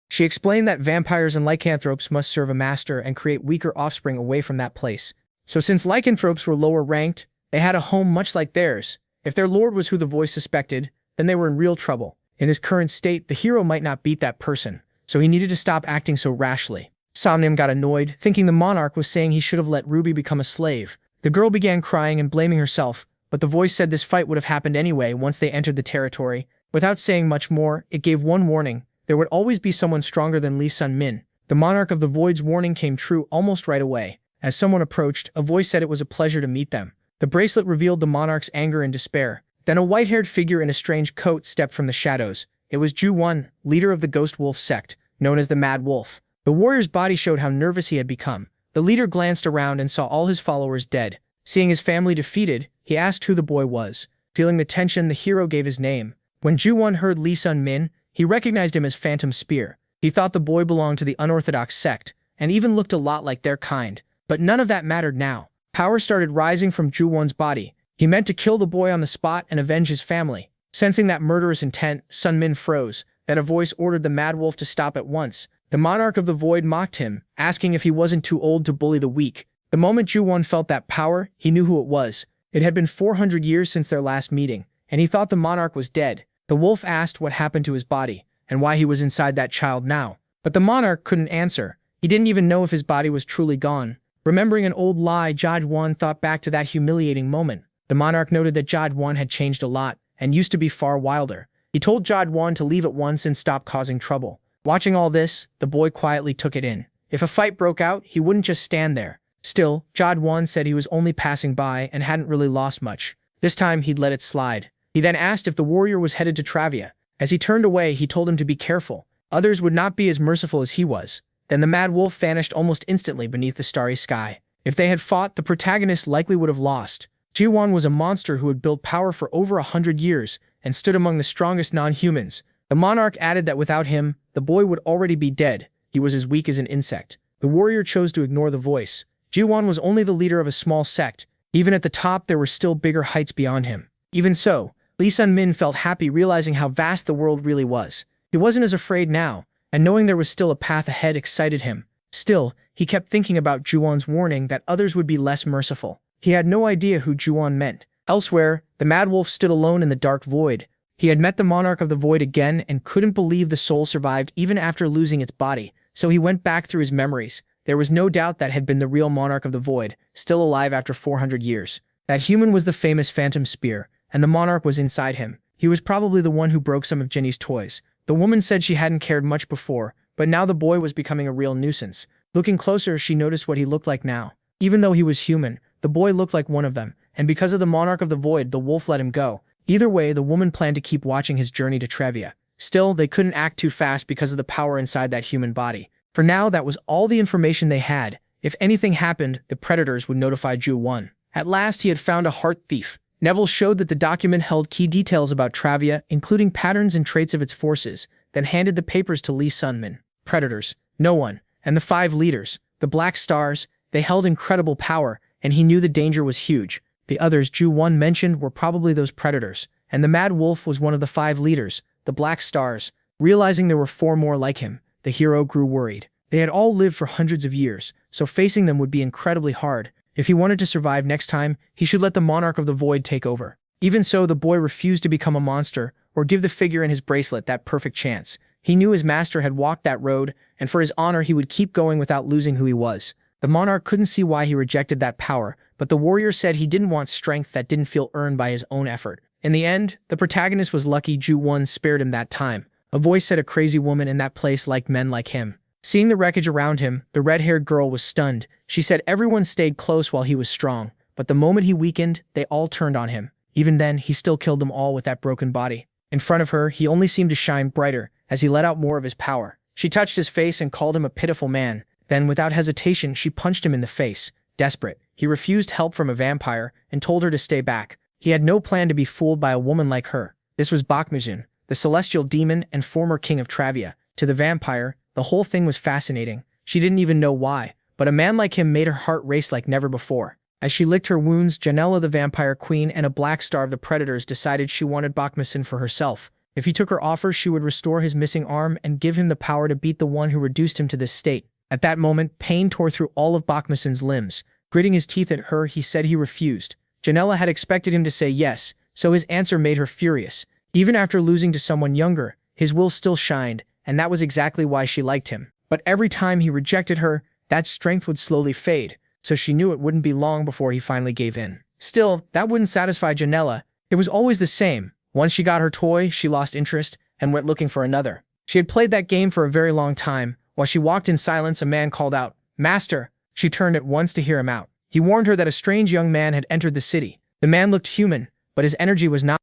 She explained that vampires and lycanthropes must serve a master and create weaker offspring away from that place. So since lycanthropes were lower ranked, they had a home much like theirs. If their lord was who the voice suspected, then they were in real trouble. In his current state, the hero might not beat that person, so he needed to stop acting so rashly. Somnium got annoyed, thinking the monarch was saying he should have let Ruby become a slave. The girl began crying and blaming herself, but the voice said this fight would have happened anyway once they entered the territory. Without saying much more, it gave one warning. There would always be someone stronger than Lee Sun-min. The monarch of the void's warning came true almost right away. As someone approached, a voice said it was a pleasure to meet them. The bracelet revealed the monarch's anger and despair. Then a white-haired figure in a strange coat stepped from the shadows. It was Ju-won, leader of the Ghost Wolf sect, known as the Mad Wolf. The warrior's body showed how nervous he had become. The leader glanced around and saw all his followers dead. Seeing his family defeated, he asked who the boy was. Feeling the tension, the hero gave his name. When Ju-won heard Lee Sun-min, he recognized him as Phantom Spear. He thought the boy belonged to the unorthodox sect, and even looked a lot like their kind. But none of that mattered now. Power started rising from Ju-won's body. He meant to kill the boy on the spot and avenge his family. Sensing that murderous intent, Sun-min froze. Then a voice ordered the Mad Wolf to stop at once. The monarch of the void mocked him, asking if he wasn't too old to bully the weak. The moment Ju-won felt that power, he knew who it was. It had been 400 years since their last meeting, and he thought the monarch was dead. The wolf asked what happened to his body, and why he was inside that child now. But the monarch couldn't answer. He didn't even know if his body was truly gone. Remembering an old lie, Ju-won thought back to that humiliating moment. The monarch noted that Ju-won had changed a lot, and used to be far wilder. He told Ju-won to leave at once and stop causing trouble. Watching all this, the boy quietly took it in. If a fight broke out, he wouldn't just stand there. Still, Ju-won said he was only passing by and hadn't really lost much. This time, he'd let it slide. He then asked if the warrior was headed to Travia. As he turned away, he told him to be careful. Others would not be as merciful as he was. Then the Mad Wolf vanished almost instantly beneath the starry sky. If they had fought, the protagonist likely would have lost. Ju-won was a monster who had built power for over 100 years and stood among the strongest non-humans. The monarch added that without him, the boy would already be dead. He was as weak as an insect. The warrior chose to ignore the voice. Ju-won was only the leader of a small sect. Even at the top, there were still bigger heights beyond him. Even so, Lee Sun-min felt happy realizing how vast the world really was. He wasn't as afraid now, and knowing there was still a path ahead excited him. Still, he kept thinking about Ju-won's warning that others would be less merciful. He had no idea who Ju-won meant. Elsewhere, the Mad Wolf stood alone in the dark void. He had met the monarch of the void again and couldn't believe the soul survived even after losing its body, so he went back through his memories. There was no doubt that had been the real monarch of the void, still alive after 400 years. That human was the famous Phantom Spear, and the monarch was inside him. He was probably the one who broke some of Jenny's toys. The woman said she hadn't cared much before, but now the boy was becoming a real nuisance. Looking closer, she noticed what he looked like now. Even though he was human, the boy looked like one of them, and because of the monarch of the void, the wolf let him go. Either way, the woman planned to keep watching his journey to Travia. Still, they couldn't act too fast because of the power inside that human body. For now, that was all the information they had. If anything happened, the predators would notify Ju-won. At last, he had found a heart thief. Neville showed that the document held key details about Travia, including patterns and traits of its forces, then handed the papers to Lee Sun-min. Predators, no one, and the 5 leaders, the Black Stars, they held incredible power, and he knew the danger was huge. The others Ju-won mentioned were probably those predators, and the Mad Wolf was one of the 5 leaders, the Black Stars. Realizing there were 4 more like him, the hero grew worried. They had all lived for hundreds of years, so facing them would be incredibly hard. If he wanted to survive next time, he should let the monarch of the void take over. Even so, the boy refused to become a monster or give the figure in his bracelet that perfect chance. He knew his master had walked that road, and for his honor he would keep going without losing who he was. The monarch couldn't see why he rejected that power, but the warrior said he didn't want strength that didn't feel earned by his own effort. In the end, the protagonist was lucky Ju-won spared him that time. A voice said a crazy woman in that place liked men like him. Seeing the wreckage around him, the red-haired girl was stunned. She said everyone stayed close while he was strong, but the moment he weakened, they all turned on him. Even then, he still killed them all with that broken body. In front of her, he only seemed to shine brighter as he let out more of his power. She touched his face and called him a pitiful man. Then, without hesitation, she punched him in the face. Desperate, he refused help from a vampire and told her to stay back. He had no plan to be fooled by a woman like her. This was Bakhmuzin, the celestial demon and former king of Travia. To the vampire, the whole thing was fascinating. She didn't even know why, but a man like him made her heart race like never before. As she licked her wounds, Janella the vampire queen and a black star of the predators decided she wanted Bakhmusin for herself. If he took her offer, she would restore his missing arm and give him the power to beat the one who reduced him to this state. At that moment, pain tore through all of Bakhmusin's limbs. Gritting his teeth at her, he said he refused. Janella had expected him to say yes, so his answer made her furious. Even after losing to someone younger, his will still shined, and that was exactly why she liked him. But every time he rejected her, that strength would slowly fade, so she knew it wouldn't be long before he finally gave in. Still, that wouldn't satisfy Janella. It was always the same. Once she got her toy, she lost interest and went looking for another. She had played that game for a very long time. While she walked in silence, a man called out, "Master!" She turned at once to hear him out. He warned her that a strange young man had entered the city. The man looked human, but his energy was not.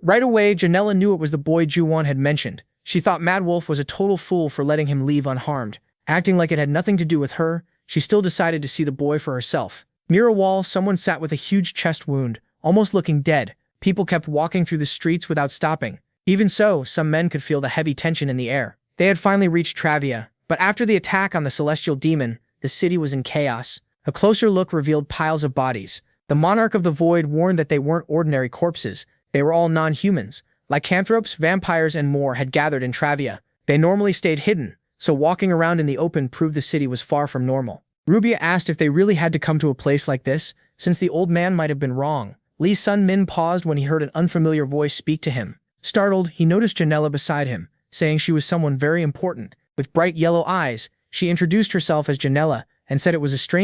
Right away, Janella knew it was the boy Juwon had mentioned. She thought Mad Wolf was a total fool for letting him leave unharmed. Acting like it had nothing to do with her, she still decided to see the boy for herself. Near a wall, someone sat with a huge chest wound, almost looking dead. People kept walking through the streets without stopping. Even so, some men could feel the heavy tension in the air. They had finally reached Travia, but after the attack on the celestial demon, the city was in chaos. A closer look revealed piles of bodies. The monarch of the void warned that they weren't ordinary corpses. They were all non-humans. Lycanthropes, vampires, and more had gathered in Travia. They normally stayed hidden, so walking around in the open proved the city was far from normal. Rubia asked if they really had to come to a place like this, since the old man might have been wrong. Lee Sun Min paused when he heard an unfamiliar voice speak to him. Startled, he noticed Janella beside him, saying she was someone very important. With bright yellow eyes, she introduced herself as Janella and said it was a strange